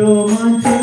वन्दे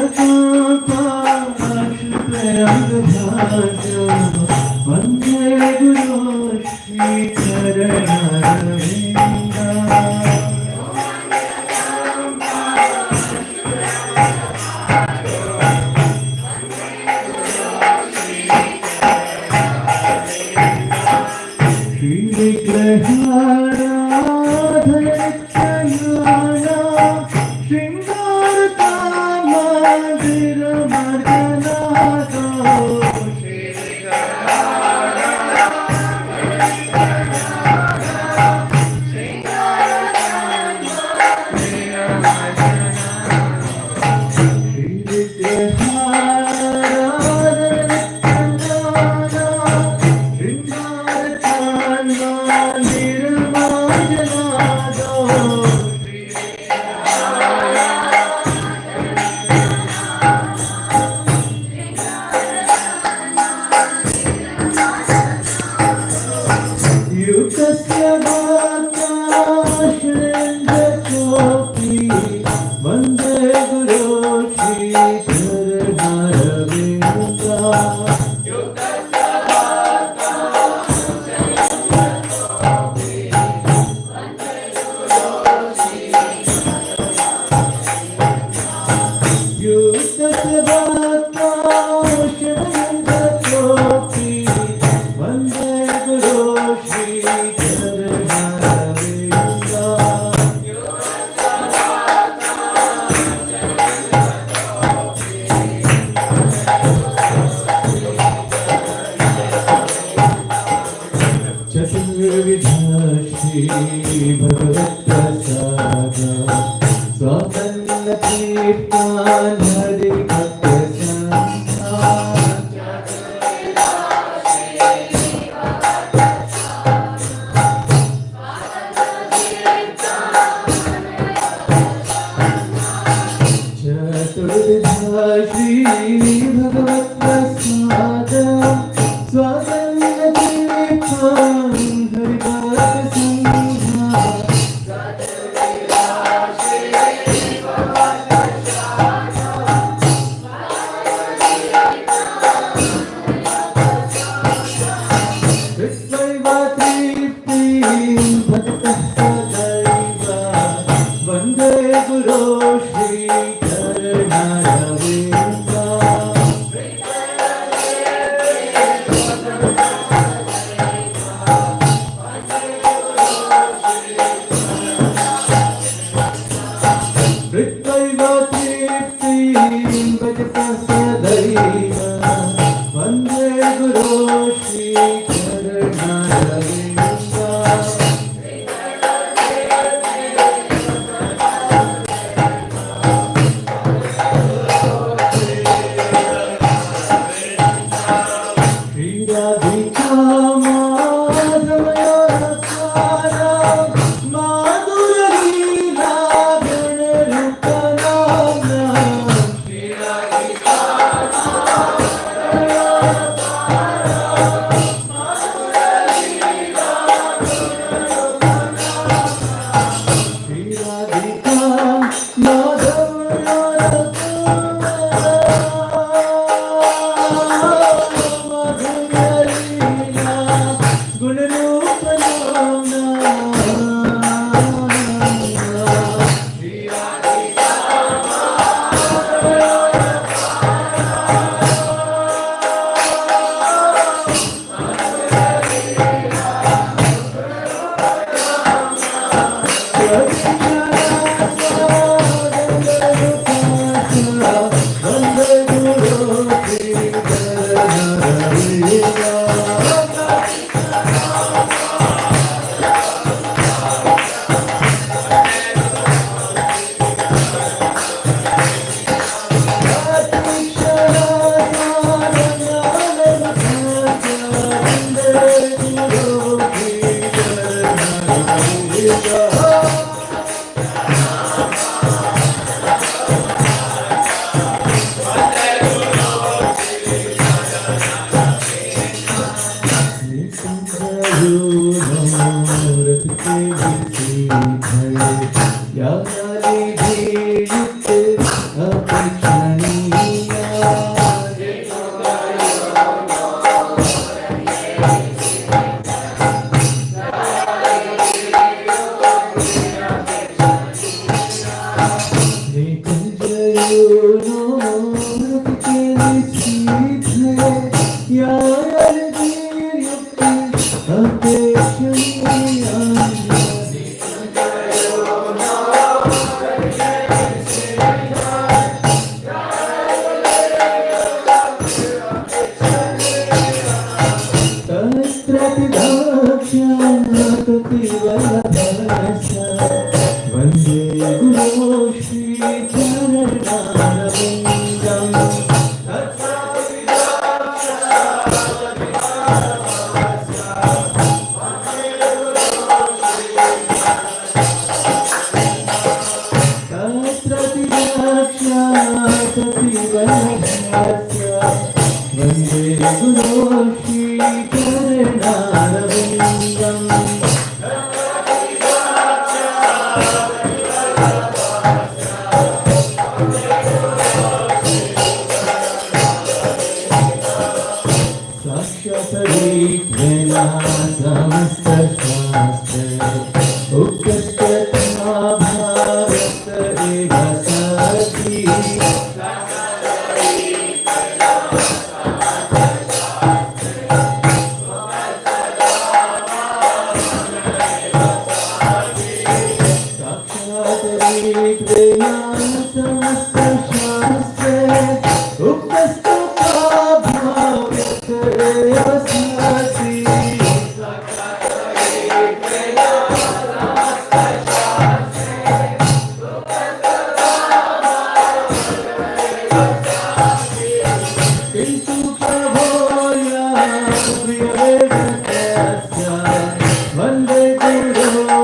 गुरो श्रीचरणरविन्दा वन्दे गुरो श्रीचरणनारविन्दम् वन्दे गुरो श्रीचरणनारविन्दम् साक्षात्कारेण समस्तशास्त्रे उक्तस्तथा भारत एव साक्षी साक्षात्कारेण समस्तशास्त्रे उक्तस्तथा भारत एव साक्षी किन्तु प्रभोया प्रियवेदस्य वन्दे गुरो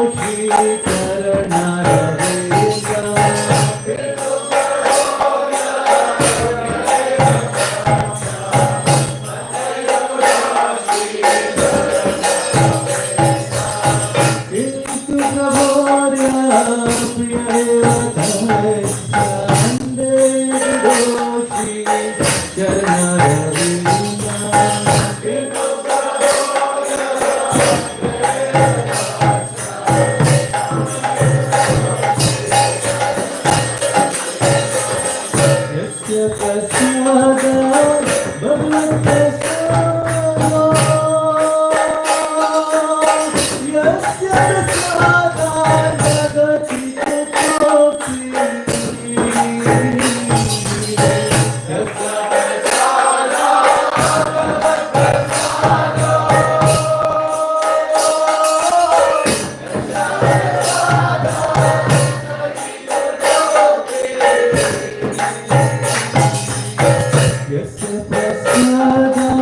Yes,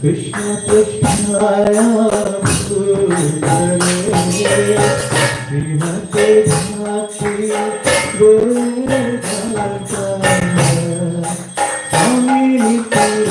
Krishna Krishnaya Bhutale Srimate Bhakti Vedanta Swami Krishna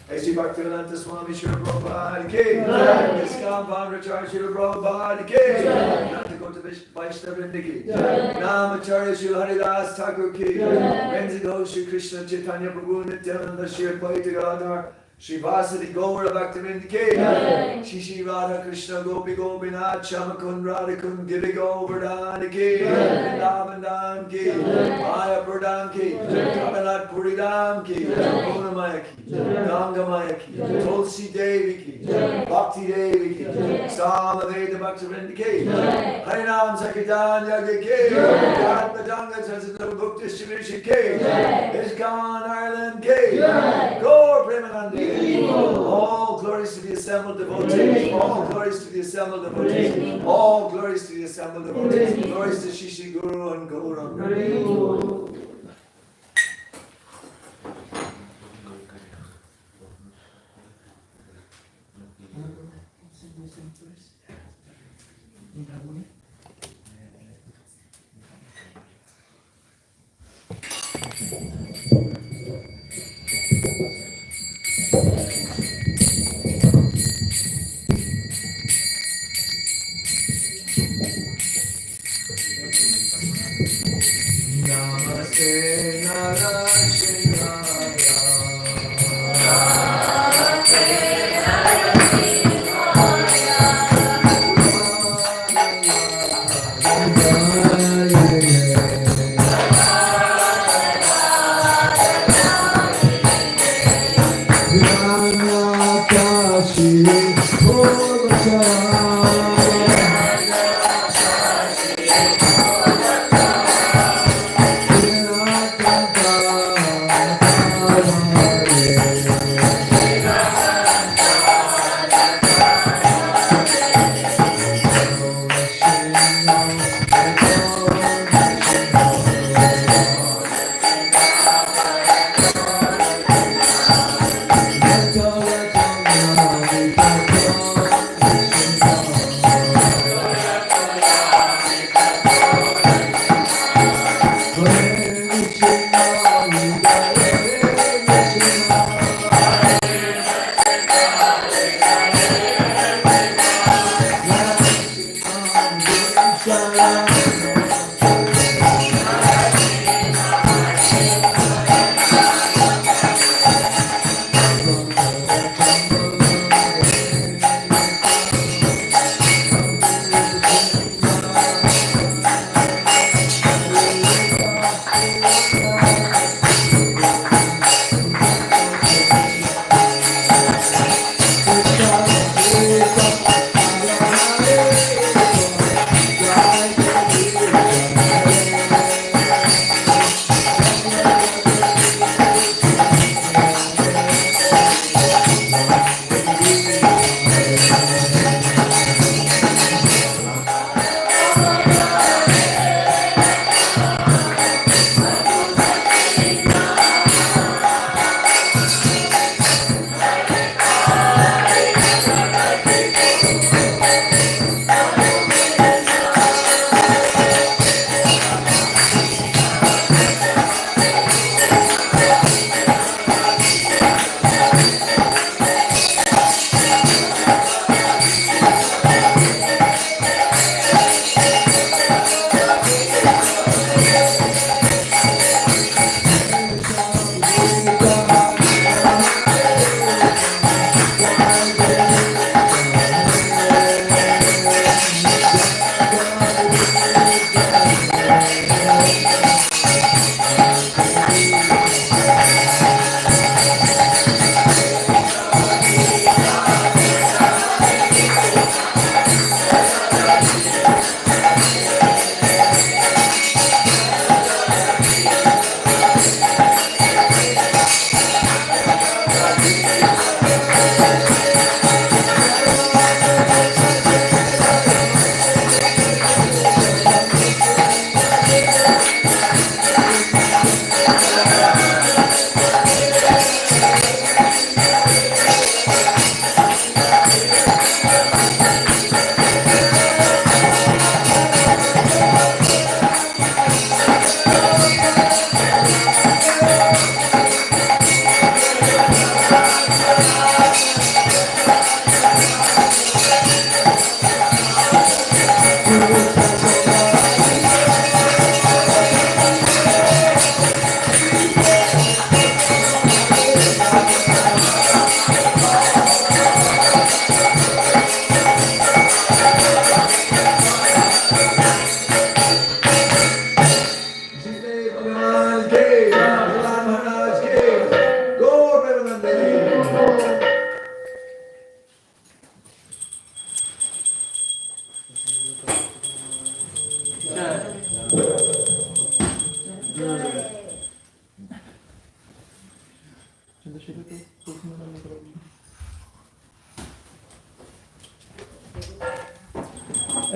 Shri Bhaktivedanta Swami Srila Prabhupada Ki ISKCON Bhamiracharya Srila Prabhupada Ki Nanda Kota Vaishnava Vrinda Ki Namacharya Srila Haridas Thakur Ki Renzigo Shri Krishna Chaitanya Prabhu Nityananda Shri Advaita Gadadhar Shri Vasadi Gaura Bhaktivinoda Ki Shri Shri Radha Krishna Gopi Gopinath Shamakun Radhakun Giri Govardhan Ki Vrindavan Ki Maya Pradhan Ki Jagannath Puri Dham Ki Gunamaya Ki Gangamaya Ki Tulsi Devi Ki Bhakti Devi Ki Samaveda Bhaktivinoda Ki Harinam Sankirtan Yagya Ki Atmatanga Satsana Bhakti Shri Ki ISKCON Ireland Ki Gaur Premanandi. All glories to the assembled devotees. All glories to the assembled devotees. All glories to the assembled devotees. Glories to Shishi Guru and Gauranga.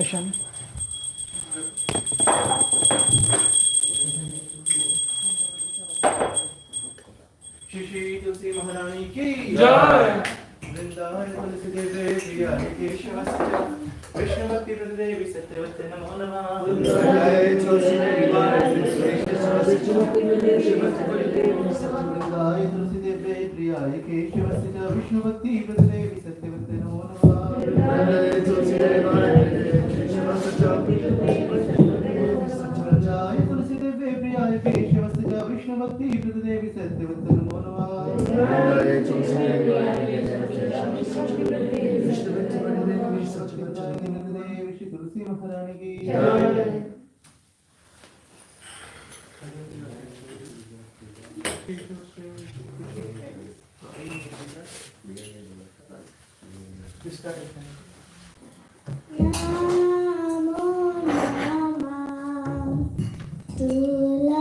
Ashan. Shri Shri तुलसी महारानी की जय। वृंदावन तुलसी देवी प्रिया केशव विष्णु भक्ति देवी सत्यवती नमो नमः जय तुलसी देवी महारानी वृंदावन तुलसी देवी प्रिया केशव विष्णु भक्ति देवी सत्यवती नमो नमः जय तुलसी देवी महारानी जय तुलसी देवी प्रिया केशव विष्णु भक्ति देवी सत्यवती नमो नमः जय तुलसी देवी तुलसी महारानी की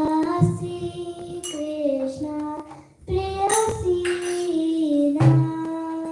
तुलसी कृष्ण प्रेयसी नमो नमः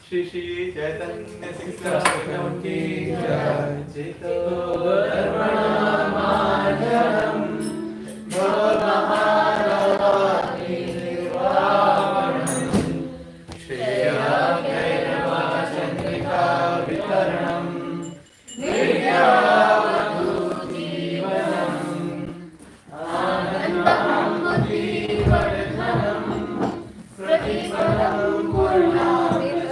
श्री श्री चैतन्य सिंह की जय। चितो धर्मणामार्जनम् भवमहारवाणि निर्वाणम् श्रेयाकैरवाचन्द्रिका वितरणम् विद्यावधूजीवनम् आनन्दममुदीवर्धनम् प्रतिफलं पूर्णामृतसागरम्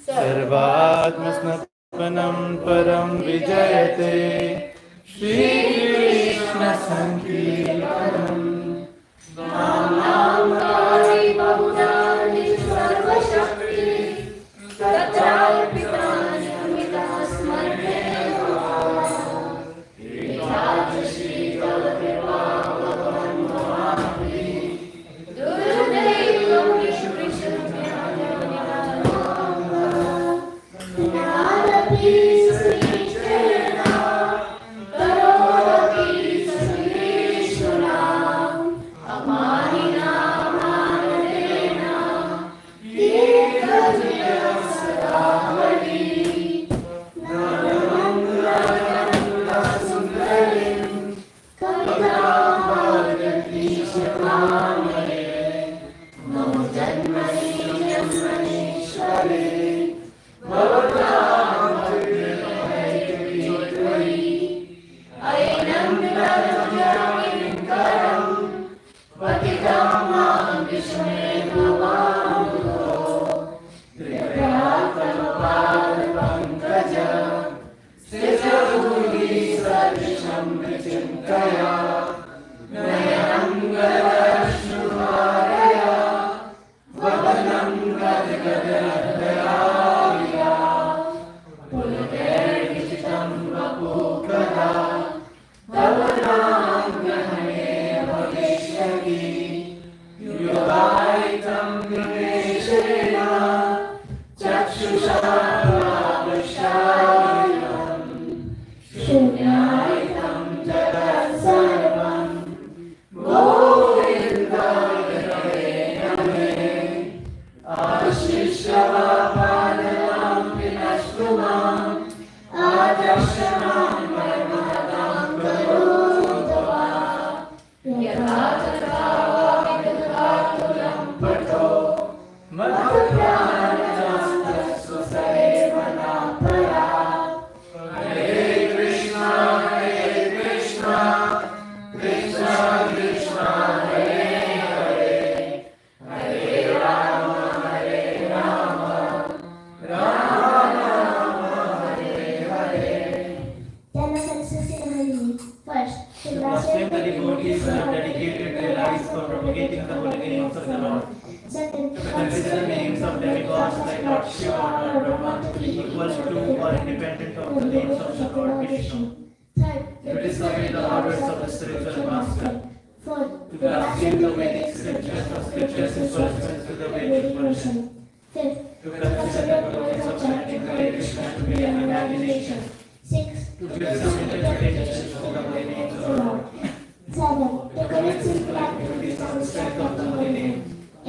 सर्वात्मस्नपनं परं विजयते श्रीकृष्ण संकीर्तनम् नामावतारि बहुधानि सर्वशक्ति तत्रार्पितानि अमिता स्मर्ते एतादृशी तव कृपा भगवन् महामहि दुर्दैवं नारपि श्रीचरणा करोति सतीश्वरा अमानिना मानदेना दीर्घजया सदा वली नाममङ्गलसुन्दरीं कवितां वदति शतामरे मम जन्मनि जन्मनीश्वरे भवतां त्वयि अयनं विदग्धकिङ्करं पतितं मां विष्णुर्भवाम्भो कृपया तव पादपङ्कजं सृजभूमिसदृशं विचिन्तया नयनं गदश्रुधारया वदनं गदगदलहरया पुलकैर्विचितं वपुः कदा तव नाम ग्रहणे भविष्यति युगायितं निमेषेण चक्षुषा दृश्यायितं शून्यायितं जगत् सर्वं गोविन्दायितेन मे आशिष्यवापादनां विनश्तु माम् आदर्शनां परमहतां करोतु वा यथा तथा विदुरातुलं पठो मत्प्राणस्तस्व सदैव नापरा हरे Krishna Krishna Krishna Hare Hare Hare Ram Ram Then the senses in harmony. First, to Muslim the devotees are dedicated their lives for propagating the holy names of the Lord. second, To consider the names of demigods like Lord Shiva or Brahma to be equal to or independent of the names of the Lord Vishnu. third, To discover the orders of the spiritual master. fourth, To grasp the Vedic scriptures of scriptures in correspondence to the Vedic version. fifth, To consider the purpose of chanting Hare Krishna to be an imagination. sixth, To give some interpretation of the holy names of the Lord. seven, to commit simple activities on the strength of the holy name.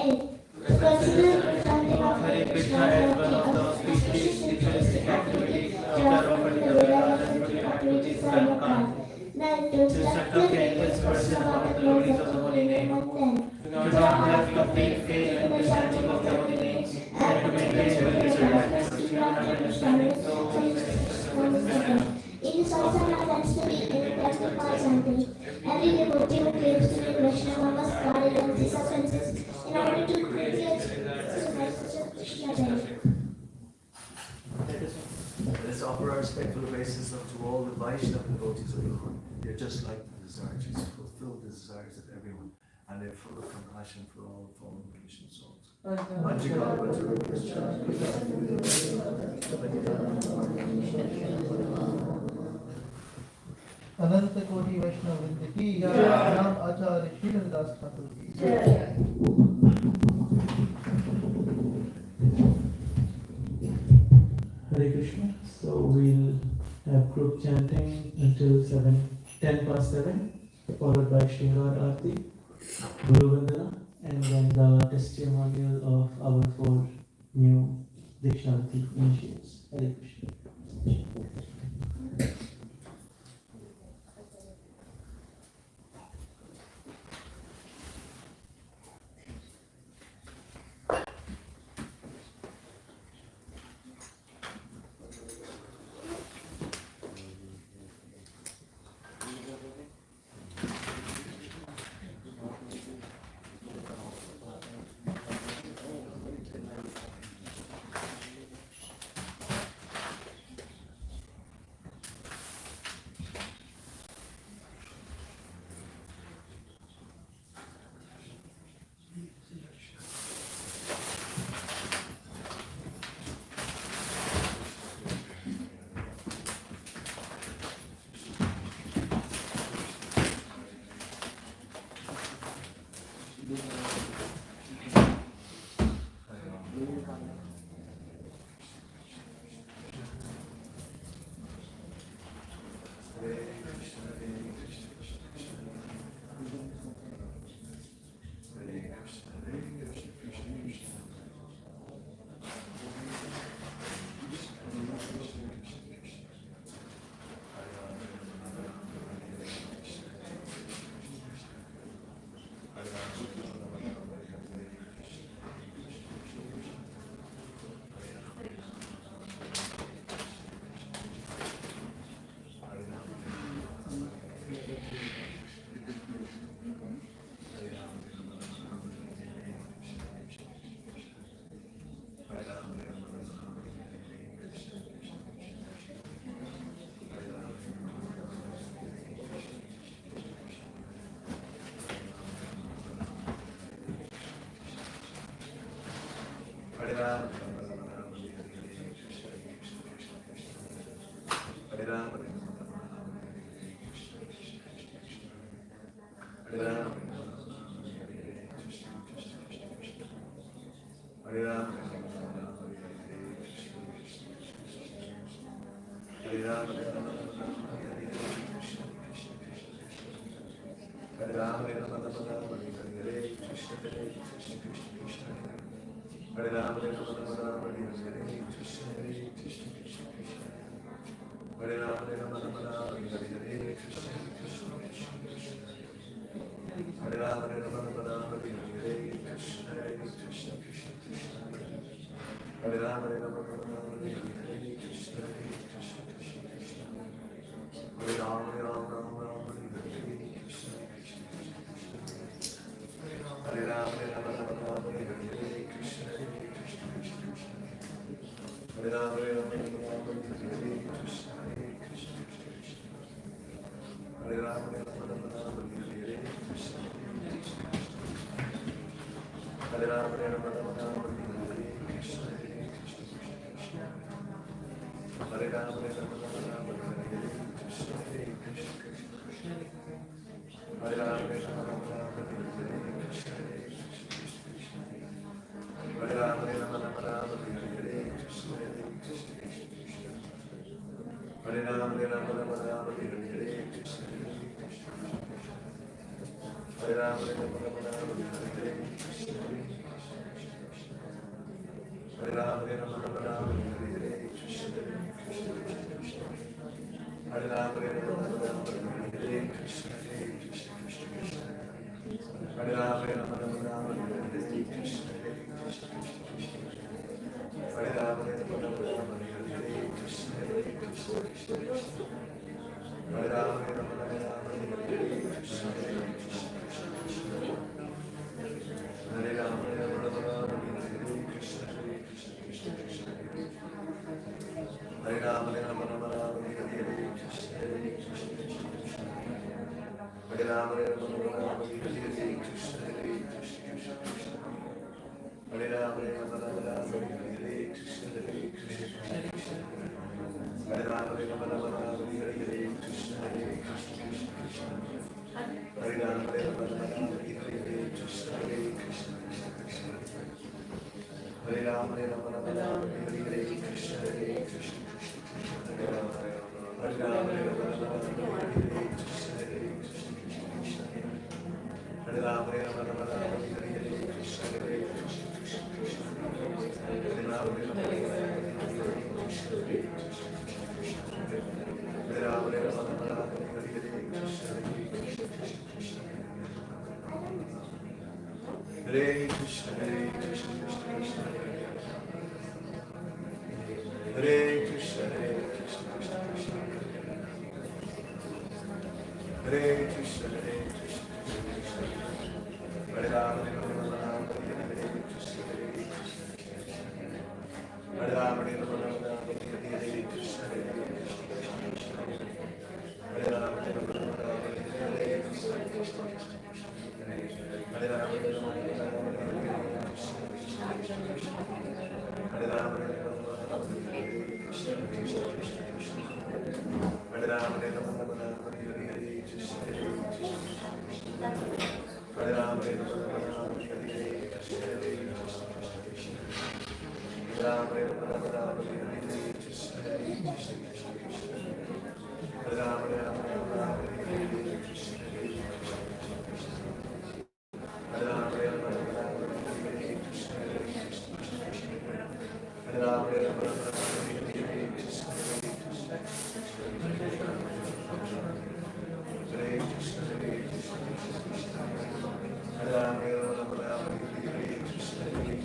Eight, to consider the chanting of Hare Krishna as one of the auspicious ritualistic activities that are offered in the Vedas and spiritual activities of Karma. nine, to To instruct the careless person about the glories of the holy name. To not have complete faith and understanding of the holy names. And to maintain spiritual practice and understanding so it is also not thanks to be in the testify chanting. Every devotee who claims to be Krishna must guard against these offenses in order to greatly exercise Krishna day. Let us offer our respectful obeisances to all the Vaishnava devotees of the Lord. They're just like the desires, just fulfill the desires of everyone, and they're full of compassion for all fallen Krishna souls. अनंत कोटि वैष्णव वृंद की जय। नाम आचार्य श्रीलदास ठाकुर की जय। Hare Krishna. So we'll have group chanting until 10 past 7, followed by Shringar Aarti, Guru Vandana, and then the testimonial of our four new Dikshanti initiates. Hare Krishna. Hare Krishna, Hare Krishna, Krishna Krishna, Hare Krishna, Hare Krishna, Krishna Krishna, Hare Krishna, Hare Krishna, Hare Rama, Hare Rama, Hare Krishna, Hare Rama, Hare Rama, Hare Krishna, Hare Rama, Hare Krishna, Hare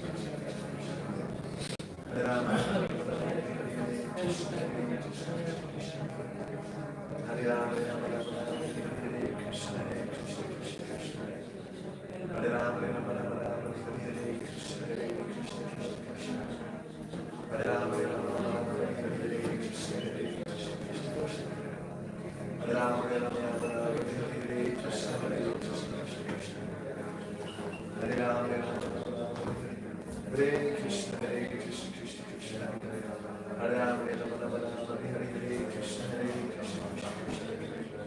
Hare, Hare Krishna, Hare Krishna, Hare Rama, Hare Rama, Hare Krishna, Hare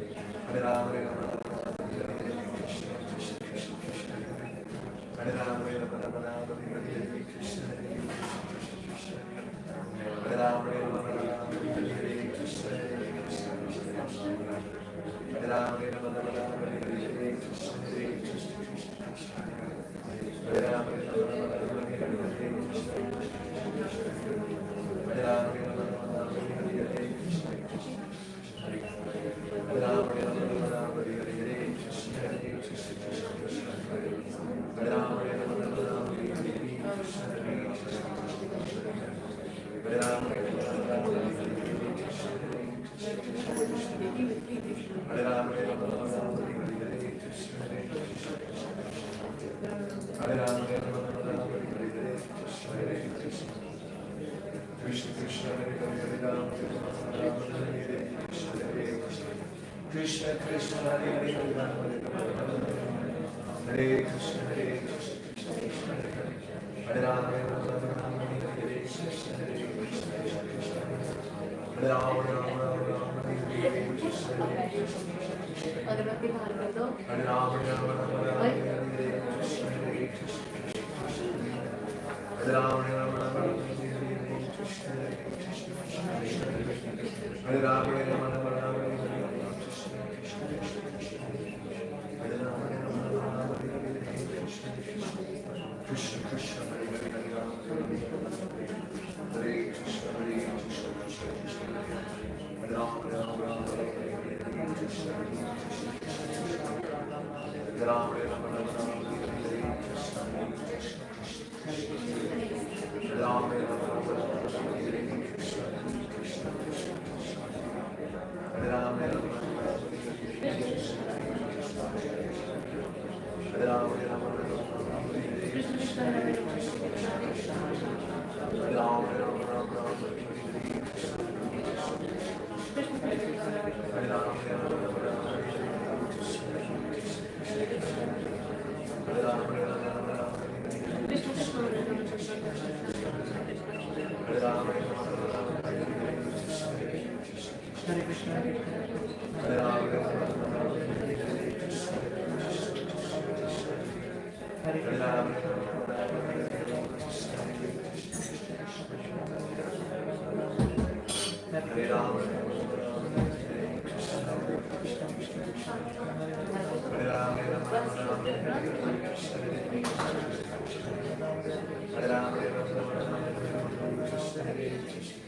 Krishna, Hare Rama, Rama Rama, Hare Krishna, अगरबत्ती बाहर कर दो. Hare Rama, Rama Rama, Hare Krishna, Hare Krishna, Hare Rama, Rama Rama, Hare Krishna, Hare Rama, Rama Rama, Krishna Krishna, Hare Hare, Hare Rama, Hare Krishna, Hare Krishna, Krishna Krishna, Hare Rama, Rama Rama, Hare Krishna, Hare Rama, Rama Rama, Hare Krishna, Hare Rama, Rama Rama, Hare Krishna, Hare Rama, Rama Rama, Hare Rama, Rama Rama. Hare Krishna, Hare Rama, Hare Hare Rama, Rama, Hare Rama, Hare Rama,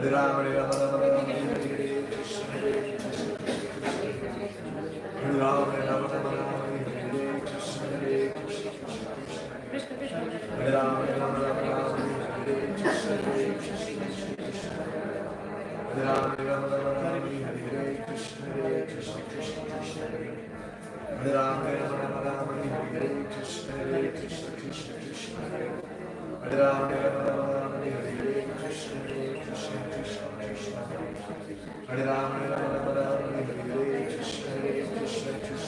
Hare Rama, Hare Rama, Rama Rama, Hare Hare, Krishna Hare Krishna, Hare Rama, Hare Rama, Rama Rama, Hare Hare, Krishna Hare Krishna, Hare Rama, Hare Rama, Rama Rama, Hare Hare, Krishna Hare Krishna, Hare Rama, Hare Rama, Rama Rama, Hare Hare, Krishna Hare Krishna, Krishna Krishna Hare, Hare Rama, Hare Rama, Rama Rama, Hare Hare, Krishna Hare Krishna, Krishna Krishna Hare,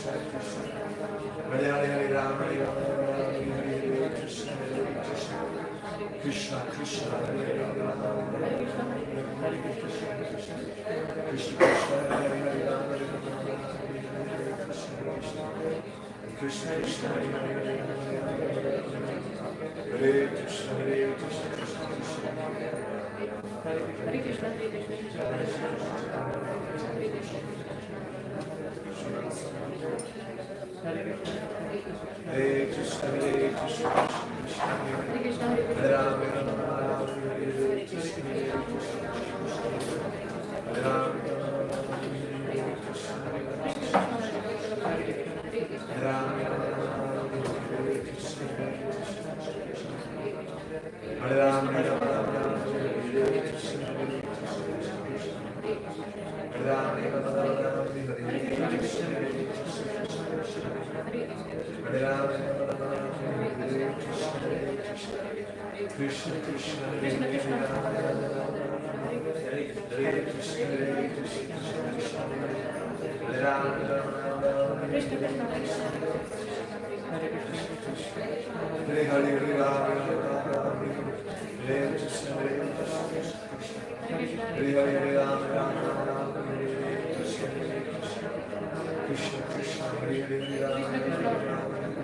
Hare Rama, Hare Rama, Rama Rama, Hare Hare, Krishna Hare Krishna, Krishna Krishna Hare, Hare Rama, Hare Rama, Rama Rama, Hare Hare, Krishna Hare Krishna, Krishna Krishna Hare, Hare Hare Rama, Hare Rama, Rama Rama, Hare Hare, Krishna Hare Krishna, Krishna Krishna Hare, Hare Rama, Rama Rama, Hare Hare, Krishna Krishna, Krishna Krishna Hare, Hare Rama, Hare Rama, Rama Rama, Hare Hare, Krishna Krishna, Krishna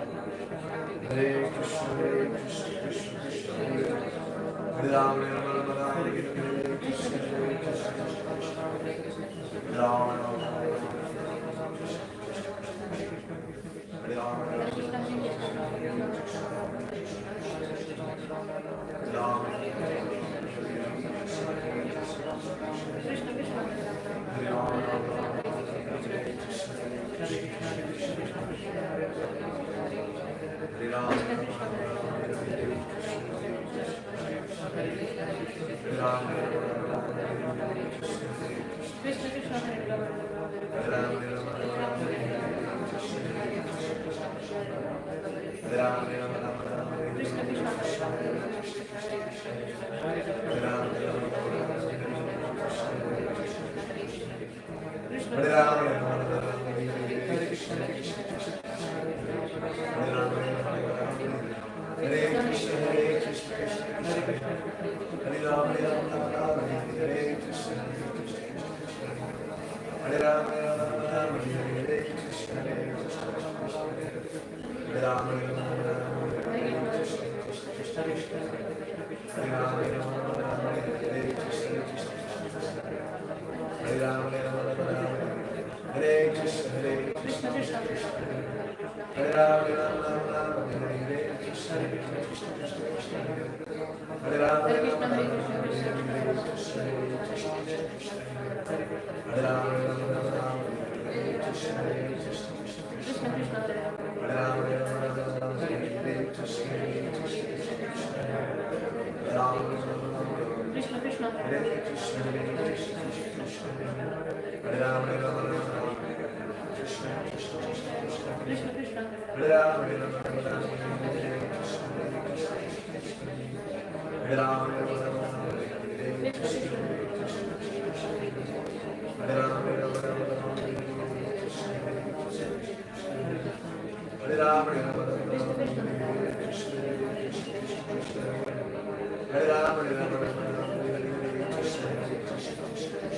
Krishna Hare, Hare Rama, Rama Rama, Hare Krishna, Hare Krishna, Krishna Krishna Hare Krishna, Hare Krishna, Hare Krishna, Hare Krishna, Hare Krishna, Hare Rama, Hare Rama, Hare Krishna, Hare Krishna, Hare Rama, Hare Krishna, Hare Rama, Hare Krishna, Hare Rama, Hare Rama, Hare Krishna, Hare Rama, Hare Rama, Hare Krishna, Hare Rama, Hare Rama, Hare Krishna, Krishna Krishna, Hare Krishna, Hare Krishna, Hare Krishna, Hare Rama, Hare Rama, Hare Krishna, Hare Hare, Hare Rama, Hare Rama, Hare Krishna, Hare Krishna, Hare Hare, Hare Rama, Hare Rama, Hare Krishna, Krishna Krishna, Hare Hare, Hare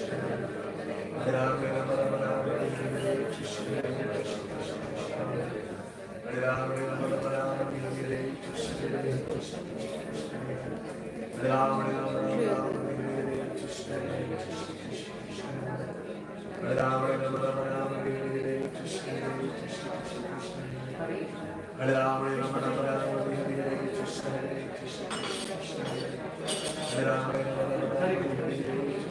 Rama, Hare Rama, Hare Krishna, Hare Krishna, Krishna Krishna, Hare Rama, Hare Rama, Hare Krishna, Hare Krishna, Hare Rama, Hare Rama, Hare Rama, Hare Hare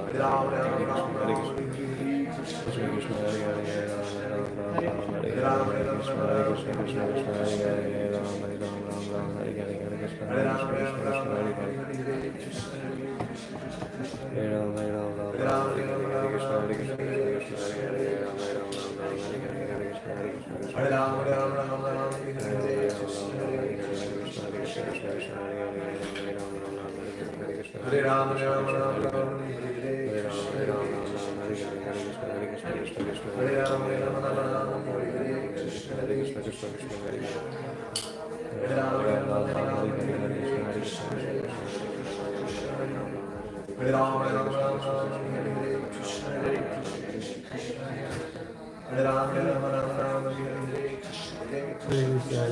Hare Rama, Hare Rama, Rama Rama, Hare Hare, Hare Rama, Hare Rama, Hare Rama, Rama Rama, Hare Hare, Krishna Hare Krishna, Krishna Hare Hare. Hare Rama, Hare Rama, Rama Rama, Hare Hare, Krishna Hare Krishna, Hare Rama, Hare Rama, Rama Rama, Hare Hare, Krishna Hare Krishna, Hare Rama, Hare Rama, Rama Rama, Hare Hare, Krishna Hare Krishna, Hare Krishna, Krishna Krishna, Hare Hare, Hare Rama, Hare Rama, Rama Rama, Hare Hare, Krishna Hare Krishna, Hare Rama, Hare Rama, Hare Rama, Hare Rama, Rama Rama, Hare Hare, Hare Krishna, Hare Rama, Hare Rama, Rama Rama, Hare Hare, Krishna Hare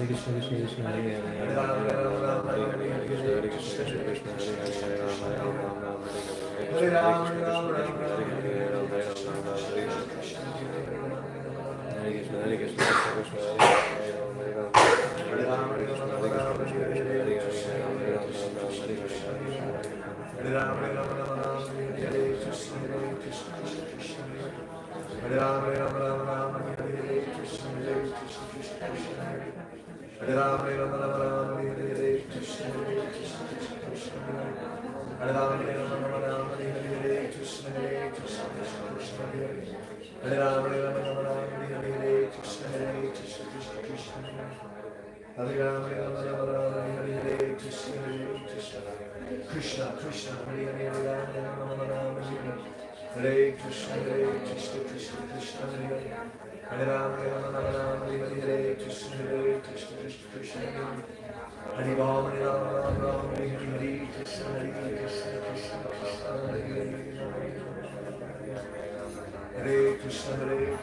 Krishna, Hare Rama, Hare Rama, Rama Rama, Hare Hare, Krishna Hare Krishna, Hare Rama, Hare Rama, Rama Rama, Hare Hare, Krishna Hare Krishna, Hare Rama, Hare Rama, Rama Rama, Hare Hare, Krishna Hare Krishna, Hare Rama, Hare Rama, Rama Rama, Hare Hare, Krishna Hare Krishna, Hare Rama, Hare Rama, Rama Rama, Hare Hare, Krishna Hare Krishna, Hare Rama, Hare Rama, Rama Rama, Hare Hare, Krishna Hare Krishna, Krishna Krishna, Hare Hare, Hare Rama, Rama Rama, Hare Krishna, Hare Krishna, Krishna Krishna, Hare Hare, Hare Rama, Hare Rama, Rama Rama, Hare Hare, Krishna Hare Krishna, Krishna Krishna, Hare Hare, Hare Rama, Hare Rama, Rama Rama, Hare Hare, Krishna Hare Krishna, Krishna Krishna, Hare Hare, Hare Krishna, Hare Krishna, Krishna Krishna, Hare Hare, Hare Rama, Hare Rama, Rama Rama, Hare Hare, Krishna Krishna, Hare Hare, Hare Rama, Hare Rama, Rama Rama, Hare Hare, Krishna Krishna, Krishna Krishna, Hare Hare, Hare Rama, Hare Rama, Rama Rama, Hare Hare, Krishna Krishna, Krishna Krishna, Hare Rama, Hare Rama, Rama Rama, Hare Hare, Krishna Hare Krishna,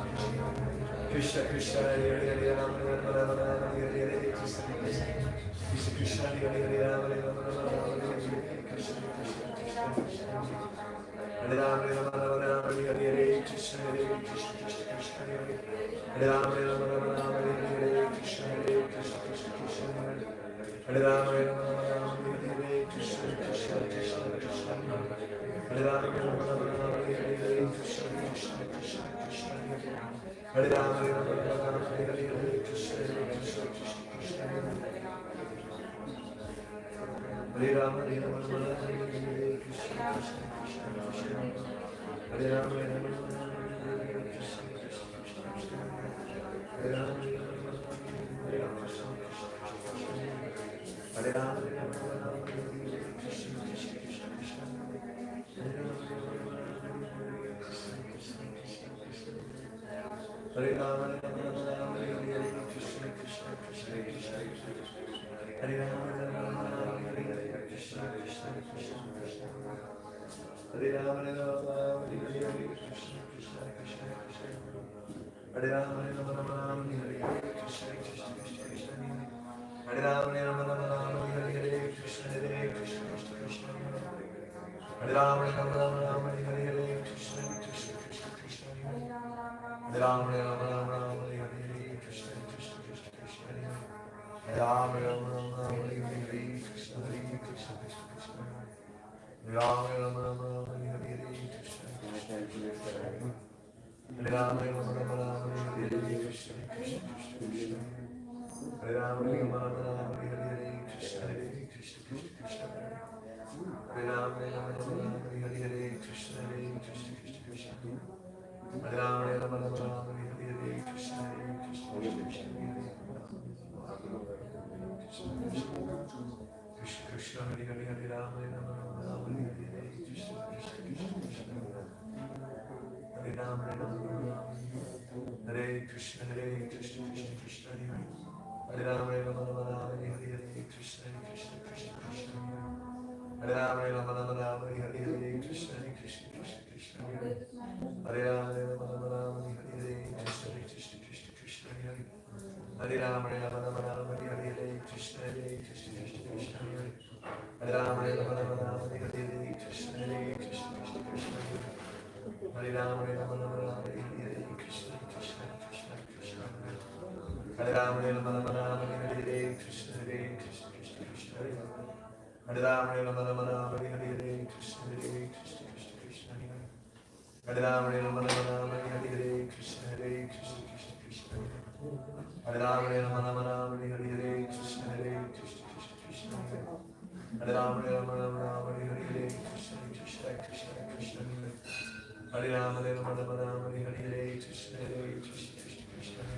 Krishna Krishna, Hare Hare, Hare Rama, Hare Rama, Rama Rama, Hare Hare, Krishna Hare Krishna, Krishna Krishna, Hare Rama, Hare Rama, Rama Rama, Hare Hare, Krishna Krishna, Krishna Krishna, Hare Rama, Hare Rama, Rama Rama, Hare Hare, Krishna Krishna, Krishna Krishna, Hare Rama, Hare Rama, Rama Rama, Hare Hare, Krishna Krishna, Krishna Krishna, Hare Rama, Hare Rama, Rama Rama, Hare Hare, Krishna Krishna, Krishna Krishna, Hare Rama, Hare Rama, Rama Rama, Hare Hare, Krishna Krishna, Krishna Krishna, Hare Rama, Hare Rama, Rama Rama, Hare Hare, Krishna Krishna, Krishna Krishna, Hare Rama, Hare Rama, Rama Rama, Hare Hare, Krishna Krishna, Krishna Krishna, Hare Rama, Hare Rama, Rama Rama, Hare Hare, Krishna Krishna, Krishna Krishna, Hare Rama, Hare Rama, Rama Rama, Hare Hare, Krishna Krishna, Krishna Krishna, Hare Rama, Hare Rama, Rama Rama, Hare Hare, Krishna Krishna, Krishna Krishna, Hare Rama, Hare Rama, Rama Rama, Hare Hare, Krishna Krishna, Krishna Krishna, Hare Rama, Hare Rama, Rama Rama, Hare Hare, Krishna Krishna, Krishna Krishna, Hare Rama, Hare Rama, Rama Rama, Hare Hare, Krishna Hare Krishna, Krishna Krishna, Hare Rama, Hare Rama, Rama Rama, Hare Hare, Krishna Krishna, Krishna Krishna, Hare Rama, Hare Rama, Rama Rama, Hare Hare, Krishna Krishna, Krishna Krishna, Hare Rama, Hare Rama, Rama Rama, Hare Hare, Krishna Hare Krishna, Krishna Krishna, Hare Rama, Hare Rama, Rama Rama, Hare Hare, Krishna Krishna, Hare Rama, Hare Rama, Rama Rama, Hare Hare, Krishna Krishna, Krishna, Hare Rama, Hare Rama, Rama Rama, Hare Hare, Krishna Hare Krishna, Krishna Krishna, Hare Rama, Hare Rama, Rama Rama, Hare Hare, Krishna Hare Krishna, Krishna Krishna, Hare Rama, Hare Rama, Rama Rama, Hare Hare, Krishna Hare Krishna, Krishna Krishna, Krishna Krishna, Hare Hare, Hare Rama, Hare Rama, Rama Rama, Hare Hare, Krishna Krishna, Krishna Krishna, Hare Rama, Hare Rama, Rama Rama, Hare Krishna, Hare Krishna, Krishna Krishna, Hare Rama, Hare Rama, Rama Rama, Hare Hare, Krishna Krishna, Krishna Krishna, Hare Rama, Hare Rama, Rama Rama, Hare Hare, Krishna Krishna, Krishna Krishna, Hare Rama, Hare Rama, Rama Rama, Hare Hare, Krishna Krishna, Krishna Krishna, Hare Rama, Hare Rama, Rama Rama, Hare Hare, Krishna Krishna, Krishna Krishna, Hare Rama, Hare Rama, Rama Rama, Hare Hare, Krishna Krishna, Krishna Krishna, Hare Rama, Hare Rama, Rama Rama, Hare Hare, Krishna Krishna, Krishna Krishna, Hare Rama, Hare Rama, Rama Rama, Hare Hare, Krishna Krishna, Krishna Krishna, Hare Ram, Hare Ram, Ram Ram, Hare Hare, Hare Krishna, Krishna Krishna, Hare Hare. Hare Ram, Hare Ram, Ram Ram, Hare Hare, Hare Krishna, Krishna Krishna, Hare Ram, Hare Ram, Ram Ram, Hare Hare, Hare Krishna, Krishna Krishna, Hare Ram, Hare Ram, Ram Ram, Hare Hare, Hare Krishna, Krishna Krishna, Hare Ram, Hare Ram, Ram Ram, Hare Hare, Hare Krishna, Krishna Krishna,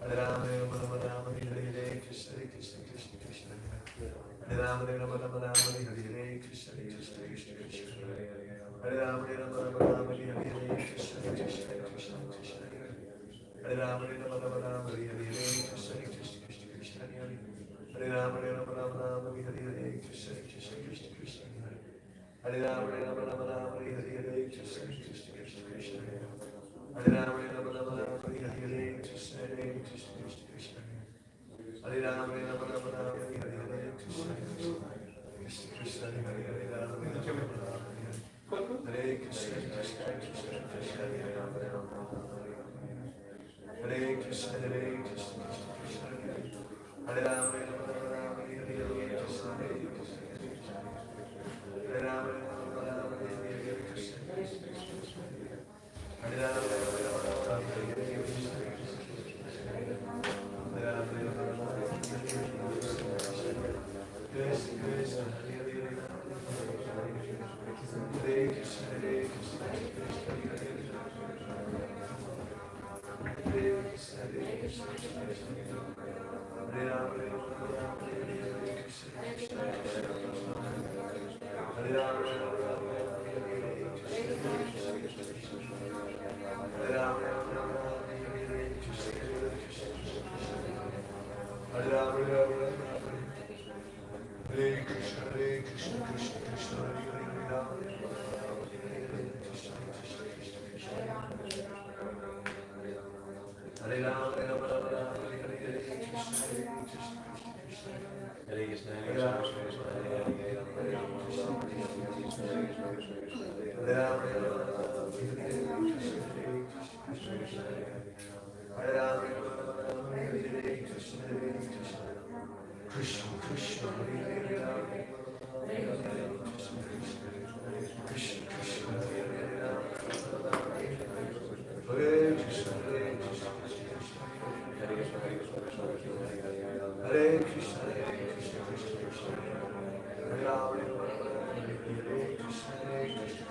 Hare Ram, Hare Ram, Ram Ram, Hare Hare, Hare Krishna, Krishna Krishna, Hare Ram, Hare Ram, Ram Ram, Hare Hare, Hare Krishna, Krishna Krishna, Hare Ram, Hare Ram, Ram Ram, Hare Hare, Hare Krishna, Krishna Krishna, Hare Ram, Hare Ram, Ram Ram, Hare Hare, Hare Krishna, Krishna Krishna, Hare Ram, Hare Ram, Ram Ram, Hare Hare, Hare Krishna, Krishna Krishna, Hare Ram, Hare Ram, Ram Ram, Hare Hare, Hare Krishna, Krishna Krishna, Hare Ram, Hare Ram, Ram Ram, Hare Hare, Hare Krishna, Krishna, Hare Ram, Hare Ram, Ram Ram, Hare Hare, Hare Krishna, Krishna Krishna, Hare Ram, Hare Ram, Hare Krishna, Krishna Krishna, Hare Ram, Hare Ram, Hare Krishna, Hare Krishna, Krishna Krishna, Hare Ram, Hare Ram, Hare Hare, Hare Krishna, Hare Ram, Hare Ram, Hare Hare, Krishna, Hare Ram, Hare Ram, Hare Hare, Krishna, Hare Ram, Hare Ram, Krishna, Krishna, Hare Hare, Hare Krishna, Hare Krishna, Hare Krishna, Hare Krishna, Hare Ram, Hare Ram, Hare Hare, Krishna, Krishna, Hare Ram, Hare Ram, Hare Ram, Hare Ram, Hare Ram, Hare Ram, Hare Krishna, Hare Krishna, Krishna Krishna, Hare Hare, Hare Ram, Hare Hare, Krishna, Krishna, Hare Ram, Hare Ram, Hare Hare, Krishna, Krishna, Hare Krishna, Hare Ram, Hare Ram, Hare Ram, Hare Ram, Krishna, Krishna, Hare Hare Ram, Krishna, Krishna, Hare Ram, Hare Krishna, Hare Krishna, Hare Krishna, Hare Krishna, Hare Krishna, Hare Ram, Hare Krishna, Hare Krishna,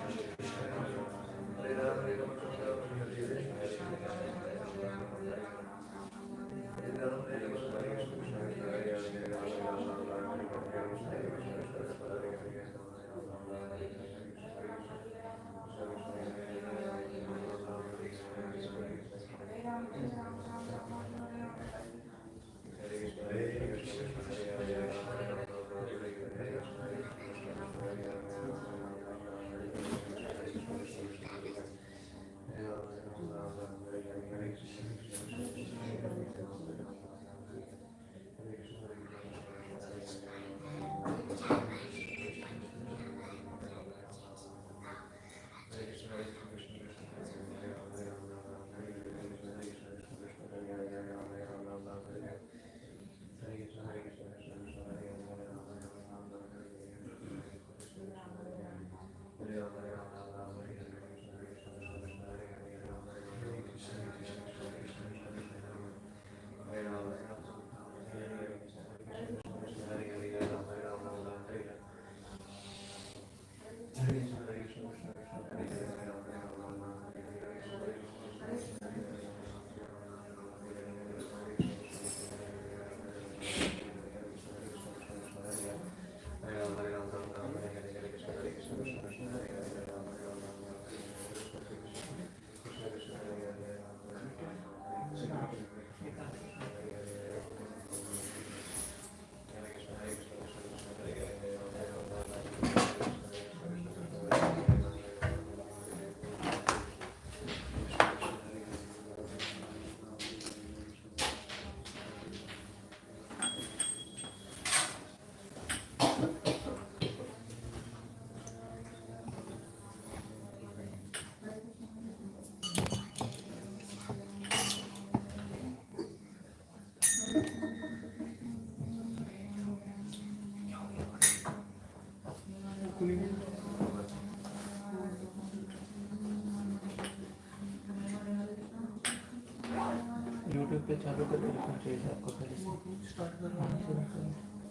YouTube पे चालू करके रखना चाहिए था आपको पहले से start करना।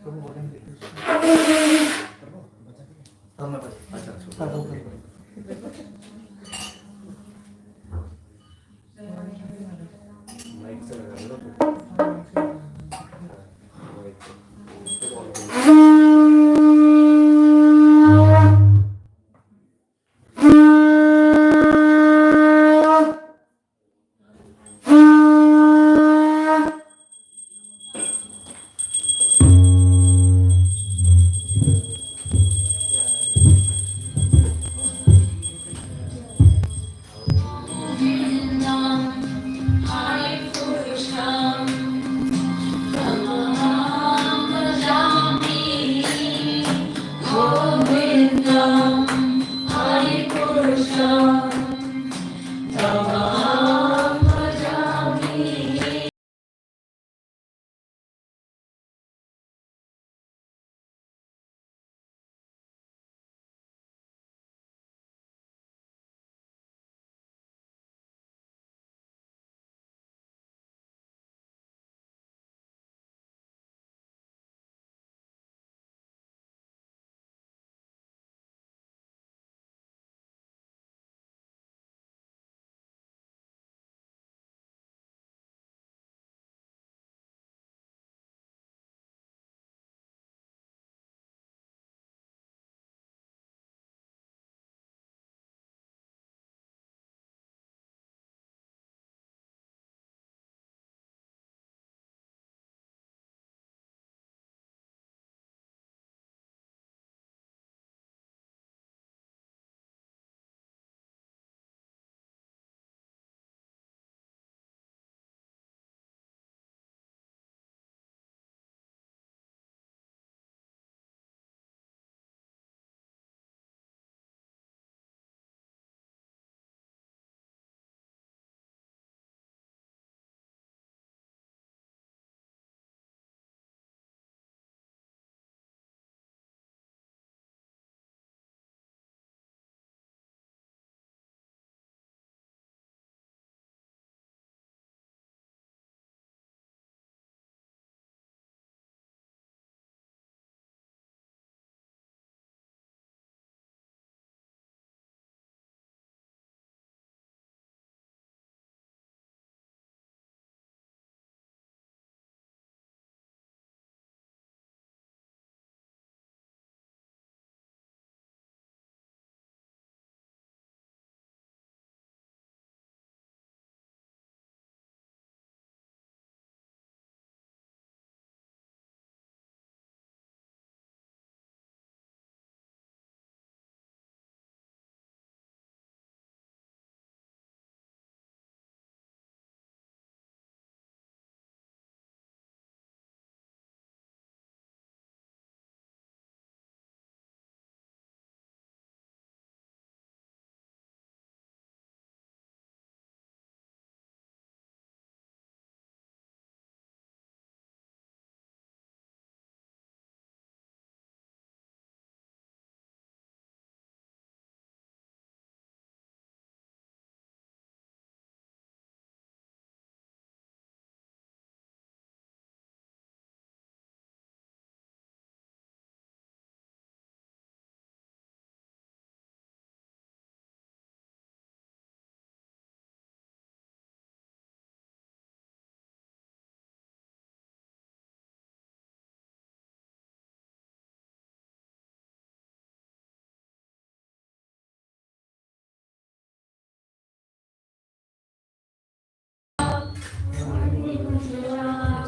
प्रभु बोलेंगे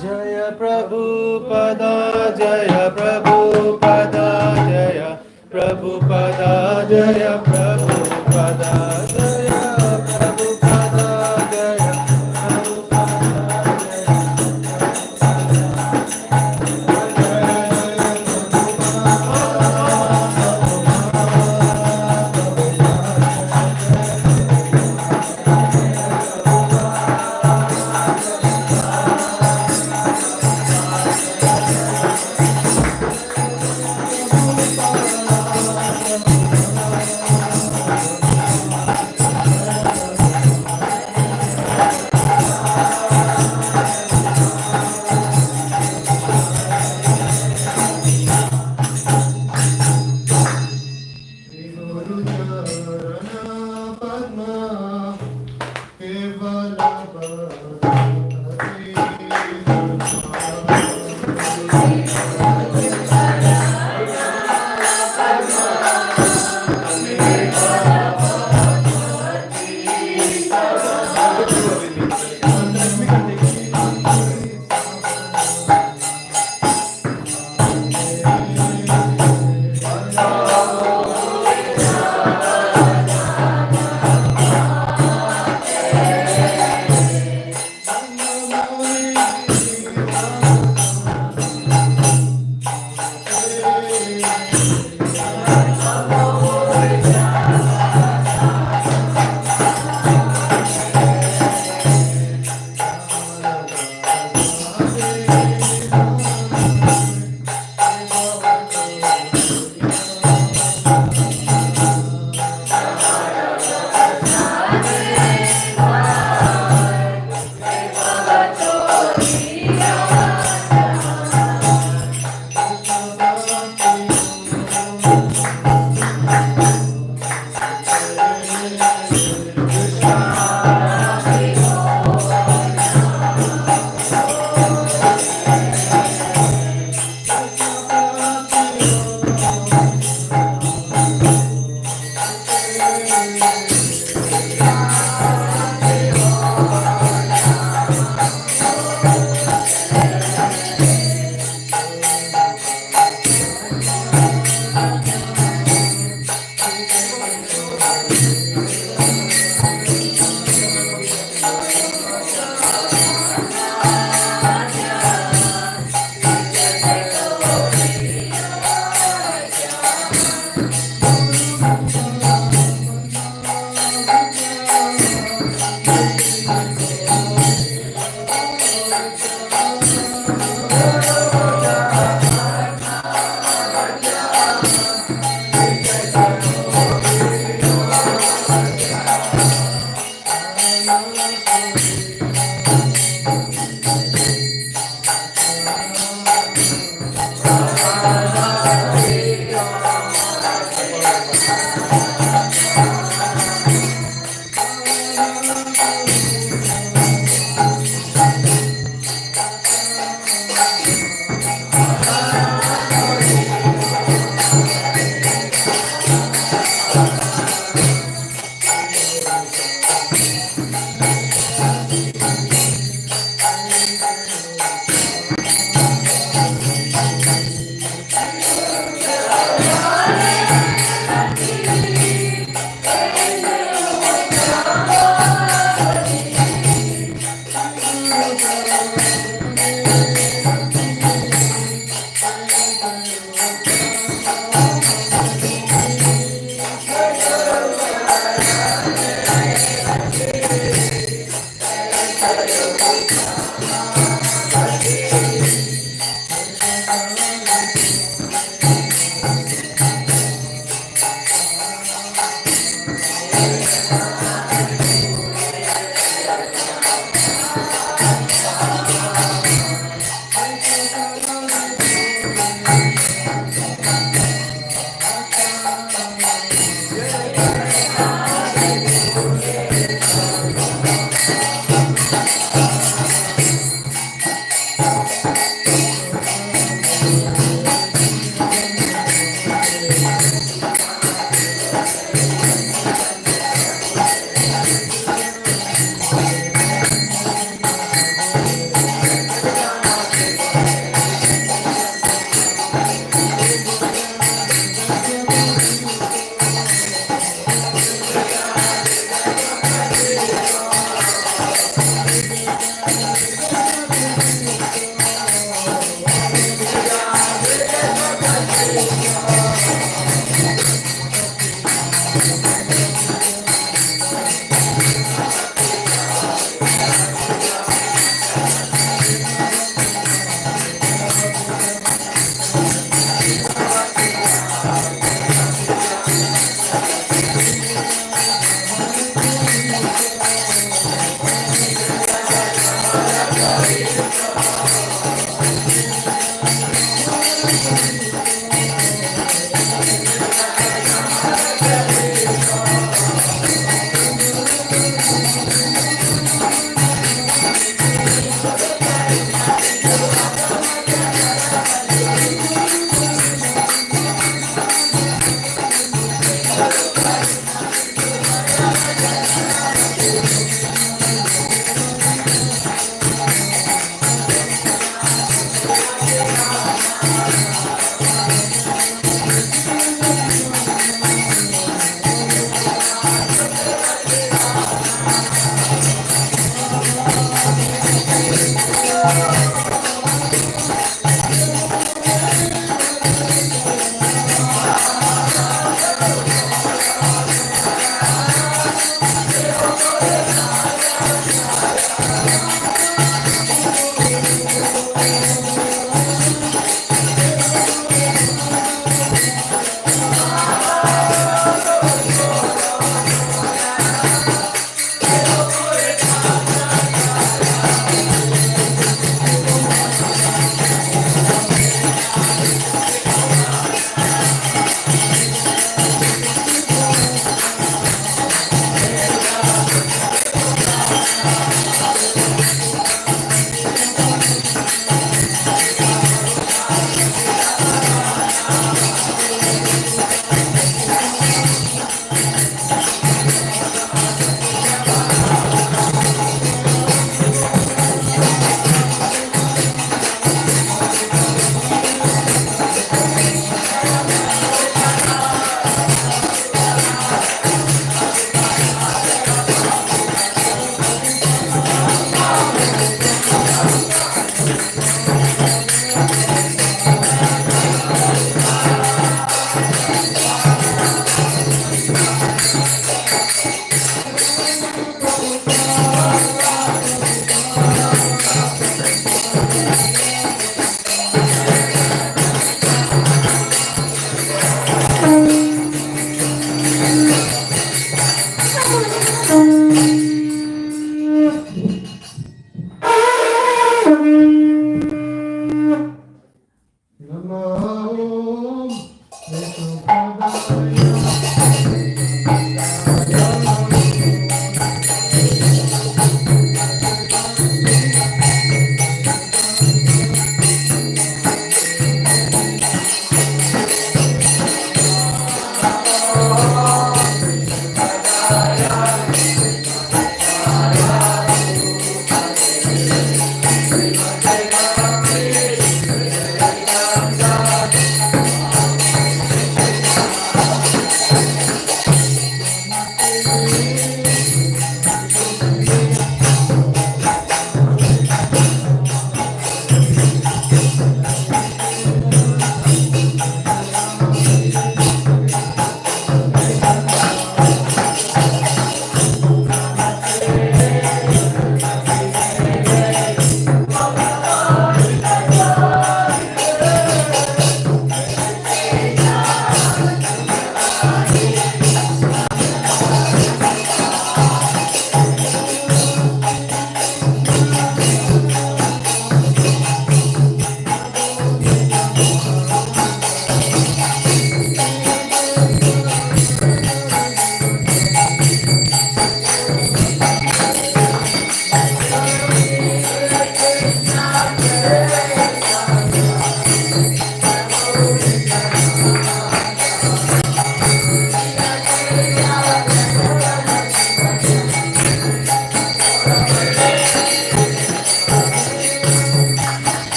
जय प्रभुपदा जय प्रभुपदा जय प्रभुपदा जय प्रभुपदा जय प्रभुपदा जय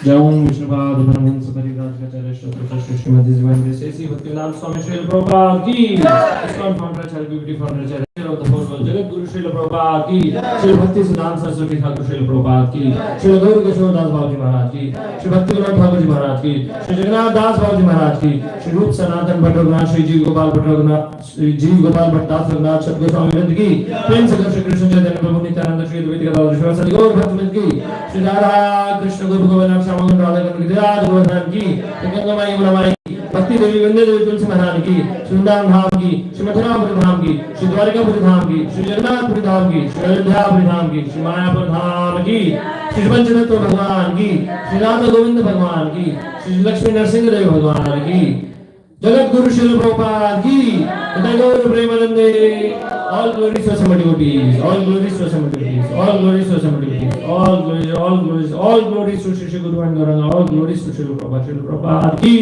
जय ओम विष्णुपाद परमहंस परिव्राजकाचार्य श्री श्रीमती जीवन श्री भक्तिवेदांत स्वामी श्रील प्रभुपाद की ISKCON founder Acharya beauty founder Acharya of the whole world Jagat Guru Srila Prabhupada की श्री भक्ति सिद्धांत सरस्वती ठाकुर श्रील प्रभुपाद की श्री गौर किशोर दास बाबू जी महाराज की श्री भक्ति विनोद ठाकुर जी महाराज की श्री जगन्नाथ दास बाबू जी महाराज की श्री रूप सनातन भट्ट रघुनाथ श्री जी गोपाल भट्ट रघुनाथ श्री जी गोपाल भट्ट दास रघुनाथ सतगुरु स्वामी वृंद की प्रेम से श्री कृष्ण चैतन्य प्रभु नित्यानंद श्री द्वैत गदाधर श्रीवास गौर भक्त वृंद की श्री राधा कृष्ण गोप गोविंद श्याम राधा कृष्ण गिरिराज गोवर्धन की गंगा माई यमुना माई भक्ति देवी वंदे देवी तुलसी महारानी की श्री वृंदावन धाम की श्री मथुरापुरी धाम की श्री द्वारकापुरी धाम की श्री जगन्नाथपुरी धाम की श्री अयोध्यापुरी धाम की श्री मायापुर धाम की श्री पंचतत्व भगवान की श्री राधा गोविंद भगवान की श्री लक्ष्मी नरसिंह देव भगवान की जगत गुरु श्रील प्रभुपाद की गौर प्रेमानंदे all glories to somebody devotees, all glories to somebody devotees, all glories to somebody devotees, all glories to Shri Guru and Gauranga, all glories to Shri Prabhupada ki.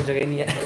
जगह नहीं है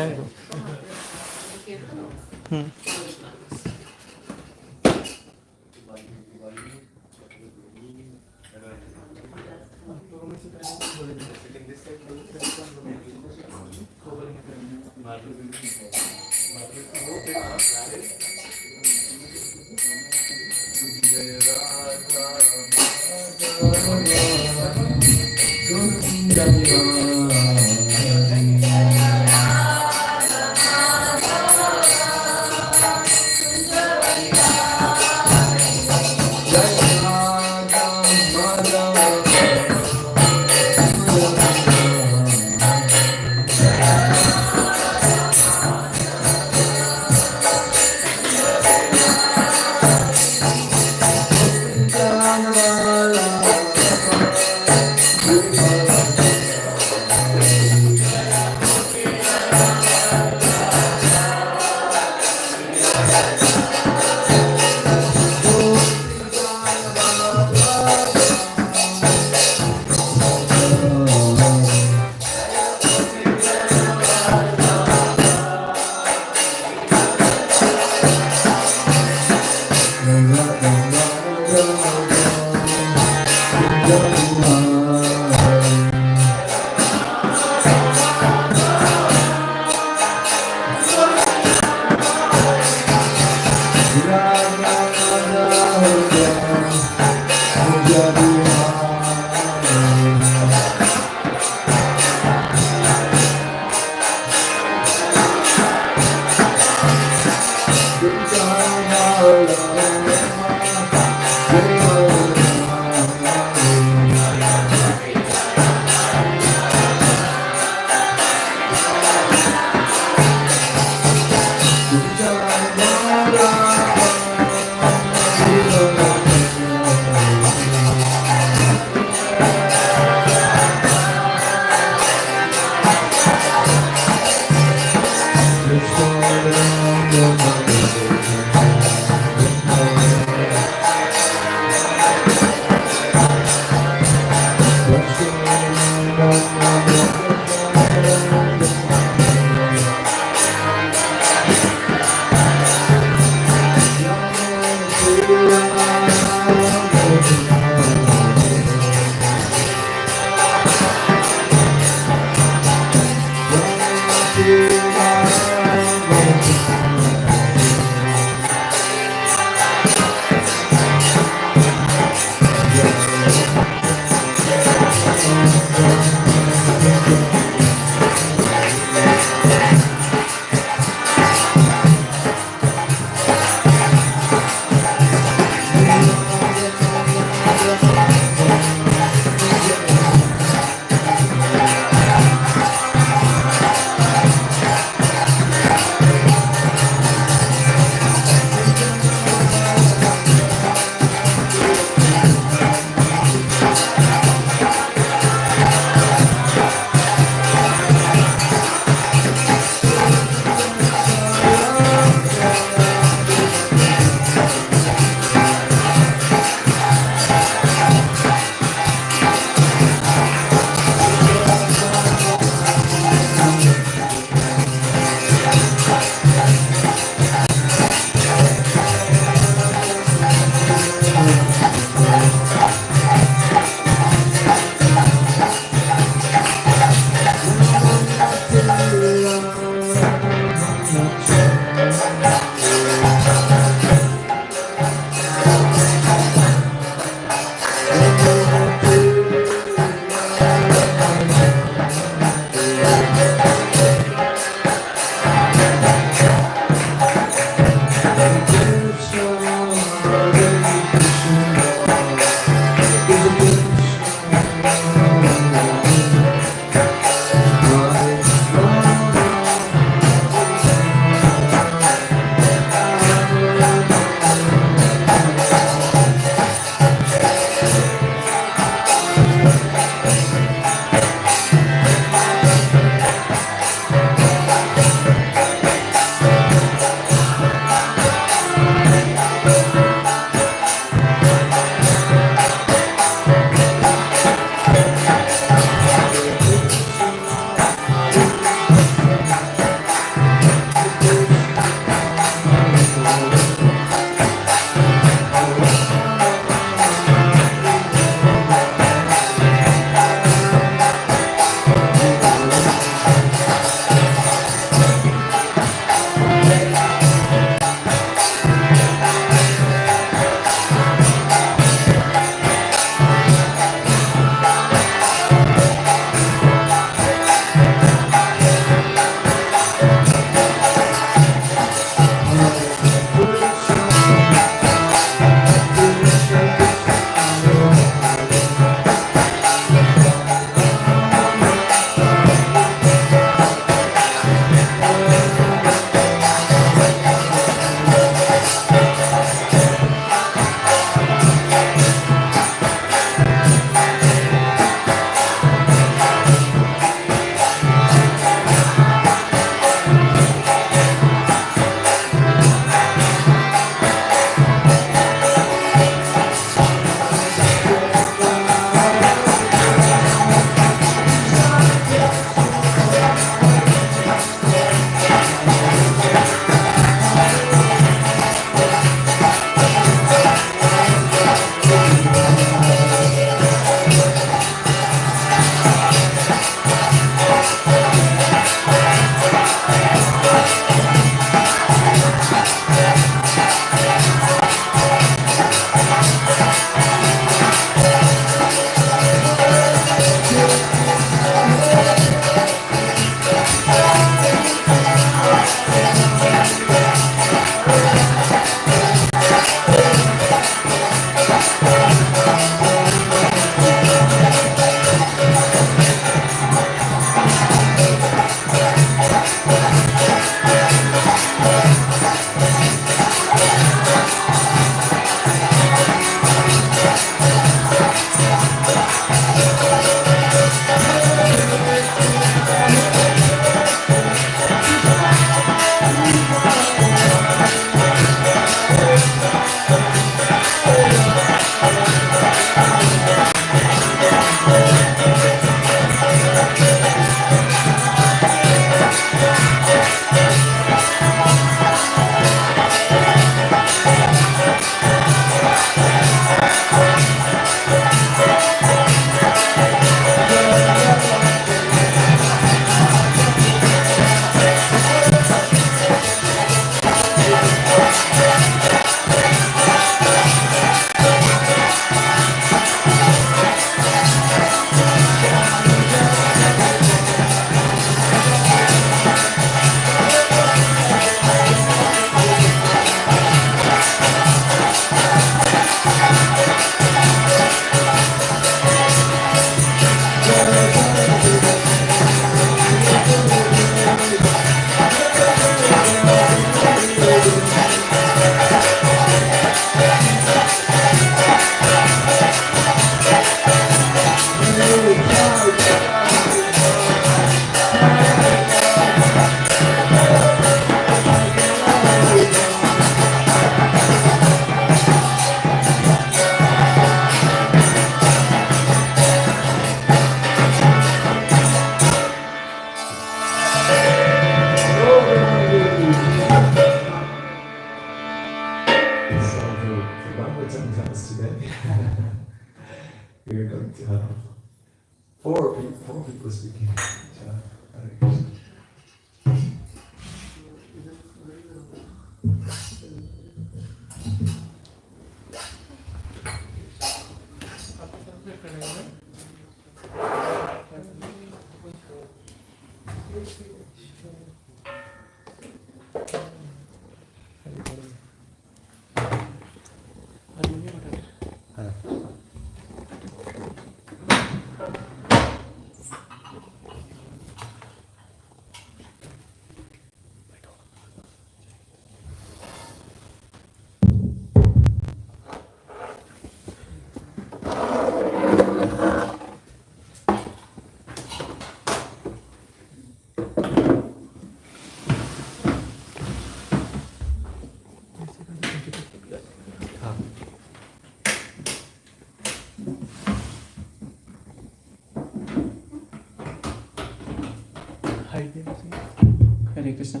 Krishna.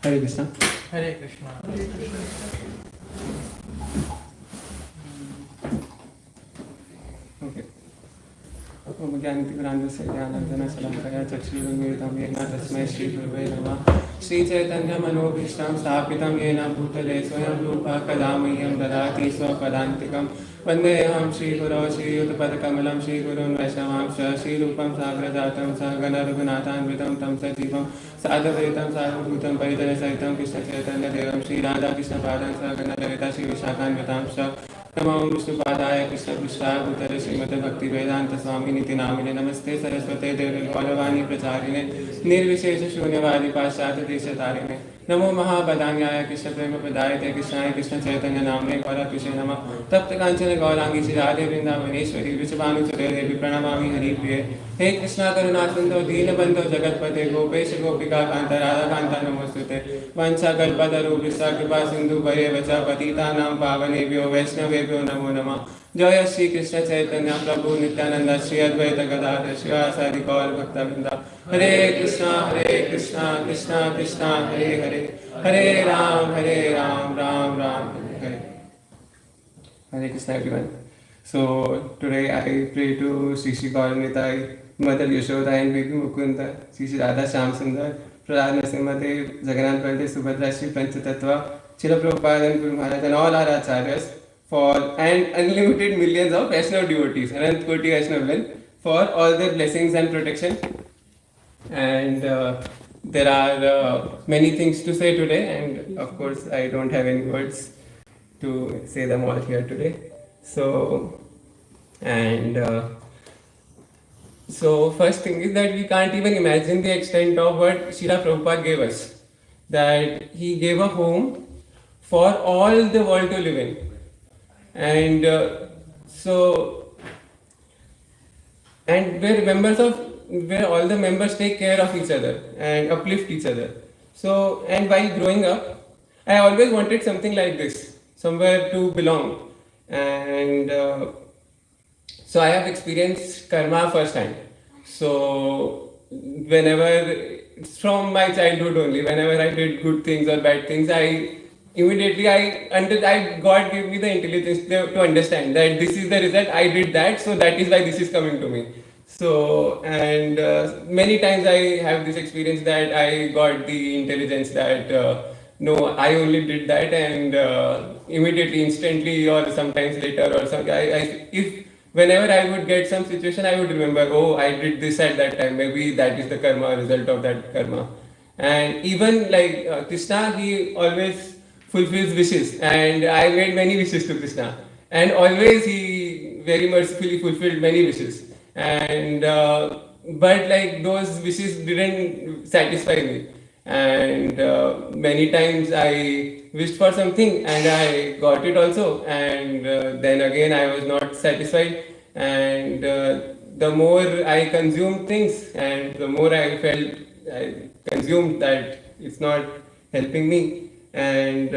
Hare Krishna. Hare Krishna. Okay. Om Jnanti Granasya Jnanandjana Salakaya Chakshurunmilitam Yena Tasmai Shri Gurave Namah. Shri Chaitanya Manobhishtam Sthapitam Yena Bhutale Swayam Rupa Kadamahyam Dadati Swapadantikam Vandeham Shri Guru Shri Yuttapadakammalam Shri Gurun Vaishnavamsha Shri Rupam Sagrajatam Sagana Raghunatham Tam Sajivam Sadhavaitam Sadhubhutam Paritara Saitam Krishna Chaitanya Devam Shri Radha Krishna Padam Sagana Lavita Shri Vishakhanvatamsha नमो विष्णुपादाय कृष्णपृष्ठाय भूतले श्रीमते भक्ति वेदांत स्वामी निति नामिने नमस्ते सरस्वते देवे गौरवाणी प्रचारिणे निर्विशेष शून्यवादी पाश्चात्य देशतारिणे नमो महाबदान्याय कृष्ण प्रेम प्रदायते कृष्णाय कृष्ण चैतन्य नामने गौर कृष्ण नमः तप्त कांचन गौरांगी श्री राधे वृंदावनेश्वरी विषभानुसुते देवी प्रणमामि हरिप्रिये हे कृष्णा करुणा सिंधु दीनबंधो जगतपते गोपेश गोपिका कांत राधा कांता नमोस्तुते वंशा कल्पतरुभ्यश्च कृपा सिंधु भयेव च पतितानां पावनेभ्यो वैष्णवेभ्यो नमो नमः जय श्री कृष्ण चैतन्य प्रभु नित्यानंद श्री अद्वैत गदाधर श्रीवासादि गौर भक्तवृंद हरे कृष्णा कृष्णा कृष्णा हरे हरे हरे राम राम राम हरे Hare Krishna everyone. So today I pray to Sri Sri Gauranitai, Mother Yashoda and Baby Mukunda, Sri Sri Radha Shyam Sundar, Prahlad Narasimhadev, Jagannath Baldev, Subhadra, Sri Panchatattva, Srila Prabhupada and Guru Maharaj and all our acharyas for and unlimited millions of Vaishnava devotees, Anant Koti Vaishnavan, for all their blessings and protection. And there are many things to say today, and of course I don't have any words to say them all here today. So first thing is that we can't even imagine the extent of what Srila Prabhupada gave us. That he gave a home for all the world to live in. And where all the members take care of each other and uplift each other. So, and while growing up, I always wanted something like this, somewhere to belong. And so I have experienced karma firsthand. So whenever, from my childhood only, whenever I did good things or bad things, God gave me the intelligence to understand that this is the result, I did that, so that is why this is coming to me. So, and many times I have this experience that I got the intelligence that no, I only did that, and immediately, instantly, or sometimes later, or something. If whenever I would get some situation, I would remember, oh, I did this at that time. Maybe that is the karma, result of that karma. And even like Krishna, he always fulfills wishes, and I made many wishes to Krishna, and always he very mercifully fulfilled many wishes. And but like those wishes didn't satisfy me. And many times I wished for something and I got it also, and then again I was not satisfied, and the more I consumed things and the more I felt I consumed that it's not helping me. And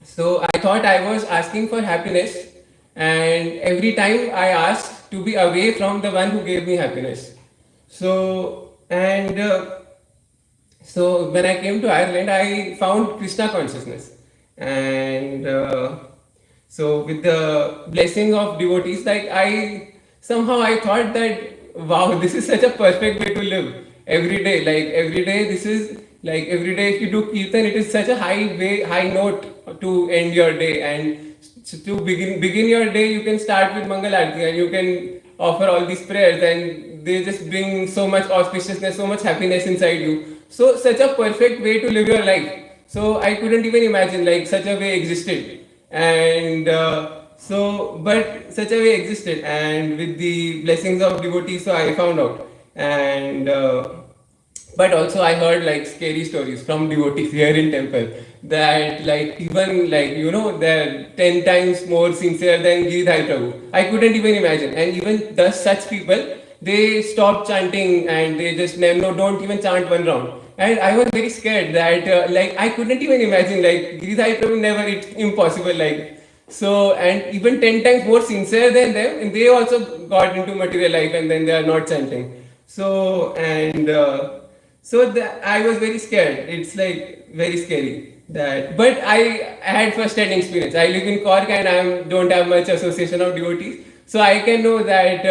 so I thought I was asking for happiness, and every time I asked to be away from the one who gave me happiness. So when I came to Ireland, I found Krishna consciousness, and so with the blessing of devotees, like I thought that wow, this is such a perfect way to live every day. Like every day, this is like every day if you do kirtan, it is such a high note to end your day, and to begin your day, you can start with Mangal Aarti and you can offer all these prayers, and they just bring so much auspiciousness, so much happiness inside you. So such a perfect way to live your life. So I couldn't even imagine like such a way existed. And but such a way existed, and with the blessings of devotees, so I found out. And but also I heard like scary stories from devotees here in temple, that like even like they're 10 times more sincere than Giridhari Prabhu. I couldn't even imagine. And even thus such people, they stop chanting and they just don't even chant one round, and I was very scared that like I couldn't even imagine like Giridhari Prabhu never, it's impossible like. So, and even 10 times more sincere than them, and they also got into material life and then they are not chanting. So, and I was very scared. It's like very scary that, but I had first-hand experience. I live in Cork and I don't have much association of devotees. So I can know that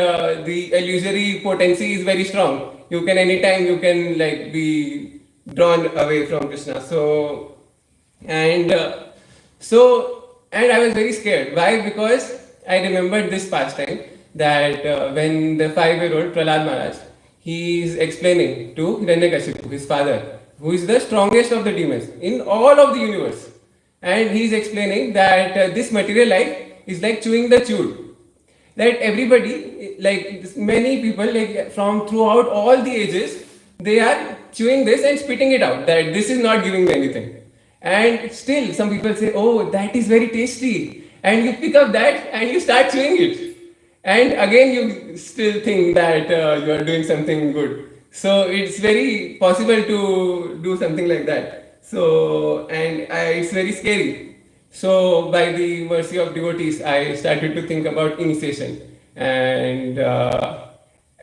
the illusory potency is very strong. You can anytime you can like be drawn away from Krishna. So, and and I was very scared. Why? Because I remembered this pastime that when the 5-year-old Prahlad Maharaj, he is explaining to Hiranyakashipu, his father, who is the strongest of the demons in all of the universe. And he is explaining that this material life is like chewing the chewed. That everybody, like many people, like from throughout all the ages, they are chewing this and spitting it out. That this is not giving me anything. And still, some people say, "Oh, that is very tasty," and you pick up that and you start chewing it. And again, you still think that you are doing something good. So it's very possible to do something like that. So, it's very scary. So, by the mercy of devotees, I started to think about initiation. And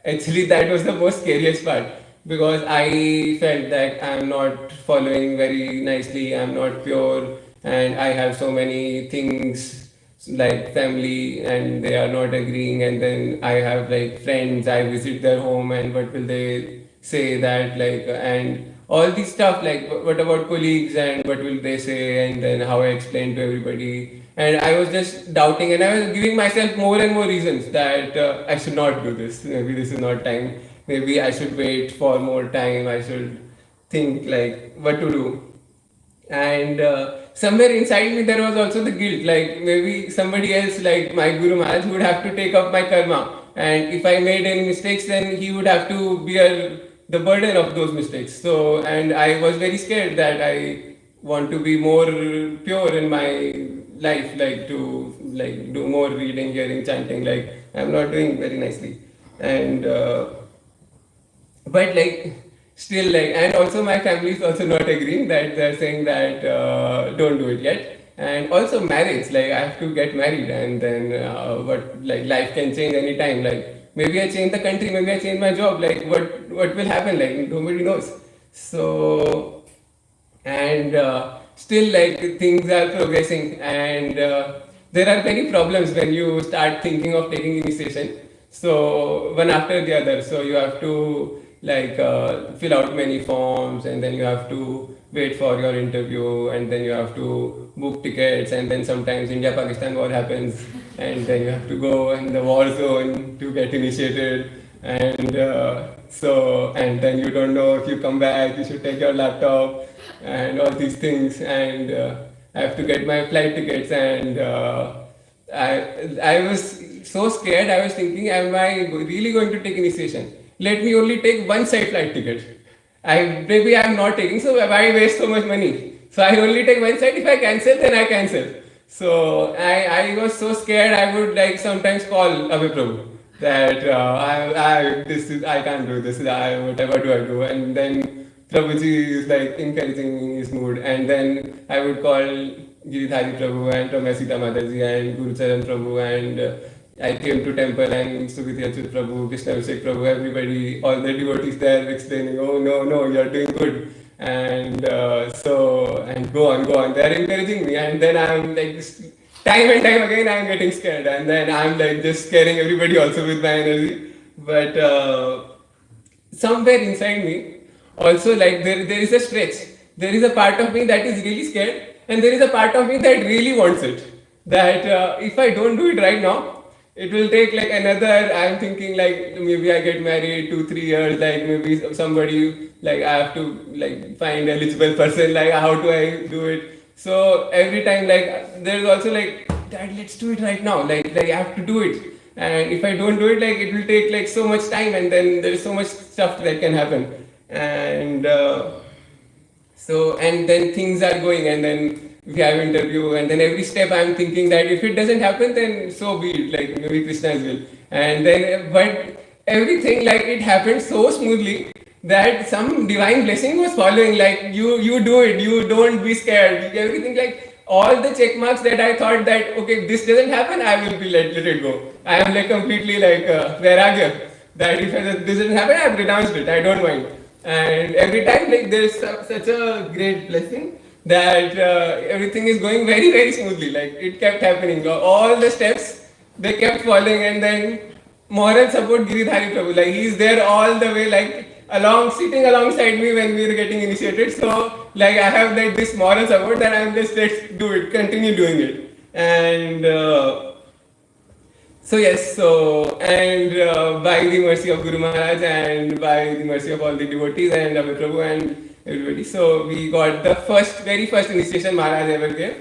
actually, that was the most scariest part because I felt that I'm not following very nicely, I'm not pure, and I have so many things like family and they are not agreeing, and then I have like friends, I visit their home, and what will they say that like, and all this stuff like what about colleagues and what will they say, and then how I explain to everybody, and I was just doubting and I was giving myself more and more reasons that I should not do this, maybe this is not time, maybe I should wait for more time, I should think like what to do. And somewhere inside me there was also the guilt, like maybe somebody else like my Guru Maharaj would have to take up my karma, and if I made any mistakes then he would have to bear the burden of those mistakes. So, and I was very scared that I want to be more pure in my life, like to like do more reading, hearing, chanting, like I'm not doing very nicely. And but like still like, and also my family is also not agreeing, that they're saying that don't do it yet. And also marriage, like I have to get married, and then what, like life can change anytime, like maybe I change the country, maybe I change my job, like what will happen, like nobody knows. So, and still like things are progressing, and there are many problems when you start thinking of taking initiation, so one after the other. So you have to like fill out many forms, and then you have to wait for your interview, and then you have to book tickets, and then sometimes India-Pakistan war happens, and then you have to go in the war zone to get initiated, and and then you don't know if you come back, you should take your laptop, and all these things, and I have to get my flight tickets, and I was so scared. I was thinking, am I really going to take initiation? Let me only take one side flight ticket. Maybe I'm not taking, so why waste so much money? So I only take one side. If I cancel, then I cancel. So I was so scared. I would like sometimes call Abhay Prabhu that I can't do this. Whatever do I do? And then Prabhuji is like encouraging me in his mood. And then I would call Giridhari Prabhu and Ramya Sita Mataji and Guru Charan Prabhu, and I came to temple and Sugiti Achyut Prabhu, Krishna Abhishek Prabhu, everybody, all the devotees there explaining, oh no, you're doing good. And and go on. They're encouraging me, and then I'm like, time and time again, I'm getting scared, and then I'm like just scaring everybody also with my energy. But somewhere inside me, also like there is a stretch. There is a part of me that is really scared, and there is a part of me that really wants it. That if I don't do it right now, it will take like another, I'm thinking like maybe I get married 2-3 years, like maybe somebody, like I have to like find eligible person, like how do I do it? So every time like there's also like, Dad, let's do it right now, like I have to do it. And if I don't do it, like it will take like so much time, and then there is so much stuff that can happen. And and then things are going, and then we have interview, and then every step I'm thinking that if it doesn't happen, then so be it, like maybe Krishna's will. And then, but everything like it happened so smoothly that some divine blessing was following. Like you do it, you don't be scared. Everything like all the check marks that I thought that okay, this doesn't happen, I will be let it go. I am like completely like vairagya. That if this doesn't happen, I have renounced it. I don't mind. And every time like there is such a great blessing that everything is going very very smoothly. Like it kept happening. All the steps they kept falling, and then moral support Giridhari Prabhu. Like he's there all the way, like sitting alongside me when we were getting initiated. So like I have like this moral support that I'm just let's do it, continue doing it. And so yes, by the mercy of Guru Maharaj and by the mercy of all the devotees and Abhay Prabhu and everybody, so we got the very first initiation Maharaj ever gave,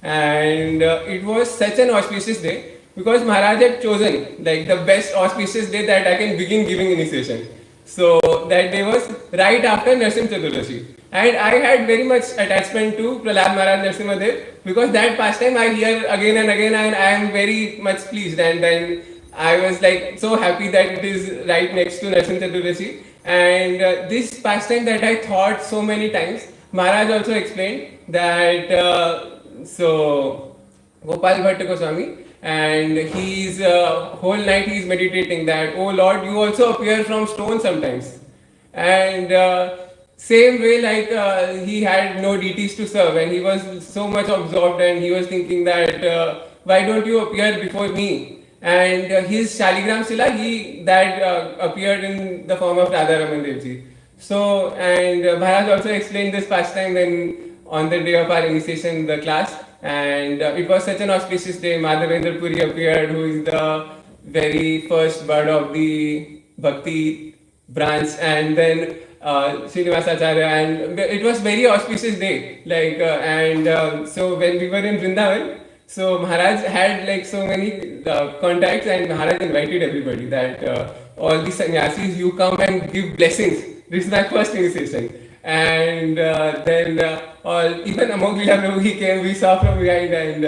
and it was such an auspicious day because Maharaj had chosen like the best auspicious day that I can begin giving initiation. So that day was right after Narsim Chaturdashi. And I had very much attachment to Prahlad Maharaj Narsimha Dev because that pastime I hear again and again, and I am very much pleased. And then I was like so happy that it is right next to Narsim Chaturdashi. And this pastime that I thought so many times, Maharaj also explained that Gopal Bhatta Goswami, and he's whole night he's meditating that, oh Lord, you also appear from stone sometimes. And same way like he had no deities to serve and he was so much absorbed and he was thinking that why don't you appear before me? And his Shaligram Sila, he that appeared in the form of Radha Raman Devji. So, and Maharaj also explained this pastime when on the day of our initiation in the class. And it was such an auspicious day. Madhavendra Puri appeared, who is the very first bud of the Bhakti branch, and then Srinivasacharya, and it was very auspicious day. So when we were in Vrindavan, so Maharaj had like so many contacts, and Maharaj invited everybody that all the sannyasis, you come and give blessings. This is my first initiation. And then even Amogila Prabhu, he came, we saw from behind, and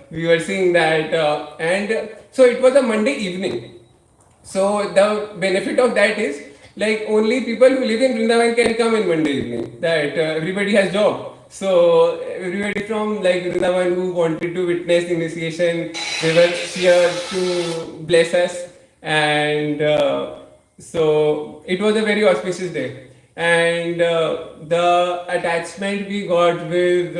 we were seeing that. So it was a Monday evening. So the benefit of that is like only people who live in Vrindavan can come in Monday evening. That everybody has job. So everybody from like Vrindavan who wanted to witness initiation, they were here to bless us. And so it was a very auspicious day. And the attachment we got with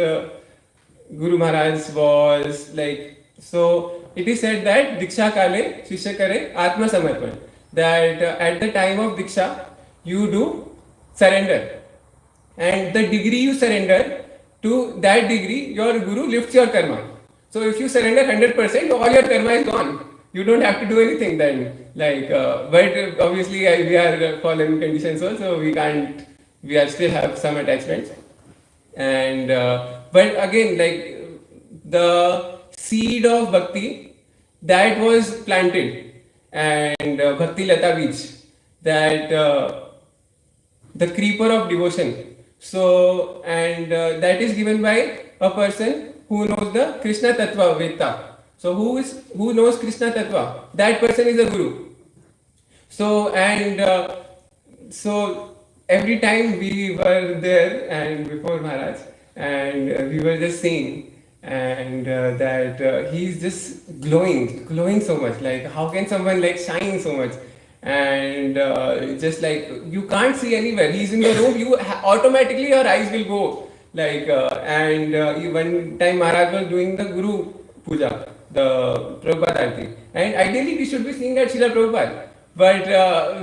Guru Maharaj was like, so it is said that Diksha Kale Shishya Kare Atma Samarpan, that at the time of Diksha you do surrender, and the degree you surrender, to that degree your Guru lifts your karma. So if you surrender 100%, all your karma is gone. You don't have to do anything then. But obviously we are fallen conditions also, we can't, we are still have some attachments. And but again, like the seed of bhakti that was planted, and Bhakti Lata Beach, that the creeper of devotion. So, and that is given by a person who knows the Krishna Tattva Vedta. So who knows Krishna Tattva? That person is a guru. So and so every time we were there and before Maharaj, and we were just seeing, and that he's just glowing so much. Like how can someone like shine so much? And just like you can't see anywhere. He's in the room. You automatically your eyes will go like. One time Maharaj was doing the Guru Puja, the Prabhupada Arti. And ideally we should be seeing at Srila Prabhupada. But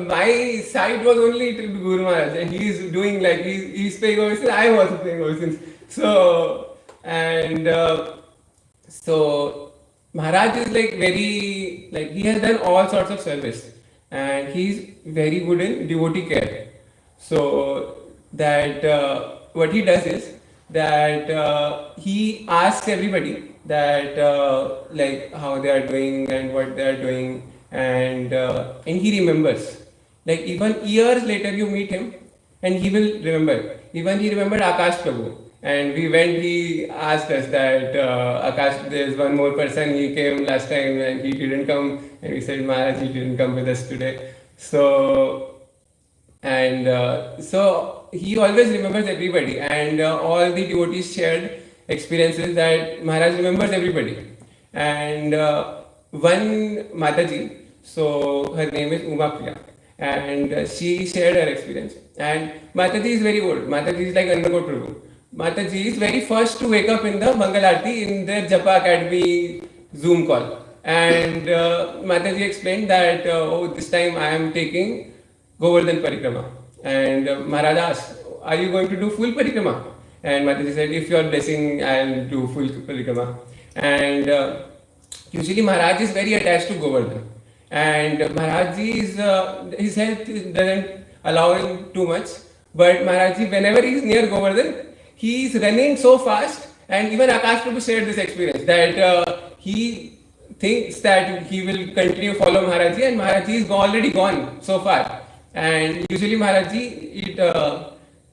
my sight was only to Guru Maharaj, and he is doing like, he's paying obeisance, I am also paying obeisance. So, and so Maharaj is like very, like he has done all sorts of service. And he's very good in devotee care. So that what he does is that he asks everybody that like how they are doing and what they are doing, and he remembers. Like even years later you meet him and he will remember. Even he remembered Akash Prabhu. And we went, he asked us that Akash, there's one more person, he came last time and he didn't come. And we said, Maharaj, he didn't come with us today. So And so he always remembers everybody, and all the devotees shared experiences that Maharaj remembers everybody. And one Mataji, so her name is Uma Priya, and she shared her experience. And Mataji is very old. Mataji is like Annakot Prabhu. Mataji is very first to wake up in the Mangal Aarti in their Japa Academy Zoom call. And Mataji explained that, oh, this time I am taking Govardhan Parikrama. And Maharaj asked, are you going to do full Parikrama? And Mataji said, if you are blessing, I'll do full Parikrama. And usually Maharaj is very attached to Govardhan. And Maharajji's his health doesn't allow him too much. But Maharajji, whenever he is near Govardhan, he is running so fast. And even Akash Prabhu shared this experience that he thinks that he will continue follow Maharajji, and Maharajji is already gone so far. And usually Maharajji, it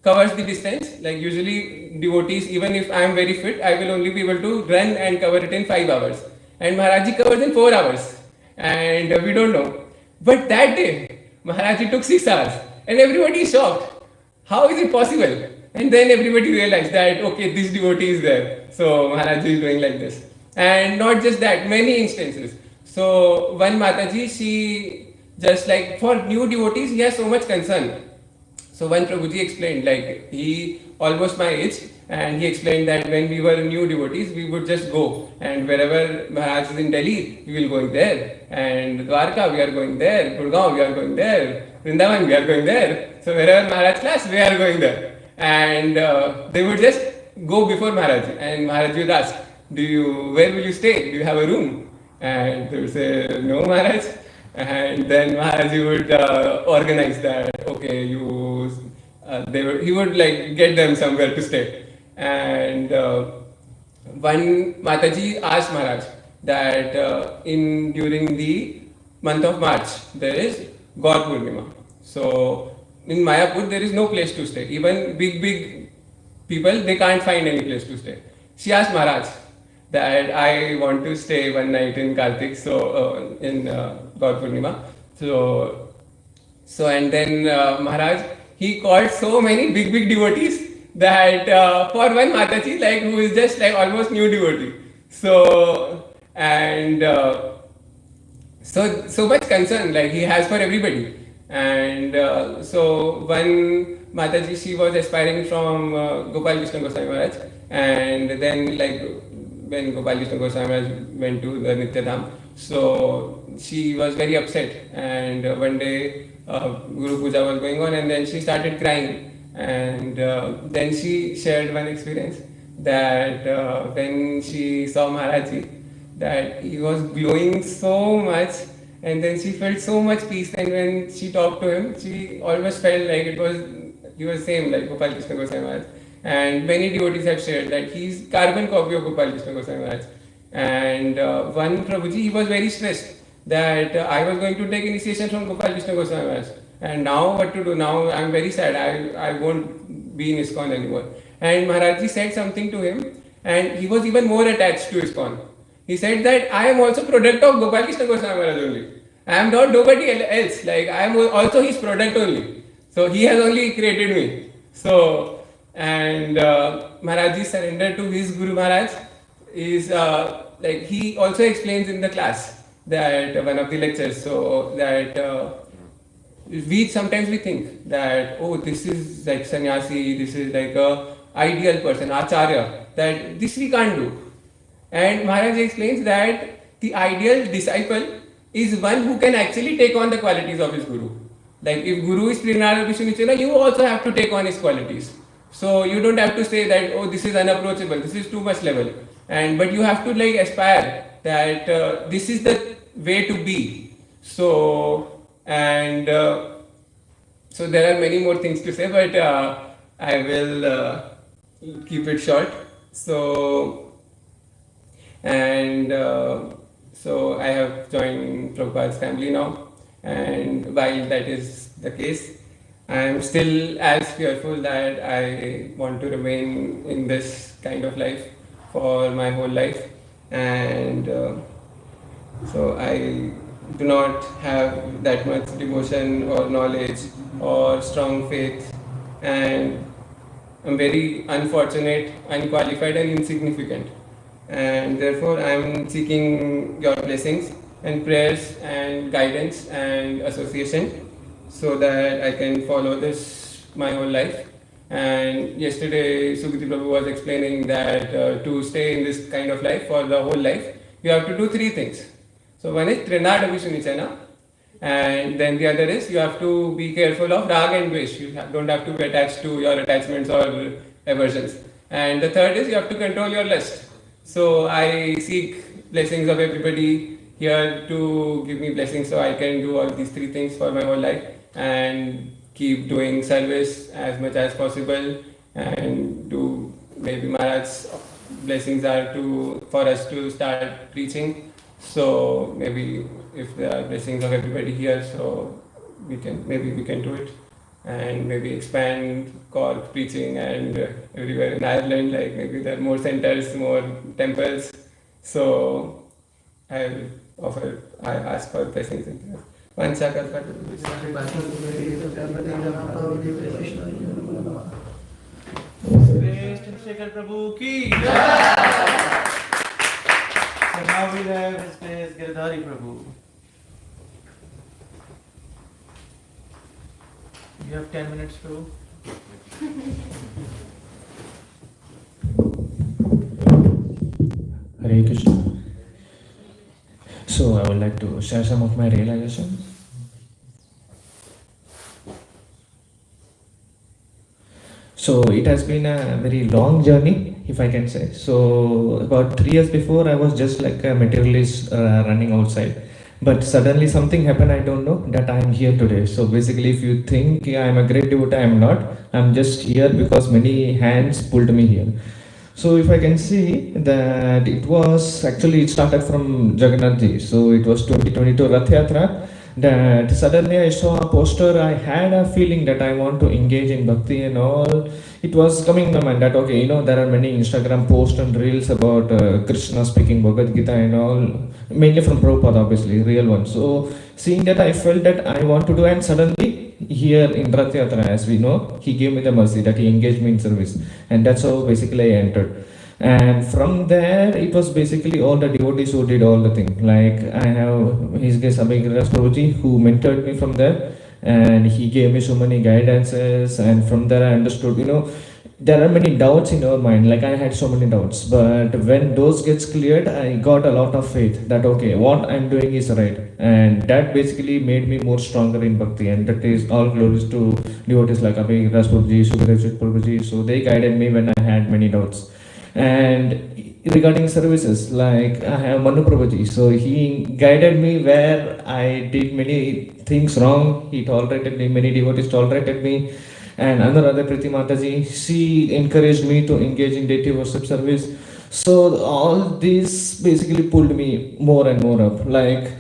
covers the distance. Like usually devotees, even if I am very fit, I will only be able to run and cover it in 5 hours. And Maharajji covers in 4 hours. And we don't know. But that day, Maharajji took 6 hours. And everybody is shocked. How is it possible? And then everybody realized that, okay, this devotee is there. So Maharajji is doing like this. And not just that, many instances. So one Mataji, she just like for new devotees, he has so much concern. So one Prabhuji explained, like he almost my age, and he explained that when we were new devotees, we would just go, and wherever Maharaj is in Delhi, we will going there, and Dwarka we are going there, Gurgaon we are going there, Vrindavan we are going there. So wherever Maharaj class, we are going there, and they would just go before Maharaj, and Maharaj would ask, where will you stay? Do you have a room? And they would say, no, Maharaj. And then Maharaj would organize that, okay, he would like get them somewhere to stay. And one Mataji asked Maharaj that during the month of March, there is Gaur Purnima. So in Mayapur, there is no place to stay. Even big people, they can't find any place to stay. She asked Maharaj that I want to stay one night in Kartik, so in Gaur Purnima. So and then Maharaj, he called so many big devotees that for one Mataji, like who is just like almost new devotee. So and so much concern like he has for everybody. And so one Mataji, she was aspiring from Gopal Krishna Goswami Maharaj, and then like when Gopal Krishna Goswami Maharaj went to the Nityadham, so she was very upset. And one day Guru Puja was going on, and then she started crying. And then she shared one experience that when she saw Maharaji, that he was glowing so much, and then she felt so much peace. And when she talked to him, she almost felt like he was same like Gopal Krishna Goswami Maharaj. And many devotees have shared that he's carbon copy of Gopal Krishna Goswami Maharaj. And one Prabhuji, he was very stressed that I was going to take initiation from Gopal Krishna Goswami Maharaj. And now what to do? Now I'm very sad. I won't be in ISKCON anymore. And Maharajji said something to him, and he was even more attached to ISKCON. He said that I am also product of Gopal Krishna Goswami Maharaj only. I am not nobody else. Like I am also his product only. So he has only created me. So and Maharajji surrendered to his Guru Maharaj is like he also explains in the class that one of the lectures. So that sometimes we think that, oh, this is like sannyasi, this is like a ideal person, acharya, that this we can't do. And Maharaj explains that the ideal disciple is one who can actually take on the qualities of his guru. Like if guru is Srinarayana Vishnu Nichela, you also have to take on his qualities. So you don't have to say that, oh, this is unapproachable, this is too much level. But you have to like aspire that this is the way to be. So so there are many more things to say, but I will keep it short. So I have joined Prabhupada's family now, and while that is the case, I am still as fearful that I want to remain in this kind of life for my whole life. And so I do not have that much devotion or knowledge or strong faith, and I'm very unfortunate, unqualified, and insignificant. And therefore, I'm seeking your blessings and prayers and guidance and association so that I can follow this my whole life. And yesterday, Sukati Prabhu was explaining that to stay in this kind of life for the whole life, you have to do three things. So, one is Trinad Abhishunichana, and then the other is you have to be careful of Rag and Dvesh. You don't have to be attached to your attachments or aversions. And the third is you have to control your lust. So, I seek blessings of everybody here to give me blessings so I can do all these three things for my whole life and keep doing service as much as possible, and do maybe Maharaj's blessings are to for us to start preaching. So maybe if there are blessings of everybody here, so we can do it, and maybe expand Cork preaching and everywhere in Ireland, like maybe there are more centers, more temples. So I ask for blessings in there. Vancha Shekhar Prabhu ki jai. So now we have His Grace Giridhari Prabhu. You have 10 minutes, Prabhu. Hare Krishna. So I would like to share some of my realizations. So it has been a very long journey, if I can say. So about 3 years before, I was just like a materialist running outside. But suddenly something happened, I don't know, that I am here today. So basically, if you think I am a great devotee, I am not. I am just here because many hands pulled me here. So if I can see that it started from Jagannath Ji. So it was 2022 Rath Yatra, that suddenly I saw a poster. I had a feeling that I want to engage in bhakti and all. It was coming to my mind that, okay, there are many Instagram posts and reels about Krishna speaking Bhagavad Gita and all, mainly from Prabhupada, obviously, real one. So seeing that, I felt that I want to do, and suddenly here in Rath Yatra, as we know, he gave me the mercy that he engaged me in service, and that's how basically I entered. And from there, it was basically all the devotees who did all the things. Like I have His Grace Abhigiras Prabhuji who mentored me from there, and he gave me so many guidances, and from there I understood, there are many doubts in our mind, like I had so many doubts, but when those gets cleared, I got a lot of faith that, okay, what I'm doing is right, and that basically made me more stronger in bhakti, and that is all glories to devotees like Abhigiras Prabhuji, Sukadev Prabhuji. So they guided me when I had many doubts. And regarding services, like I have Manu Prabhuji, so he guided me where I did many things wrong. He tolerated me, many devotees tolerated me. And Anuradha Priti Mataji, she encouraged me to engage in deity worship service. So all this basically pulled me more and more up. Like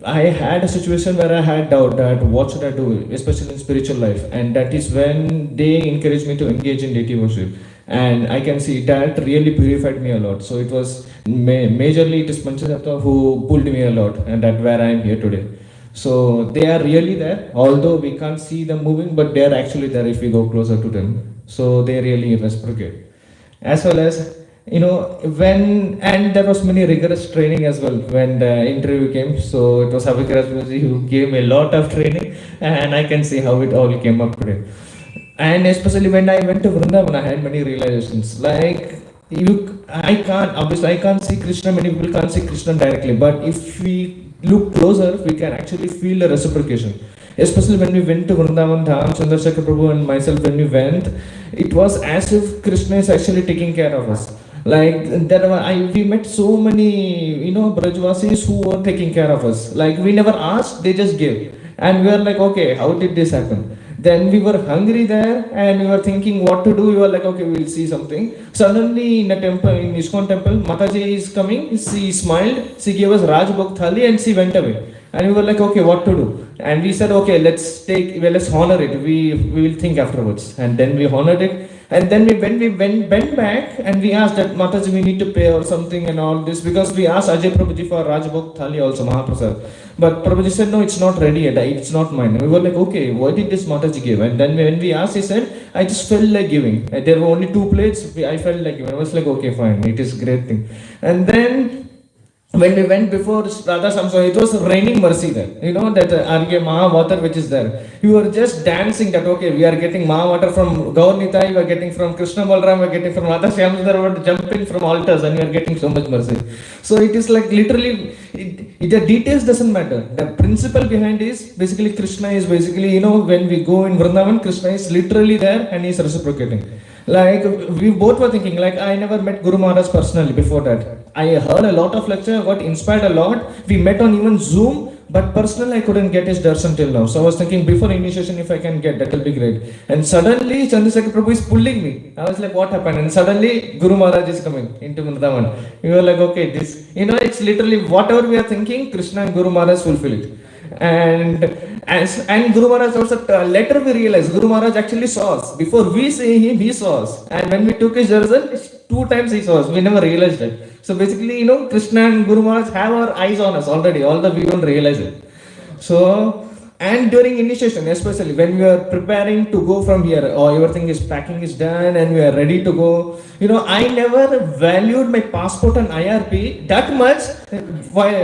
I had a situation where I had doubt that what should I do, especially in spiritual life, and that is when they encouraged me to engage in deity worship. And I can see that really purified me a lot. So it was majorly it is Panchatattva who pulled me a lot, and that's where I am here today. So they are really there, although we can't see them moving, but they are actually there if we go closer to them. So they really reciprocate. As well as, and there was many rigorous training as well when the interview came. So it was Abhigiras who gave me a lot of training, and I can see how it all came up today. And especially when I went to Vrindavan, I had many realizations. Like, I can't see Krishna, many people can't see Krishna directly, but if we look closer, we can actually feel the reciprocation. Especially when we went to Vrindavan Dham, Chandrasekhar Prabhu and myself, when we went, it was as if Krishna is actually taking care of us. Like, we met so many, Brajvasis who were taking care of us. Like, we never asked, they just gave. And we were like, okay, how did this happen? Then we were hungry there and we were thinking what to do. We were like, okay, we'll see something. Suddenly in a temple, in ISKCON temple, Mataji is coming. She smiled. She gave us Raj Bhog Thali and she went away. And we were like, okay, what to do? And we said, okay, let's honor it. We will think afterwards. And then we honored it. And then when we went back and we asked that Mataji, we need to pay or something and all this, because we asked Ajay Prabhuji for Rajbhog Thali also, Mahaprasad. But Prabhuji said, no, it's not ready yet, it's not mine. And we were like, okay, what did this Mataji give? And then when we asked, he said, I just felt like giving. There were only 2 plates, I felt like giving. I was like, okay, fine, it is a great thing. And then when we went before Radha Samson, it was raining mercy there. You know that Argya Maha water which is there. You were just dancing that, okay, we are getting Maha water from Gaur Nitai, we are getting from Krishna Balram, we are getting from Radha Shyamsundar, we are jumping from altars and we are getting so much mercy. So it is like literally, the details doesn't matter. The principle behind is basically Krishna is basically, you know, when we go in Vrindavan, Krishna is literally there and he is reciprocating. Like we both were thinking, like I never met Guru Maharaj personally before that. I heard a lot of lecture, got inspired a lot. We met on even Zoom, but personally I couldn't get his darshan till now. So I was thinking before initiation, if I can get, that will be great. And suddenly Chandrasekhar Prabhu is pulling me. I was like, what happened? And suddenly Guru Maharaj is coming into Vrindavan. We were like, okay, this, you know, it's literally whatever we are thinking, Krishna and Guru Maharaj fulfill it. And Guru Maharaj also later we realized Guru Maharaj actually saw us. Before we see him, he saw us. And when we took his darshan, 2 times he saw us. We never realized it. So basically, you know, Krishna and Guru Maharaj have our eyes on us already, although we don't realize it. So, and during initiation, especially when we are preparing to go from here, or everything is packing is done and we are ready to go, you know, I never valued my passport and IRP that much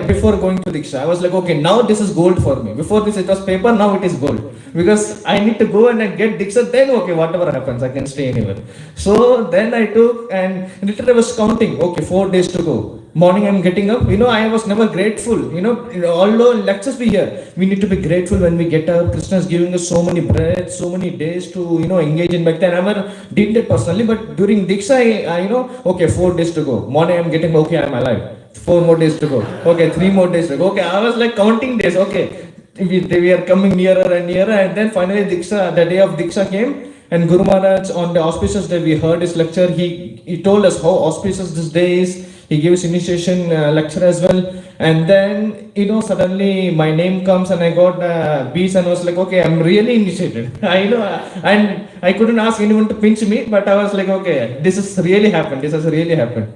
before going to Diksha. I was like, okay, now this is gold for me. Before this it was paper, now it is gold. Because I need to go and get Diksha, then okay, whatever happens, I can stay anywhere. So then I took, and literally I was counting, okay, 4 days to go. Morning I'm getting up, you know, I was never grateful, you know, although lectures we hear, we need to be grateful when we get up. Krishna is giving us so many breaths, so many days to, you know, engage in Bhakti. I never did that personally, but during Diksha, I you know, okay, 4 days to go. Morning I'm getting, okay, I'm alive. 4 more days to go. Okay, 3 more days to go. Okay, I was like counting days, okay. We are coming nearer and nearer, and then finally Diksha, the day of Diksha came, and Guru Maharaj on the auspicious day we heard his lecture. He told us how auspicious this day is. He gives initiation lecture as well, and then, you know, suddenly my name comes and I got beats and was like, okay, I'm really initiated. I know, and I couldn't ask anyone to pinch me, but I was like, okay, this has really happened. This has really happened.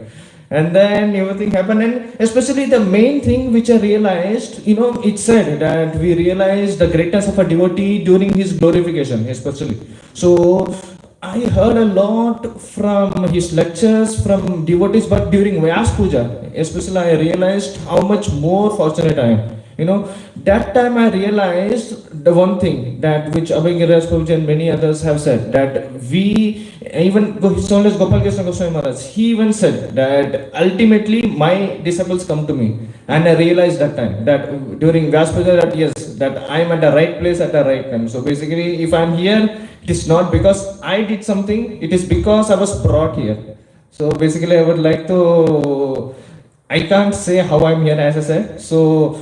And then everything happened, and especially the main thing which I realized, you know, it said that we realized the greatness of a devotee during his glorification, especially. So I heard a lot from his lectures, from devotees, but during Vyas Puja, especially I realized how much more fortunate I am. You know, that time I realized the one thing that which Abhay Giriraj Prabhuji and many others have said, that we, even His Holiness Gopal Krishna Goswami Maharaj, he even said that ultimately my disciples come to me. And I realized that time, that during Vyas Puja, that yes, that I am at the right place at the right time. So basically, if I am here, it is not because I did something, it is because I was brought here. So basically, I would like to, I can't say how I'm here, as I said. So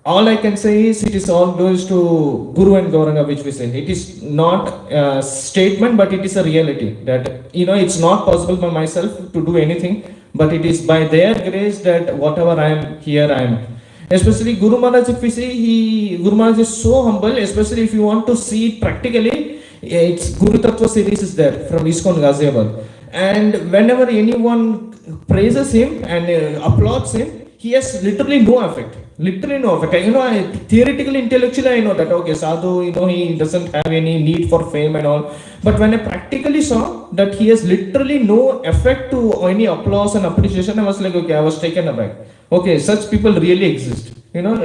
all I can say is it is all goes to Guru and Gauranga, which we say. It is not a statement, but it is a reality that, you know, it's not possible by myself to do anything, but it is by their grace that whatever I am here, I am. Especially Guru Maharaj, if we see, Guru Maharaj is so humble, especially if you want to see it practically, it's Guru Tattva series is there from ISKCON Ghaziabad. And whenever anyone praises him and applauds him, he has literally no effect. Literally no effect. You know, theoretically, intellectually, I know that, okay, Sadhu, you know, he doesn't have any need for fame and all. But when I practically saw that he has literally no effect to any applause and appreciation, I was like, okay, I was taken aback. Okay, such people really exist. You know,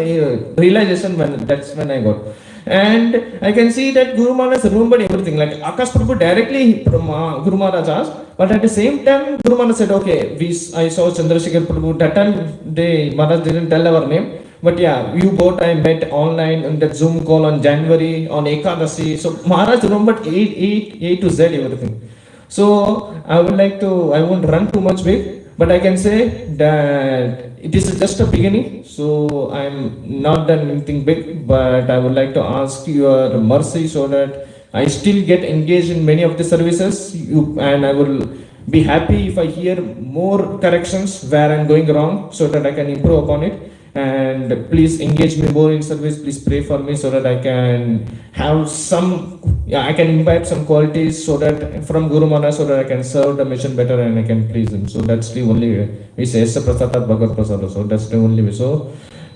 realization, that's when I got. And I can see that Guru Maharaj remembered everything. Like Akash Prabhu directly Guru Maharaj asked, but at the same time, Guru Maharaj said, okay, I saw Chandrasekhar Prabhu. That time, Maharaj didn't tell our name. But yeah, you both I met online on that Zoom call on January, on Ekadasi. So Maharaj remembered A to Z everything. So I won't run too much big, but I can say that it is just a beginning. So I'm not done anything big, but I would like to ask your mercy so that I still get engaged in many of the services, and I will be happy if I hear more corrections where I'm going wrong so that I can improve upon it. And please engage me more in service. Please pray for me so that I can have some yeah, I can imbibe some qualities so that from Guru Maharaj, so that I can serve the mission better and I can please him. So that's the only way. We say Esa Prasadat Bhagavad Prasada. So that's the only way. So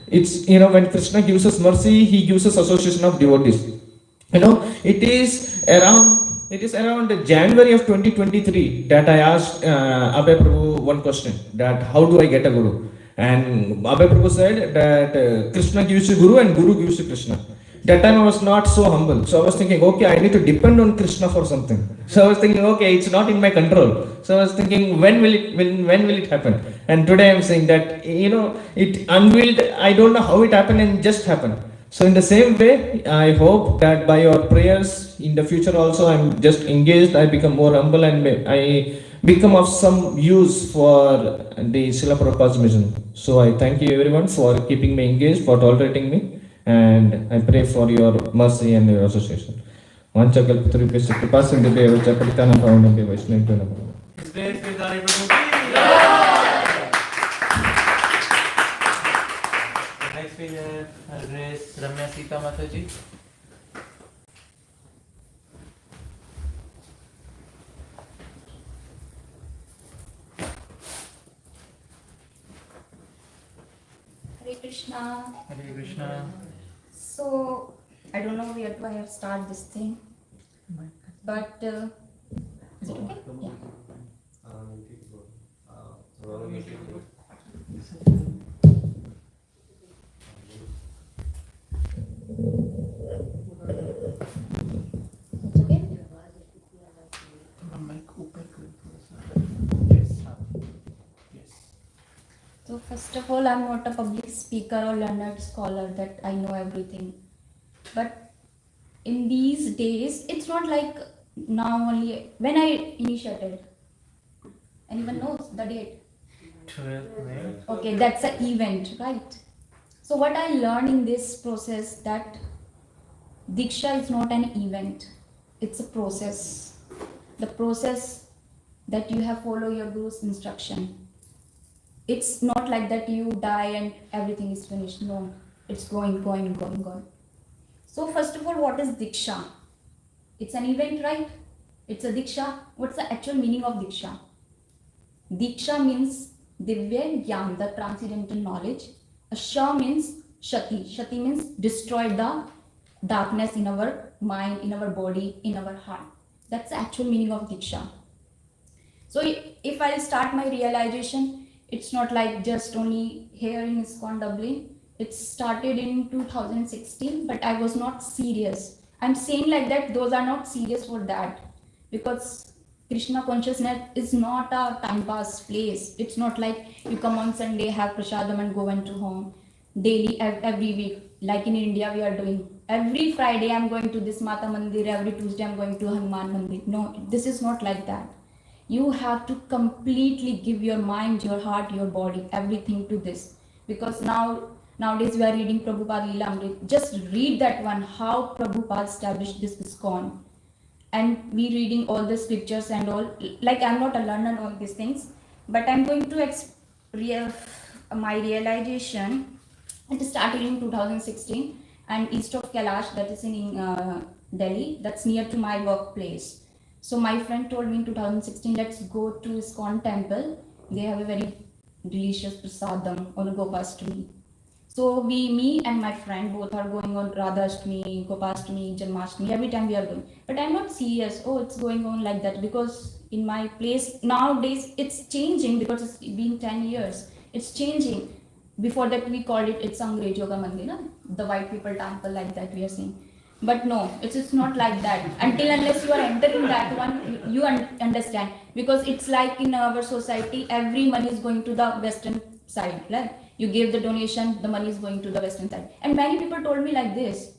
it's, when Krishna gives us mercy, he gives us association of devotees. It is around January of 2023 that I asked Abhay Prabhu one question, that how do I get a guru? And Abhay Prabhu said that Krishna gives you guru and guru gives you Krishna. That time I was not so humble. So I was thinking, okay, I need to depend on Krishna for something. So I was thinking, okay, it's not in my control. So I was thinking, when will it happen? And today I'm saying that, it unveiled, I don't know how it happened, and just happened. So in the same way, I hope that by your prayers in the future also, I'm just engaged, I become more humble, and I become of some use for the Srila Prabhupada's mission. So I thank you everyone for keeping me engaged, for tolerating me, and I pray for your mercy and your association. Vanchakalpatarubhyasya kripasindhubhyo vacha patitana pavanabhyo vaishnavibhyo namo. Next we have address Ramya Sita Mataji. Hare Krishna. Hare Krishna. So, I don't know where do I have start this thing, but is it okay? Yeah. It's okay. So first of all, I'm not a public speaker or learned scholar that I know everything. But in these days, it's not like now only. When I initiated, anyone knows the date? 12th May. Okay, that's an event, right? So what I learned in this process that Diksha is not an event, it's a process. The process that you have follow your Guru's instruction. It's not like that you die and everything is finished. No, it's going. So first of all, what is Diksha? It's an event, right? It's a Diksha. What's the actual meaning of Diksha? Diksha means Divya Gyan, the transcendental knowledge. A Sha means Shati. Shati means destroy the darkness in our mind, in our body, in our heart. That's the actual meaning of Diksha. So if I start my realization, it's not like just only here in ISKCON Dublin. It started in 2016, but I was not serious. I'm saying like that, those are not serious for that. Because Krishna consciousness is not a time pass place. It's not like you come on Sunday, have prasadam and go into home. Daily, every week, like in India we are doing. Every Friday I'm going to this Mata Mandir, every Tuesday I'm going to Hanuman Mandir. No, this is not like that. You have to completely give your mind, your heart, your body, everything to this. Because nowadays we are reading Prabhupada Leela. Just read that one, how Prabhupada established this ISKCON. And we reading all the scriptures and all. Like I'm not a learner on these things, but I'm going to my realization. It started in 2016 and east of Kailash, that is in Delhi, that's near to my workplace. So my friend told me in 2016, let's go to ISKCON temple. They have a very delicious prasadam on Gopashtami. So me and my friend both are going on Radhashtami, Gopashtami, Janmashtami, every time we are going. But I'm not serious, it's going on like that, because in my place, nowadays it's changing because it's been 10 years. It's changing. Before that we called it's Angrez Yoga Mandir, the white people temple, like that we are saying. But no, it's not like that. Until unless you are entering that one, you understand. Because it's like in our society, every money is going to the western side. Like you give the donation, the money is going to the western side. And many people told me like this,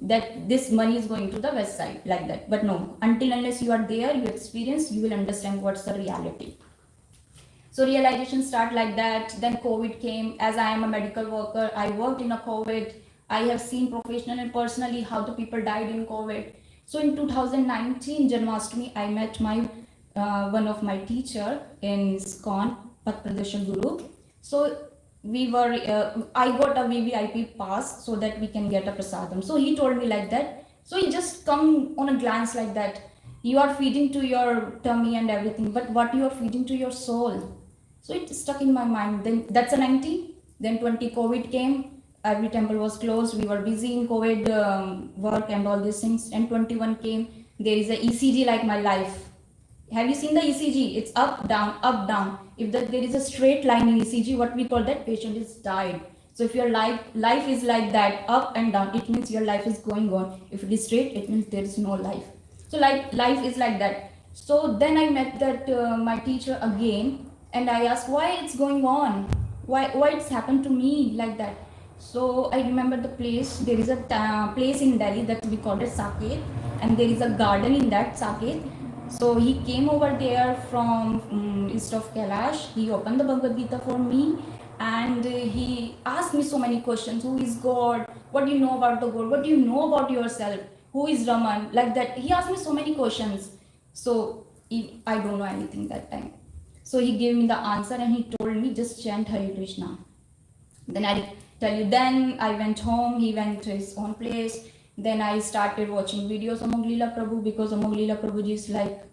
that this money is going to the west side, like that. But no, until unless you are there, you experience, you will understand what's the reality. So realization start like that. Then COVID came. As I am a medical worker, I worked in a COVID. I have seen professionally and personally how the people died in COVID. So in 2019 Janmashtami, I met my one of my teacher in ISKCON, Path Pradesha Guru. So we were, I got a VVIP pass so that we can get a prasadam. So he told me like that, So it just come on a glance like that. You are feeding to your tummy and everything, but what you are feeding to your soul? So it stuck in my mind. Then that's a 90. Then 20 COVID came. Every temple was closed. We were busy in COVID work and all these things. And 21 came. There is a ECG like my life. Have you seen the ECG? It's up, down, up, down. If there is a straight line in ECG, what we call that patient is died. So if your life is like that, up and down, it means your life is going on. If it is straight, it means there is no life. So like life is like that. So then I met that my teacher again, and I asked why it's going on, why it's happened to me like that. So I remember the place. There is a place in Delhi that we call it Saket, and there is a garden in that Saket. So he came over there from east of Kailash. He opened the Bhagavad Gita for me, and he asked me so many questions. Who is God? What do you know about the God? What do you know about yourself? Who is Raman? Like that. He asked me so many questions. So I don't know anything that time. So he gave me the answer and he told me just chant Hare Krishna. Then I tell you, then I went home, he went to his own place. Then I started watching videos of Amog Prabhu, because Amog Prabhu is like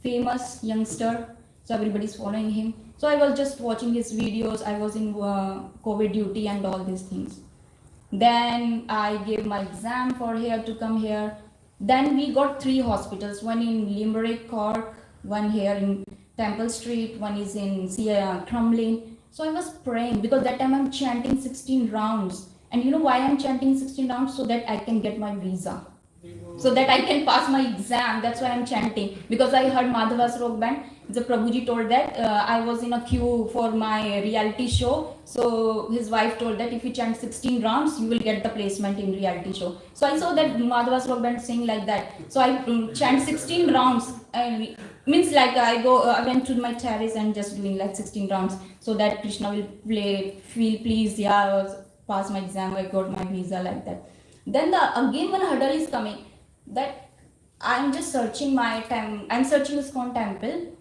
famous youngster, so everybody's following him. So I was just watching his videos. I was in COVID duty and all these things. Then I gave my exam for here to come here. Then we got 3 hospitals, one in Limerick, Cork, one here in Temple Street, one is in Crumlin. So I was praying, because that time I'm chanting 16 rounds. And you know why I'm chanting 16 rounds? So that I can get my visa. So that I can pass my exam. That's why I'm chanting. Because I heard Madhava's rock band. The Prabhuji told that I was in a queue for my reality show. So his wife told that if you chant 16 rounds, you will get the placement in reality show. So I saw that Madhava's rock band sing like that. So I chant 16 rounds. Means like I went to my terrace and just doing like 16 rounds, so that Krishna will feel pleased. Yeah, I was pass my exam, I got my visa, like that. Then again one hurdle is coming, that I'm just searching I'm searching ISKCON temple.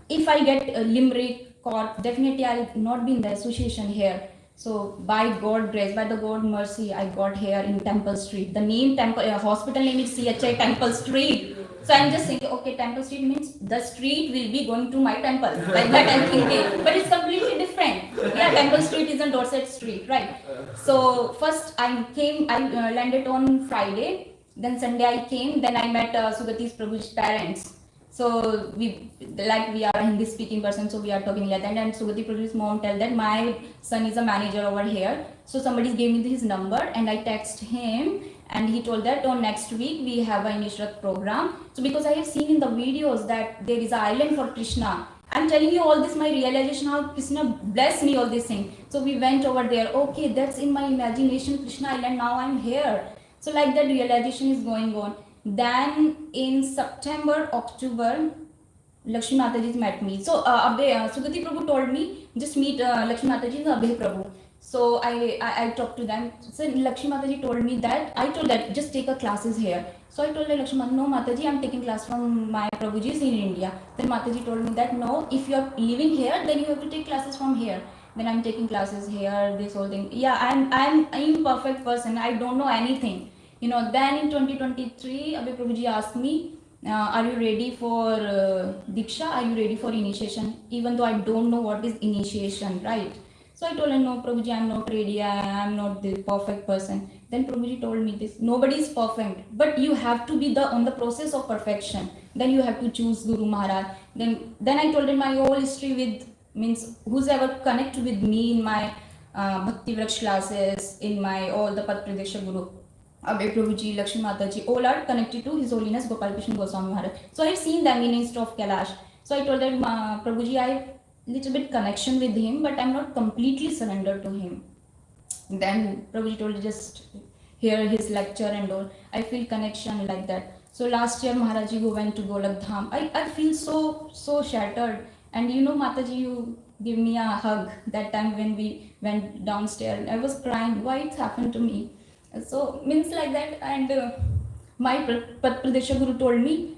If I get Limerick, Cork, definitely I'll not be in the association here. So by God grace, by the God mercy, I got here in Temple Street. The name temple, hospital name is CHI Temple Street. So I'm just thinking, okay, Temple Street means the street will be going to my temple. Like that I'm thinking. But it's completely different. Yeah, Temple Street is on Dorset Street, right? So first I landed on Friday. Then Sunday I came. Then I met Sugati's Prabhu's parents. So we are a Hindi speaking person, so we are talking like that. And Sugati Prabhu's mom tell that my son is a manager over here. So somebody gave me his number and I text him. And he told that on next week we have a Nishrat program. So because I have seen in the videos that there is an island for Krishna. I'm telling you all this, my realization how Krishna blessed me all this thing. So we went over there. Okay, that's in my imagination, Krishna island. Now I'm here. So like that realization is going on. Then in September, October, Lakshmi Mataji met me. So Sugati Prabhu told me just meet Lakshmi Mataji and Abhay Prabhu. So I talked to them. So Lakshmi Mataji told me that, I told that just take a classes here. So I told her, Lakshmi Mataji, no Mataji, I'm taking class from my Prabhujis in India. Then Mataji told me that no, if you're living here, then you have to take classes from here. Then I'm taking classes here, this whole thing. Yeah, I'm imperfect person. I don't know anything. You know, then in 2023, Abhay Prabhuji asked me, are you ready for Diksha? Are you ready for initiation? Even though I don't know what is initiation, right? So I told him, no, Prabhuji, I'm not ready. I'm not the perfect person. Then Prabhuji told me this, nobody is perfect, but you have to be on the process of perfection. Then you have to choose Guru Maharaj. Then I told him my whole history with, means who's ever connected with me in my Bhakti Vraksh classes, in my all the Pad Pradeksha Guru. Abhay Prabhuji, Lakshmi Mataji, all are connected to His Holiness Gopal Krishna Goswami Maharaj. So I have seen them in East of Kailash. So I told them, Prabhuji, I have little bit connection with him, but I'm not completely surrendered to him. Then Prabhuji told, just hear his lecture and all. I feel connection like that. So last year Maharaji went to Golak Dham. I feel so shattered. And you know, Mataji, you give me a hug that time when we went downstairs. I was crying. Why it's happened to me? So means like that. And my Pradesha Guru told me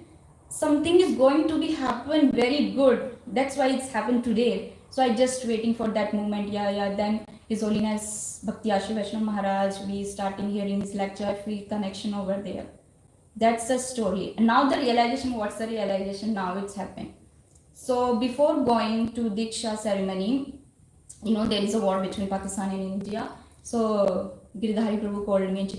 something is going to be happen very good. That's why it's happened today. So I just waiting for that moment. Yeah. Then His Holiness Bhakti Ashu Vaishnav Maharaj, we starting hearing his lecture, I feel connection over there. That's the story. And now the realization, what's the realization? Now it's happened. So before going to Diksha ceremony, there is a war between Pakistan and India. So Giridhari Prabhu called me and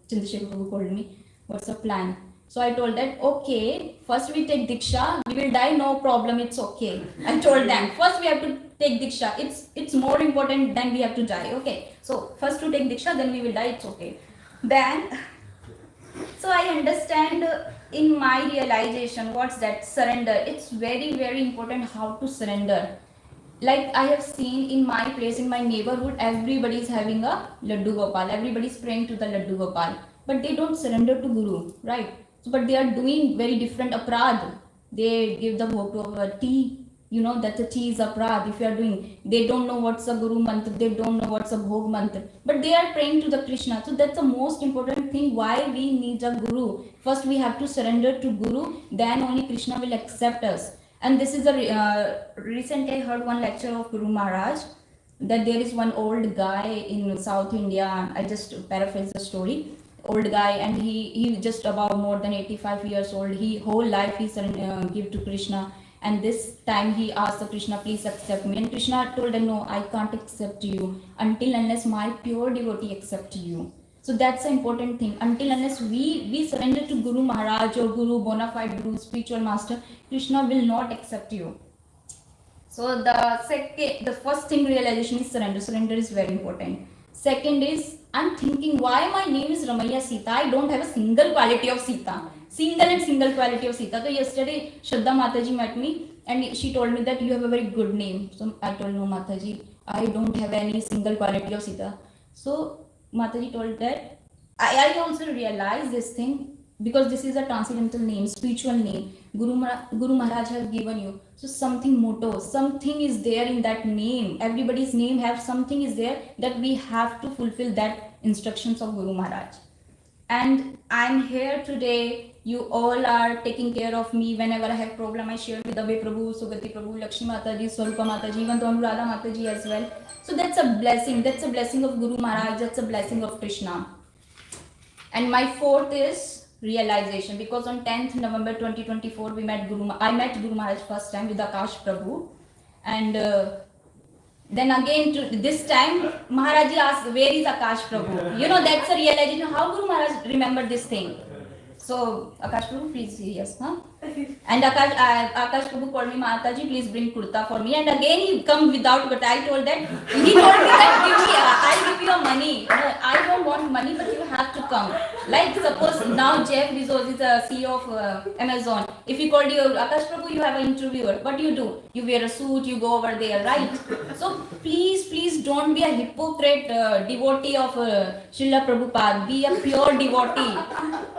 Chandrasekhar Prabhu called me. What's the plan? So I told that, okay, first we take Diksha, we will die, no problem, it's okay. I told them, first we have to take Diksha, it's more important than we have to die, okay. So first to take Diksha, then we will die, it's okay. Then, so I understand in my realization, what's that? Surrender. It's very, very important how to surrender. Like I have seen in my place, in my neighborhood, everybody is having a Laddu Gopal, everybody is praying to the Laddu Gopal, but they don't surrender to Guru, right? So, but they are doing very different aparad. They give the bhog to a tea, that the tea is aparad. If you are doing, they don't know what's a Guru mantra, they don't know what's a bhog mantra, but they are praying to the Krishna. So that's the most important thing why we need a Guru. First we have to surrender to Guru, then only Krishna will accept us. And this is recently I heard one lecture of Guru Maharaj, that there is one old guy in South India. I just paraphrase the story. Old guy, and he just about more than 85 years old. He whole life he give to Krishna, and this time he asked the Krishna, please accept me. And Krishna told him, no, I can't accept you until unless my pure devotee accept you. So that's the important thing. Until unless we surrender to Guru Maharaj or Guru, bona fide Guru, spiritual master, Krishna will not accept you. So the first thing realization is surrender. Surrender is very important. Second is, I'm thinking, why my name is Ramaiya Sita? I don't have a single quality of Sita. Single quality of Sita. So yesterday, Shraddha Mataji met me and she told me that you have a very good name. So I told, no Mataji, I don't have any single quality of Sita. So Mataji told that, I also realized this thing, because this is a transcendental name, spiritual name. Guru Maharaj has given you. So something motto, something is there in that name. Everybody's name have something is there that we have to fulfill that instructions of Guru Maharaj. And I'm here today. You all are taking care of me. Whenever I have problem, I share with Abhay Prabhu, Sugati Prabhu, Lakshmi Mataji, Swarupa Mataji, even Radha Mataji as well. So that's a blessing. That's a blessing of Guru Maharaj. That's a blessing of Krishna. And my fourth is realization, because on 10th November 2024 I met Guru Maharaj first time with Akash Prabhu, and then again this time Maharaji asked, where is Akash Prabhu? That's a realization how Guru Maharaj remembered this thing. So Akash Prabhu, please say yes, huh? And Akash Prabhu called me, Mataji, please bring kurta for me. And again he come without, but I told that, he told me that, I'll give you money. I don't want money, but you have to come. Like suppose now Jeff Bezos is the CEO of Amazon. If he called you, Akash Prabhu, you have an interviewer. What do? You wear a suit, you go over there, right? So please don't be a hypocrite devotee of Srila Prabhupada. Be a pure devotee.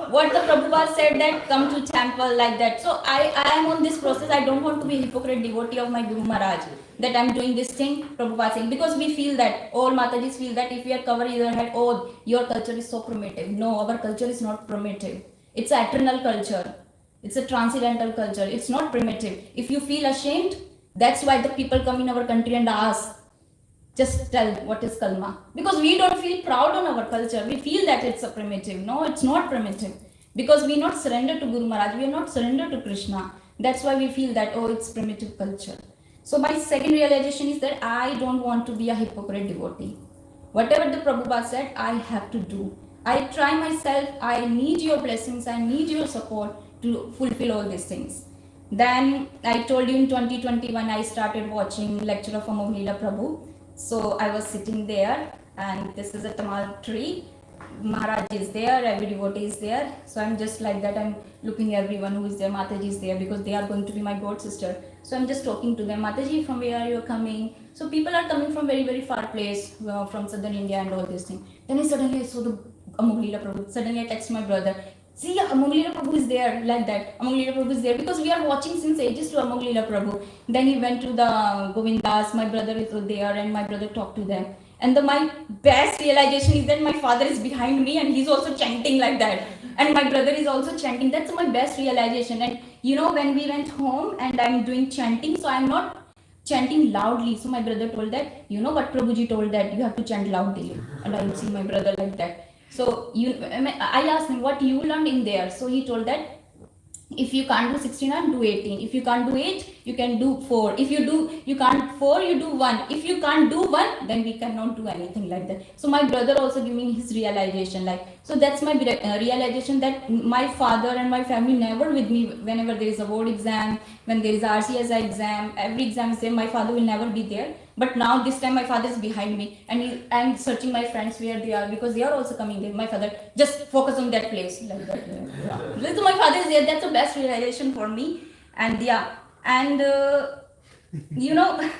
What the Prabhupada said, that come to temple like that. So I am on this process. I don't want to be a hypocrite devotee of my Guru Maharaj, that I'm doing this thing, Prabhupada saying, because we feel that, all Matajis feel that if we are covering your head, oh, your culture is so primitive. No, our culture is not primitive. It's an eternal culture. It's a transcendental culture. It's not primitive. If you feel ashamed, that's why the people come in our country and ask, just tell what is Kalma. Because we don't feel proud on our culture. We feel that it's a primitive. No, it's not primitive. Because we not surrender to Guru Maharaj. We are not surrender to Krishna. That's why we feel that, oh, it's primitive culture. So my second realization is that I don't want to be a hypocrite devotee. Whatever the Prabhupada said, I have to do. I try myself. I need your blessings. I need your support to fulfill all these things. Then I told you in 2021, I started watching lecture of Amol Leela Prabhu. So I was sitting there, and this is a tamal tree. Maharaj is there, every devotee is there. So I'm just like that. I'm looking everyone who is there. Mataji is there because they are going to be my god sister. So I'm just talking to them. Mataji, from where are you coming? So people are coming from very, very far place, from southern India and all these things. Then suddenly I saw the Amol Leela Prabhu. Suddenly I text my brother. See, Amol Leela Prabhu is there, like that. Amol Leela Prabhu is there because we are watching since ages to Amol Leela Prabhu. Then he went to the Govindas. My brother is there, and my brother talked to them. And my best realization is that my father is behind me and he's also chanting like that. And my brother is also chanting. That's my best realization. And when we went home and I'm doing chanting, so I'm not chanting loudly. So my brother told that, you know what Prabhuji told that you have to chant loudly. And I would see my brother like that. So I asked him what you learned in there. So he told that if you can't do 69, do 18. If you can't do 8, you can do 4. If you can't 4, you do 1. If you can't do 1, then we cannot do anything like that. So my brother also giving his realization, like, so that's my realization, that my father and my family never with me whenever there is a board exam, when there is a RCSI exam, every exam is there, my father will never be there. But now this time my father is behind me, and I'm searching my friends where they are, because they are also coming there. My father, just focus on that place, like that. Yeah. So my father is there. That's the best realization for me. And yeah, and you know,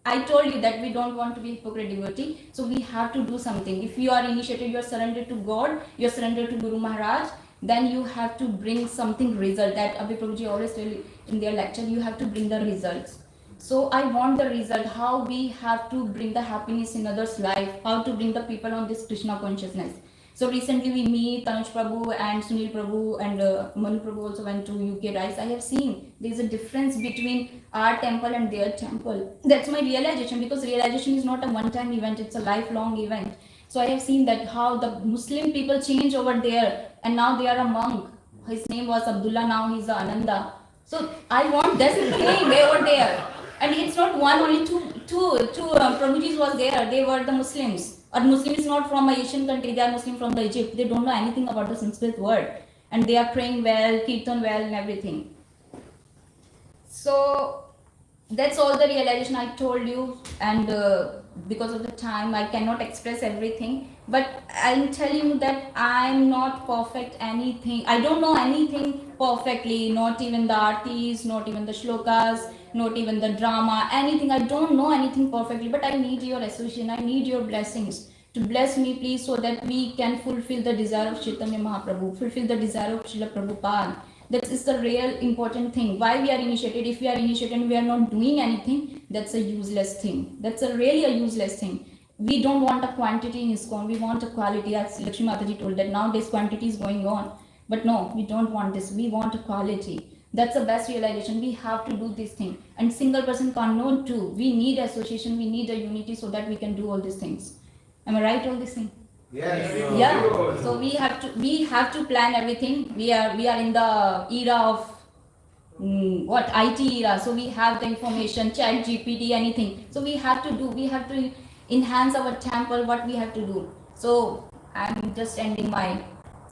I told you that we don't want to be hypocrite devotee, so we have to do something. If you are initiated, you are surrendered to God, you are surrendered to Guru Maharaj, then you have to bring something result. That Abhi Prabhuji always tell in their lecture, you have to bring the results. So I want the result, how we have to bring the happiness in others' life, how to bring the people on this Krishna consciousness. So recently we meet Tanuj Prabhu and Sunil Prabhu and Manu Prabhu also went to UK Rice. I have seen there is a difference between our temple and their temple. That's my realization, because realization is not a one-time event, it's a lifelong event. So I have seen that how the Muslim people change over there, and now they are a monk. His name was Abdullah, now he's a Ananda. So I want this thing over there. And it's not one, only two Prabhujis was there. They were the Muslims. Or Muslim is not from a Asian country, they are Muslim from the Egypt. They don't know anything about the Sanskrit word. And they are praying well, kirtan well and everything. So that's all the realization I told you, and because of the time I cannot express everything, but I'm telling you that I'm not perfect anything. I don't know anything perfectly, not even the artis, not even the shlokas, not even the drama, anything. I don't know anything perfectly, but I need your association, I need your blessings to bless me, please, so that we can fulfill the desire of Chaitanya Mahaprabhu, fulfill the desire of Srila Prabhupada. That is the real important thing. Why we are initiated? If we are initiated and we are not doing anything, that's a useless thing. That's a really a useless thing. We don't want a quantity in ISKCON, we want a quality. As Lakshmi Mataji told that nowadays quantity is going on. But no, we don't want this. We want a quality. That's the best realization. We have to do this thing. And single person cannot do. We need association, we need a unity so that we can do all these things. Am I right on this thing? Yes. Yeah. So we have to plan everything. We are in the era of IT era. So we have the information, chat, GPT, anything. So we have to enhance our temple, what we have to do. So I'm just ending my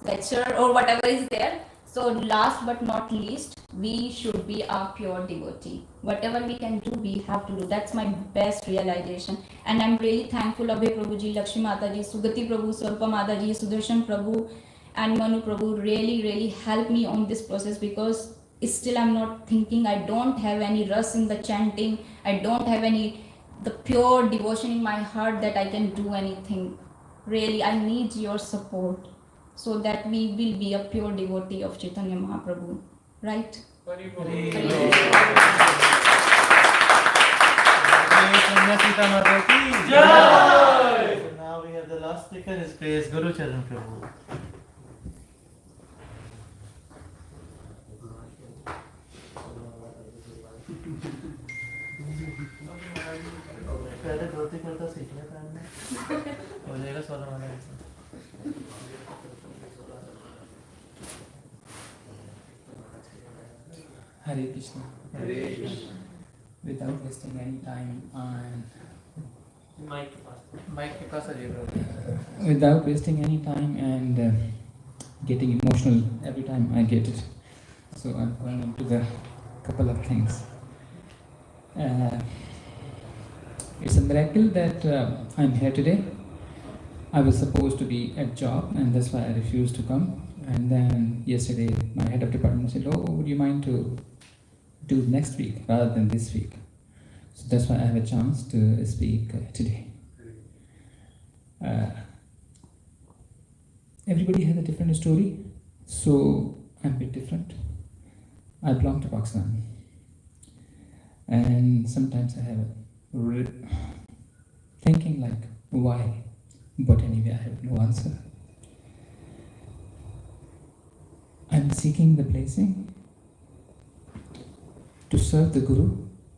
lecture or whatever is there. So last but not least, we should be a pure devotee. Whatever we can do, we have to do. That's my best realization. And I'm really thankful Abhay Prabhuji, Lakshmi Mataji, Sugati Prabhu, Swarpa Mataji, Sudarshan Prabhu and Manu Prabhu really helped me on this process, because still I'm not thinking, I don't have any rush in the chanting, I don't have the pure devotion in my heart that I can do anything. Really, I need your support, so that we will be a pure devotee of Chaitanya Mahaprabhu. Right? So now we have the last speaker, his praise Guru Charan Prabhu. पहले धोती कुर्ता सीख लेता है, हो जाएगा 16 वाला ऐसा. Hare Krishna. Hare Krishna. Without wasting any time and Mic के पास आ जाइए. without wasting any time and getting emotional every time I get it. So I'm going into the couple of things. It's a miracle that I'm here today. I was supposed to be at job and that's why I refused to come. And then yesterday my head of department said, "Oh, would you mind to do next week rather than this week?" So that's why I have a chance to speak today. Everybody has a different story, so I'm a bit different. I belong to Pakistan, and sometimes I have thinking like, why? But anyway, I have no answer. I'm seeking the blessing to serve the Guru,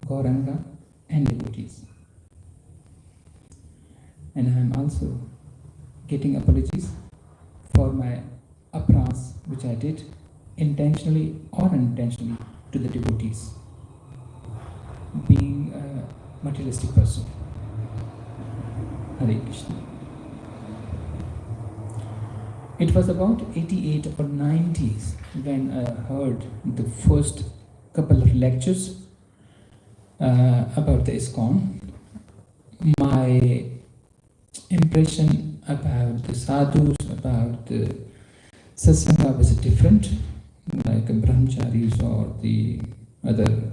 Gauranga, and devotees. And I am also getting apologies for my apras which I did intentionally or unintentionally to the devotees, being a materialistic person. Hare Krishna. It was about 88 or 90s when I heard the first couple of lectures about the ISKCON. My impression about the sadhus, about the satsanga was different, like brahmacharis or the other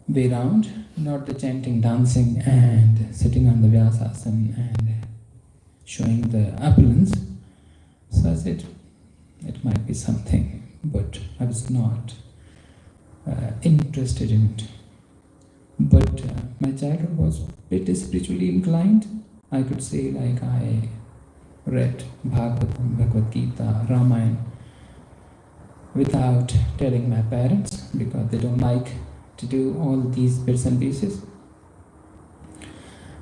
way round, not the chanting, dancing and sitting on the vyasasana and showing the opulence. So I said, it might be something, but I was not interested in it. But my childhood was a bit spiritually inclined. I could say like I read Bhagavatam, Bhagavad Gita, Ramayana without telling my parents because they don't like to do all these bits and pieces.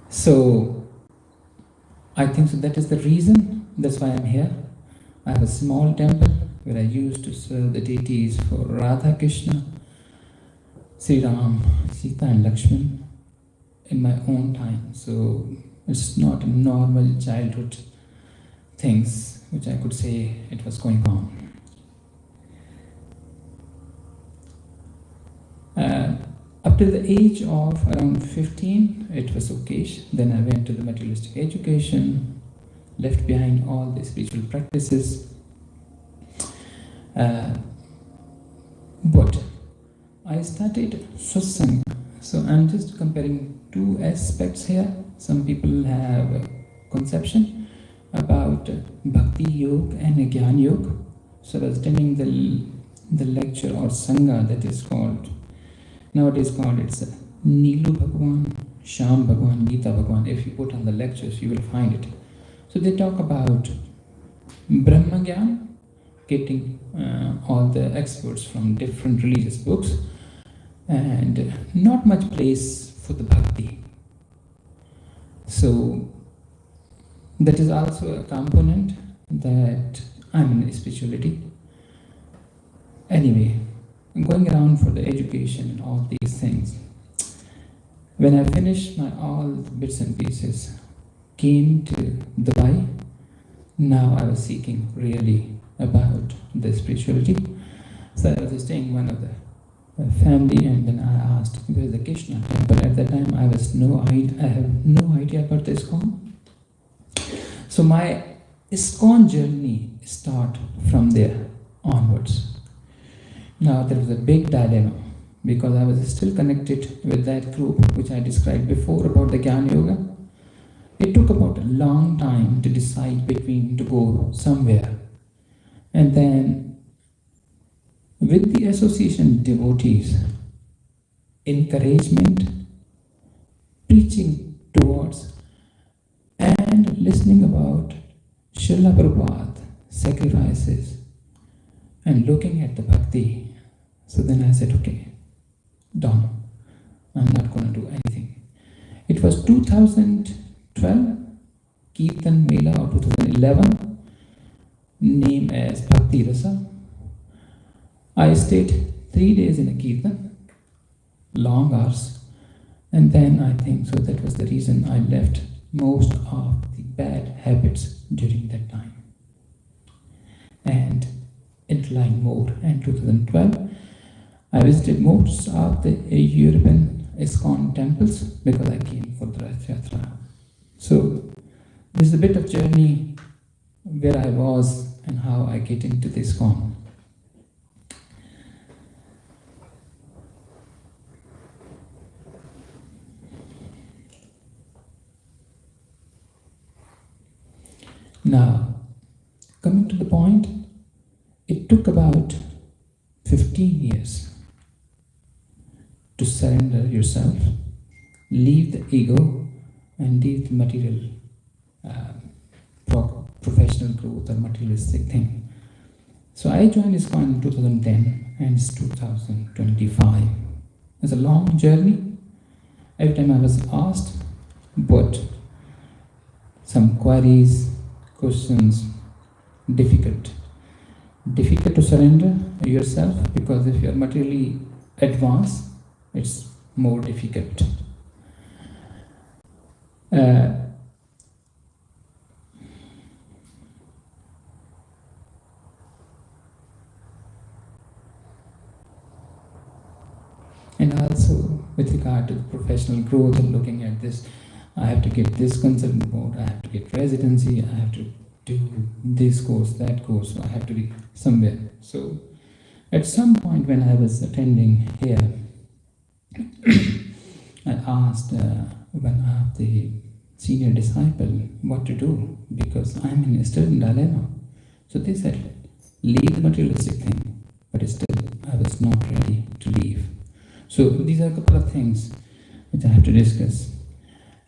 So I think so that is the reason, that's why I'm here. I have a small temple where I used to serve the deities for Radha Krishna, Sri Ram, Sita and Lakshman in my own time. So it's not a normal childhood things which I could say it was going on. Up to the age of around 15, it was okay. Then I went to the materialistic education, left behind all the spiritual practices. But I started satsang. So I'm just comparing two aspects here. Some people have a conception about bhakti yoga and jnana yoga. So I was attending the lecture or sangha that is called, nowadays called it's Nilu Bhagwan, Sham Bhagwan, Gita Bhagwan. If you put on the lectures, you will find it. So they talk about Brahma Gyan, getting all the experts from different religious books, and not much place for the bhakti. So that is also a component that I'm in spirituality. Anyway, going around for the education and all these things. When I finished my all bits and pieces, came to Dubai, now I was seeking really about the spirituality. So I was staying one of the family, and then I asked where is the Krishna temple. At that time I have no idea about the ISKCON. So my ISKCON journey start from there onwards. Now there was a big dilemma because I was still connected with that group which I described before about the Jnana Yoga. It took about a long time to decide between to go somewhere. And then with the association devotees, encouragement, preaching towards and listening about Srila Prabhupada sacrifices and looking at the bhakti. So then I said, okay, done. I'm not going to do anything. It was 2012, Kirtan Mela, or 2011, named as Bhakti Rasa. I stayed 3 days in a Kirtan, long hours, and then I think so that was the reason I left most of the bad habits during that time and inclined more. And 2012, I visited most of the European ISKCON temples because I came for the Rath Yatra. So this is a bit of journey where I was and how I get into the ISKCON. Now, coming to the point, it took about 15 years to surrender yourself, leave the ego and leave the material professional growth or materialistic thing. So I joined ISKCON in 2010 and it's 2025. It's a long journey. Every time I was asked, but some queries, questions, difficult. Difficult to surrender yourself because if you are materially advanced, it's more difficult. And also with regard to the professional growth and looking at this, I have to get this consultant board, I have to get residency, I have to do this course, that course, so I have to be somewhere. So at some point when I was attending here, I asked one of the senior disciple what to do because I'm in a still dilemma. So they said, leave the materialistic thing, but still I was not ready to leave. So these are a couple of things which I have to discuss.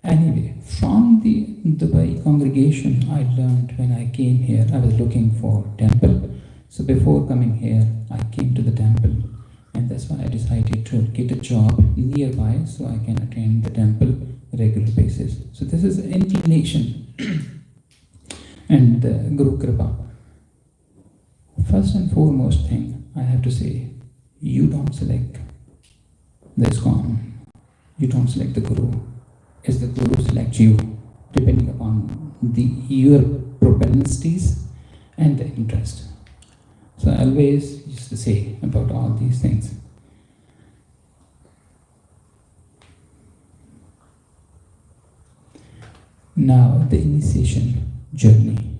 Anyway, from the Dubai congregation, I learned when I came here, I was looking for temple. So before coming here, I came to the temple, and that's why I decided to get a job nearby so I can attend the temple regular basis. So this is inclination and Guru Kripa. First and foremost thing I have to say, you don't select the ISKCON, you don't select the Guru. It's the Guru selects you, depending upon your propensities and the interest. So I always used to say about all these things. Now the initiation journey.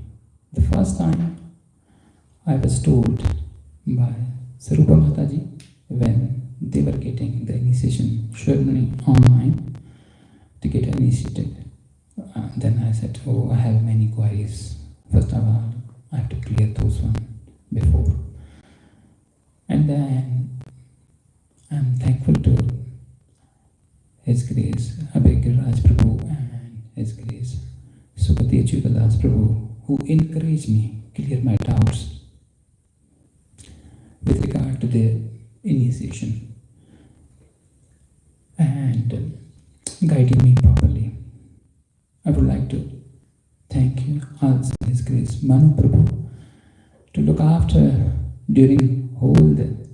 The first time I was told by Sarupa Mataji when they were getting the initiation ceremony online to get initiated. Then I said, oh, I have many queries. First of all, I have to clear those one before. And then I'm thankful to His Grace Abhay Giriraj Prabhu and His Grace Sukati Achyutadas Prabhu who encouraged me clear my doubts with regard to their initiation and guiding me properly. I would like to thank you also His Grace Manu Prabhu to look after during whole the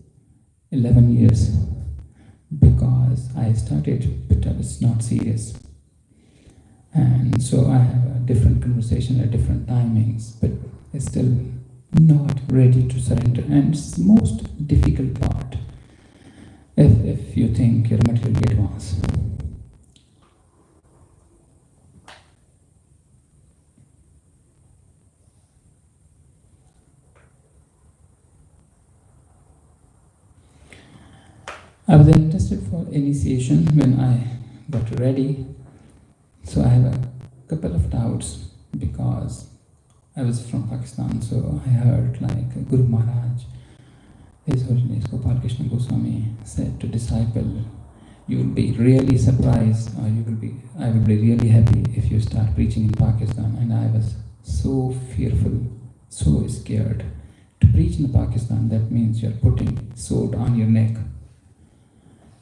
11 years because I started but I was not serious. And so I have a different conversation at different timings, but it's still not ready to surrender. And it's the most difficult part if you think you're materially advanced. I was interested for initiation when I got ready. So I have a couple of doubts because I was from Pakistan, so I heard like Guru Maharaj, His Holiness Gopal Krishna Goswami said to disciple, you will be really surprised or I will be really happy if you start preaching in Pakistan. And I was so fearful, so scared. To preach in Pakistan, that means you're putting sword on your neck.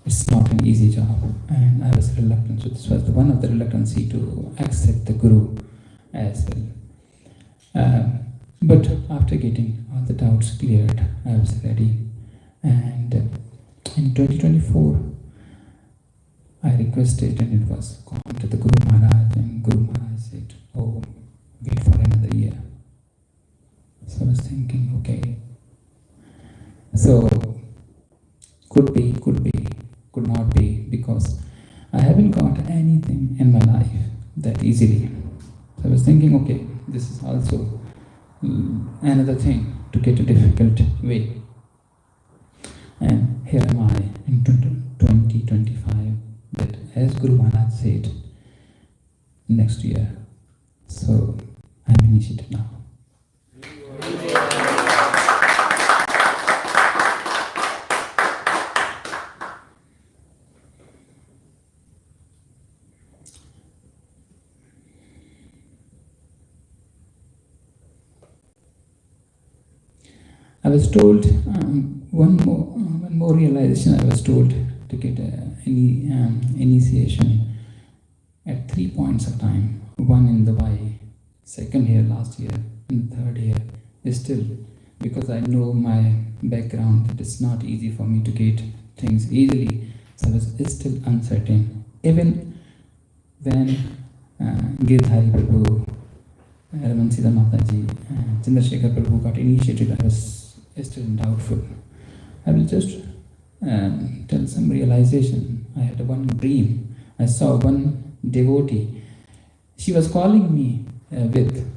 It's not an easy job, and I was reluctant. So this was one of the reluctancy to accept the Guru as well. But after getting all the doubts cleared, I was ready. And in 2024, I requested, and it was gone to the Guru Maharaj, and Guru Maharaj said, "Oh, wait for another year." So I was thinking, okay. So could be, could not be, because I haven't got anything in my life that easily. So I was thinking, okay, this is also another thing to get a difficult way. And here am I in 2025, that as Guru Maharaj said, next year. So I'm initiated now. I was told one more realization. I was told to get initiation at 3 points of time. One in Dubai, second here last year, and third year. Still, because I know my background, that it's not easy for me to get things easily. So I was still uncertain. Even when Girdhari Prabhu, Raman Sita Mataji, Chandrasekhar Prabhu got initiated, I was still doubtful. I will just tell some realization. I had one dream. I saw one devotee. She was calling me with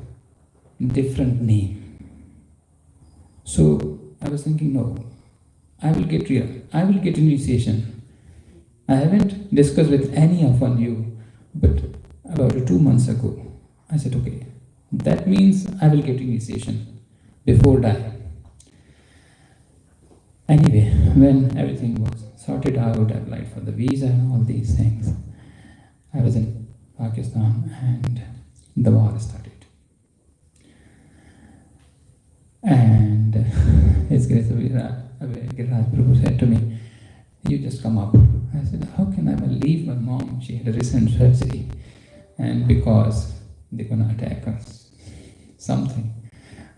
different name. So I was thinking, no, I will get initiation. I haven't discussed with any of you, but about 2 months ago, I said, okay, that means I will get initiation before die. Anyway, when everything was sorted out, I applied for the visa and all these things. I was in Pakistan and the war started. And His Grace Giriraj Prabhu said to me, you just come up. I said, how can I leave my mom? She had a recent surgery. And because they're going to attack us, something.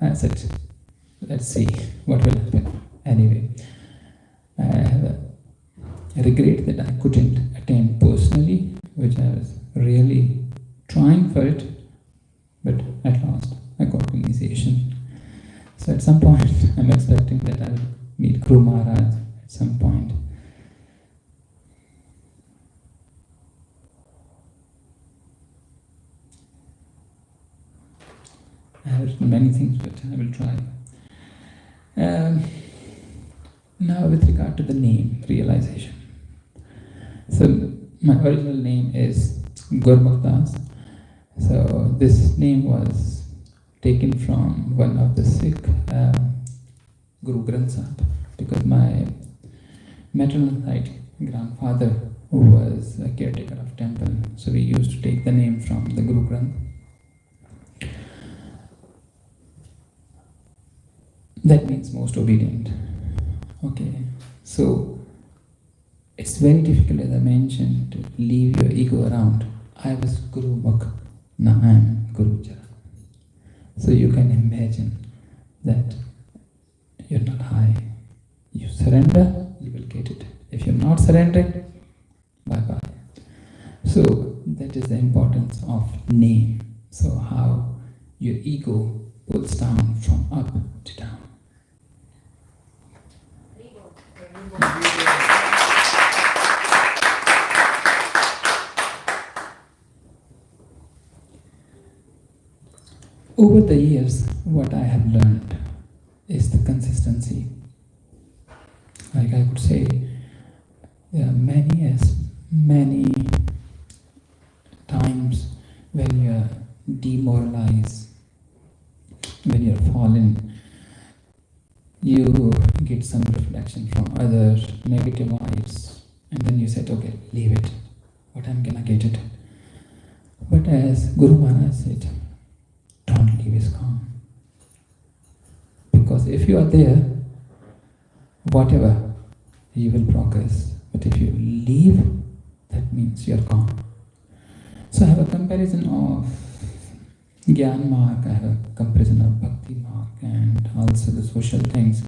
I said, let's see what will happen. Anyway, I have a regret that I couldn't attend personally, which I was really trying for it, but at last I got initiation. So at some point, I'm expecting that I will meet Guru Maharaj at some point. I have written many things, but I will try. Now with regard to the name, realization. So my original name is Gurmukh Das. So this name was taken from one of the Sikh Guru Granth Sahib, because my maternal side grandfather was a caretaker of temple, so we used to take the name from the Guru Granth. That means most obedient. Okay, so it's very difficult, as I mentioned, to leave your ego around. I was Guru Mukh, now I am Guru Charan. So you can imagine that you're not high. You surrender, you will get it. If you're not surrendering, bye-bye. So that is the importance of name. So how your ego pulls down from up to down. Over the years, what I have learned is the consistency. Like I could say, there are many times when you are demoralized, when you are fallen, you get some reflection from other negative vibes, and then you said, okay, leave it. What I'm gonna get it. But as Guru Maharaj said, don't leave his calm. Because if you are there, whatever, you will progress. But if you leave, that means you are gone. So I have a comparison of Gyan Mark, I have a comparison of Bhakti Mark, and also the social things.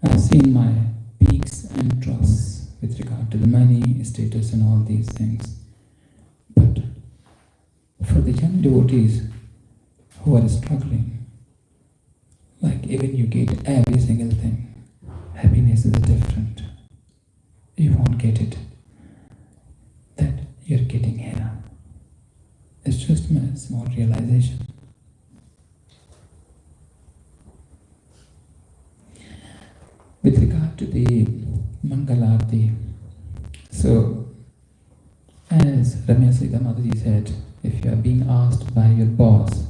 I've seen my peaks and troughs with regard to the money, status, and all these things. But for the young devotees who are struggling, like even you get every single thing, happiness is different. You won't get it. That you're getting here. It's just a small realization. With regard to the Mangalarti, so as Ramya Sita Mataji said, if you are being asked by your boss,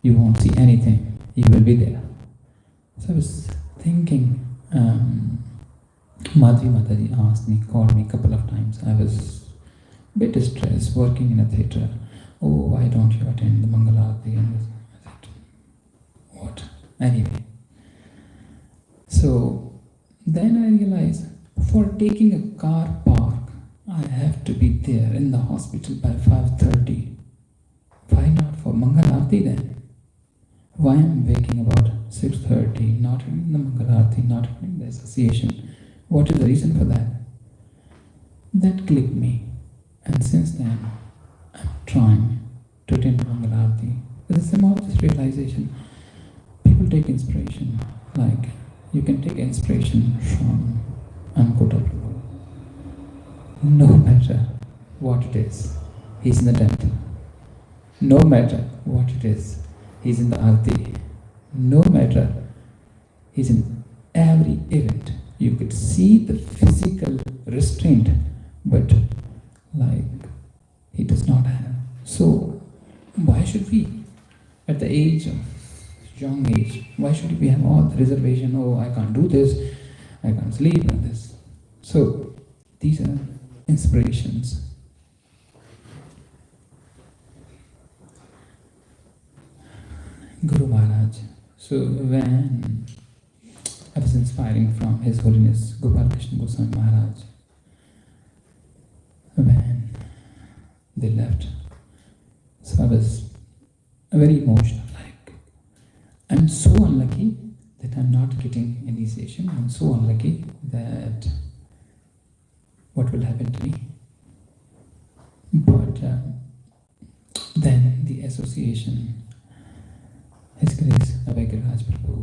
you won't see anything, you will be there. So I was thinking, Madhvi Mataji called me a couple of times. I was a bit stressed, working in a theatre. Oh, why don't you attend the Mangalarti? And I said, what? Anyway, So then I realized for taking a car park, I have to be there in the hospital by 5:30. Why not for Mangal Aarti then? Why I'm waking about 6:30, not in the Mangal Aarti, not in the association? What is the reason for that? That clicked me. And since then, I'm trying to attend Mangal Aarti. With the same of this realization, people take inspiration. Like, you can take inspiration from Ankota Prabhu. No matter what it is, he's in the temple. No matter what it is, he's in the Aarti. No matter, he's in every event. You could see the physical restraint, but like he does not have. So why should we, at the age of young age, why should we have all the reservation? Oh, I can't do this, I can't sleep and this. So these are inspirations. Guru Maharaj. So when I was inspiring from His Holiness Gopal Krishna Goswami Maharaj, when they left, so I was very emotional. Like, I'm so unlucky that I'm not getting initiation. I'm so unlucky that what will happen to me. But then the association, His Grace Abhayagiraj Prabhu,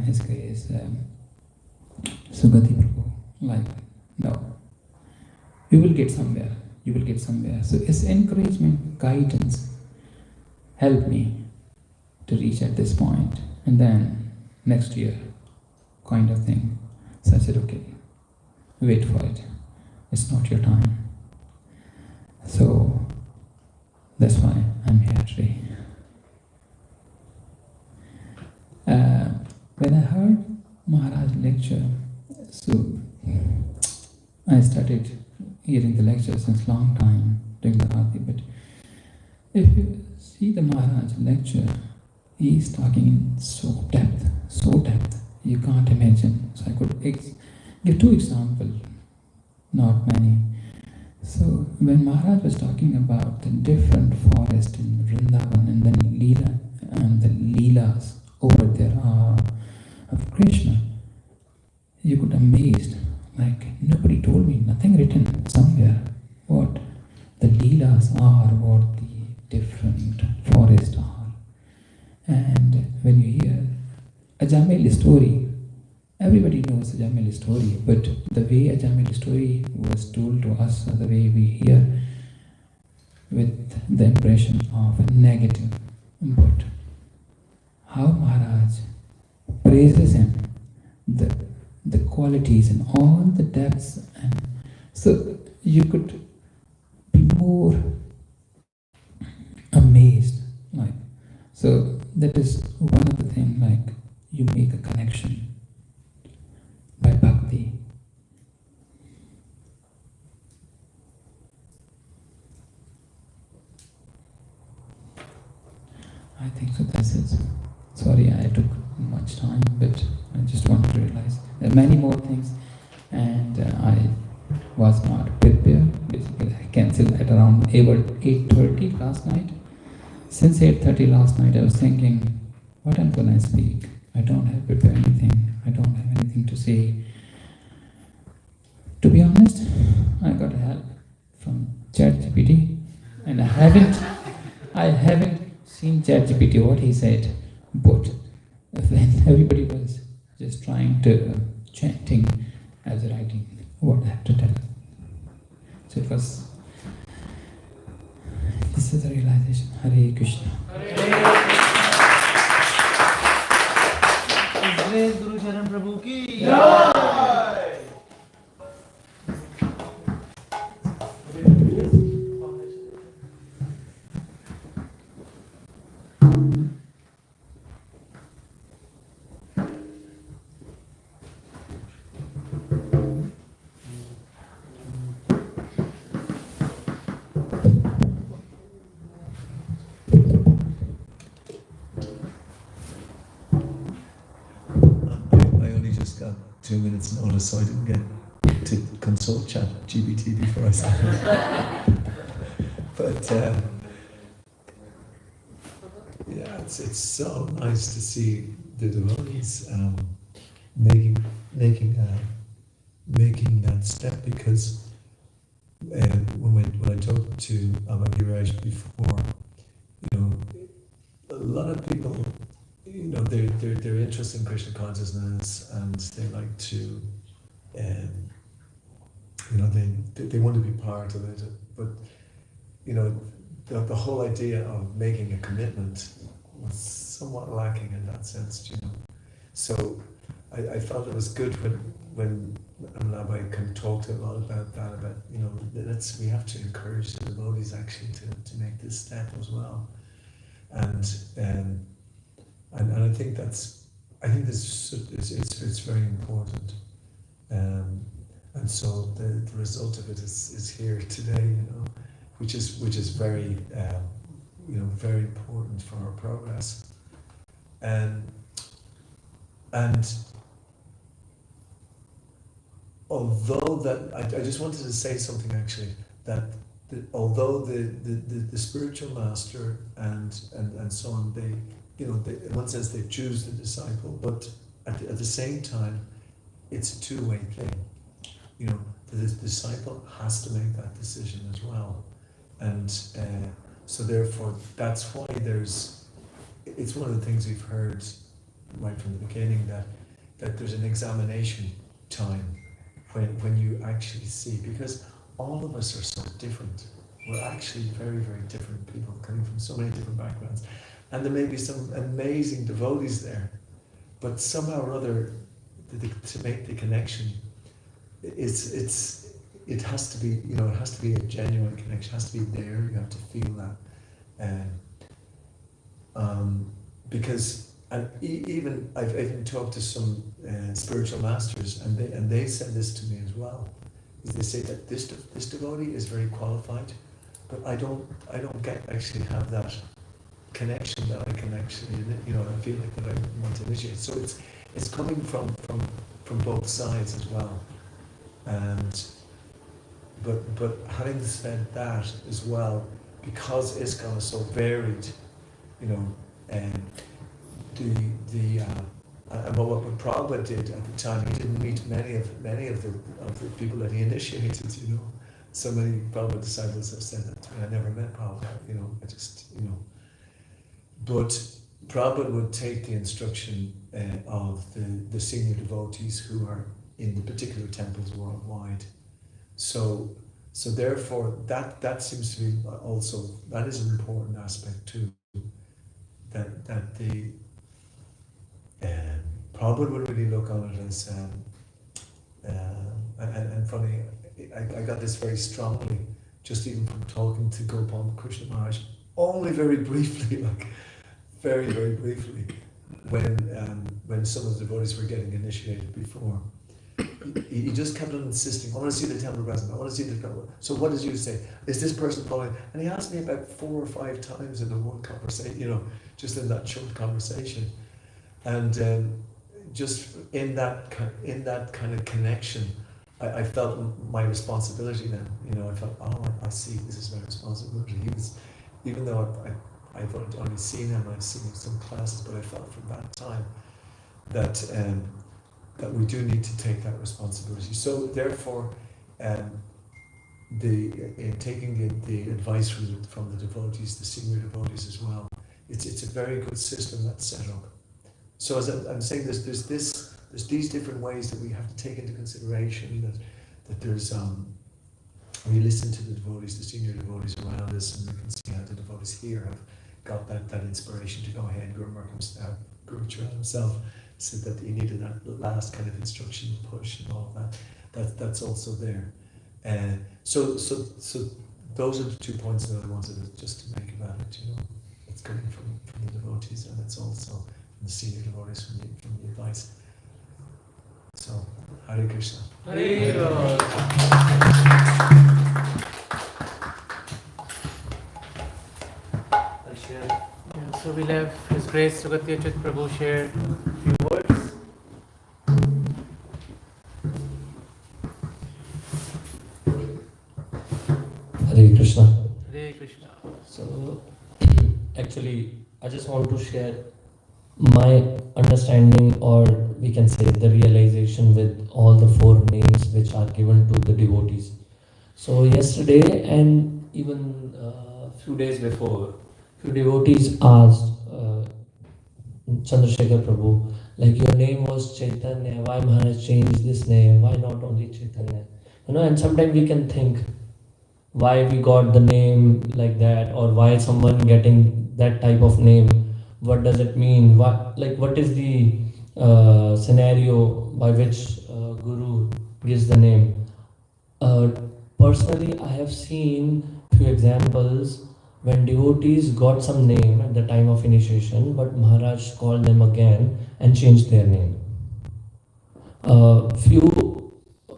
His Grace Sugati Prabhu, like, no, you will get somewhere, you will get somewhere. So his encouragement, guidance helped me to reach at this point. And then next year, kind of thing. So I said, okay, wait for it. It's not your time. So that's why I'm here today. When I heard Maharaj lecture, so I started hearing the lecture since long time during the Aarti. But if you see the Maharaj lecture, he is talking in so depth, you can't imagine. So I could give two examples, not many. So when Maharaj was talking about the different forest in Vrindavan and then Leela and the Leelas over there of Krishna, you could amazed. Like, nobody told me, nothing written somewhere what the Leelas are, what the different forests are. And when you hear Ajamil story, everybody knows Ajamil story, but the way Ajamil story was told to us, or the way we hear, with the impression of negative. But how Maharaj praises him, the qualities and all the depths, and so you could be more amazed. Like, so that is one of the things, like, you make a connection by bhakti. I think so, that's it. Sorry I took much time, but I just wanted to realize there are many more things, and I was not prepared. Basically, I cancelled at around 8:30 last night. Since 8:30 last night, I was thinking, what I'm gonna speak? I don't have prepared anything. I don't have anything to say. To be honest, I got help from ChatGPT, and I haven't seen ChatGPT what he said, but when everybody was just trying to chanting, I was writing what I have to tell. So it was. This is the realization. Hare Krishna. गुरु शरण प्रभु की 2 minutes notice, so I didn't get to consult Chat GPT before I said it. But yeah, it's so nice to see the devotees making that step, because when I talked to Abhagiraj before, a lot of people, they're interested in Krishna consciousness, and they like to, they want to be part of it, but the whole idea of making a commitment was somewhat lacking in that sense, So I felt it was good when Rabbi can talk to a lot about that, we have to encourage the devotees actually to make this step as well. And I think this it's very important. And so the result of it is here today, which is very very important for our progress. And although that, I just wanted to say something actually, that although the spiritual master and so on, they in one sense they choose the disciple, but at the same time, it's a two-way thing. The disciple has to make that decision as well. And so therefore, that's why it's one of the things we've heard right from the beginning, that there's an examination time when you actually see, because all of us are so different. We're actually very, very different people coming from so many different backgrounds. And there may be some amazing devotees there, but somehow or other, to make the connection, it has to be, it has to be a genuine connection, it has to be there, you have to feel that. Because, and even, I've even talked to some spiritual masters, and they said this to me as well. They say that this devotee is very qualified, but I don't actually have that connection that I can actually, I feel like that I want to initiate. So it's coming from both sides as well. And but having said that as well, because ISKCON is so varied, and what Prabhupada did at the time, he didn't meet many of the people that he initiated. So many Prabhupada disciples have said that to me. I never met Prabhupada. I just But Prabhupada would take the instruction of the senior devotees who are in the particular temples worldwide. So therefore, that seems to be also, that is an important aspect too. That the Prabhupada would really look on it as, and funny, I got this very strongly, just even from talking to Gopal Krishna Maharaj, only very briefly, like very, very briefly, when some of the devotees were getting initiated before. He just kept on insisting, I want to see the temple present, I want to see the temple. So what did you say? Is this person following? And he asked me about 4 or 5 times in the one conversation, just in that short conversation. And just in that kind of connection, I felt my responsibility then. I felt, I see, this is my responsibility. He was, even though I've only seen him, I've seen him in some classes, but I felt from that time that we do need to take that responsibility. So therefore, taking the advice from the devotees, the senior devotees as well, it's a very good system that's set up. So as I'm saying, there's these different ways that we have to take into consideration, that there's we listen to the devotees, the senior devotees around us, and we can see how the devotees here have got that inspiration to go ahead. Guru Charan himself said that he needed that last kind of instruction push and all of that. That's also there. So those are the 2 points that I wanted just to make about it. It's coming from the devotees, and it's also from the senior devotees from the advice. So, Hare Krishna. Hare Krishna. So we'll have His Grace Sugatya Chit Prabhu share a few words. So, actually, I just want to share my understanding, or we can say the realization, with all the four names which are given to the devotees. So, yesterday and even a few days before, few devotees asked Chandrasekhar Prabhu, like, your name was Chaitanya, why Maharaj changed this name? Why not only Chaitanya? And sometimes we can think why we got the name like that, or why someone getting that type of name. What does it mean? What is the scenario by which Guru gives the name? Personally, I have seen few examples when devotees got some name at the time of initiation, but Maharaj called them again and changed their name. Few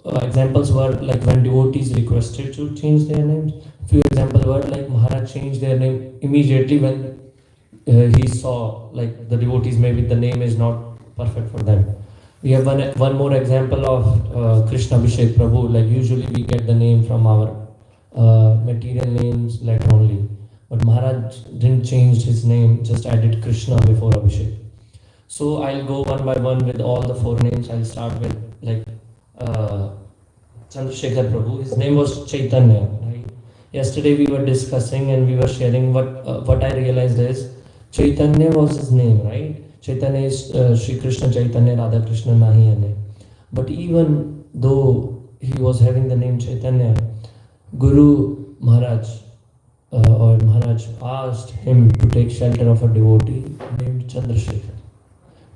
examples were like when devotees requested to change their names. Few examples were like Maharaj changed their name immediately when he saw like the devotees, maybe the name is not perfect for them. We have one more example of Krishna Abhishek Prabhu. Like usually we get the name from our material names letter only. But Maharaj didn't change his name, just added Krishna before Abhishek. So I'll go one by one with all the four names. I'll start with like Chandrasekhar Prabhu. His name was Chaitanya. Right? Yesterday we were discussing and we were sharing what I realized is Chaitanya was his name, right? Chaitanya is Sri Krishna Chaitanya Radha Krishna Nahi. But even though he was having the name Chaitanya, Guru Maharaj or Maharaj asked him to take shelter of a devotee named Chandrasekhar.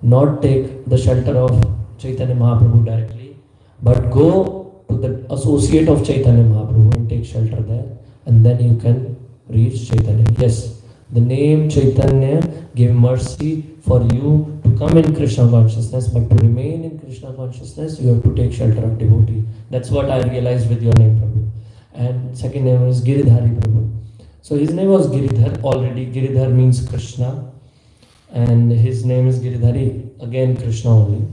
Not take the shelter of Chaitanya Mahaprabhu directly, but go to the associate of Chaitanya Mahaprabhu and take shelter there, and then you can reach Chaitanya. Yes, the name Chaitanya gave mercy for you to come in Krishna consciousness, but to remain in Krishna consciousness, you have to take shelter of devotee. That's what I realized with your name, Prabhu. And second name is Giridhari Prabhu. So his name was Giridhar already. Giridhar means Krishna, and his name is Giridhari, again Krishna only.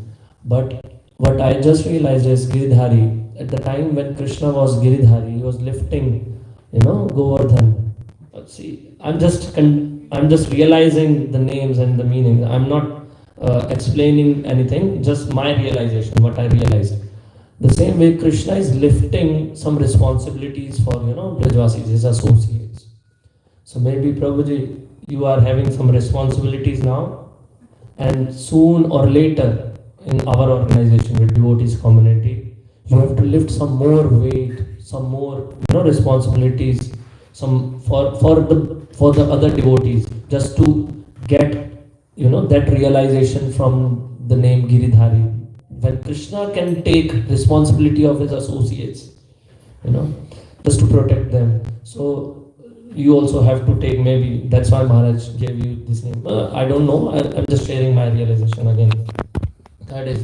But what I just realized is Giridhari, at the time when Krishna was Giridhari, he was lifting, Govardhan. But see, I'm just realizing the names and the meaning. I'm not explaining anything, just my realization, what I realized. The same way Krishna is lifting some responsibilities for, Brajvasis, his associates. So maybe Prabhuji, you are having some responsibilities now, and soon or later in our organization with devotees community, you have to lift some more weight, some more responsibilities, some for the other devotees, just to get that realization from the name Giridhari. When Krishna can take responsibility of his associates, just to protect them. So you also have to take, maybe that's why Maharaj gave you this name. I don't know, I'm just sharing my realization again. Third is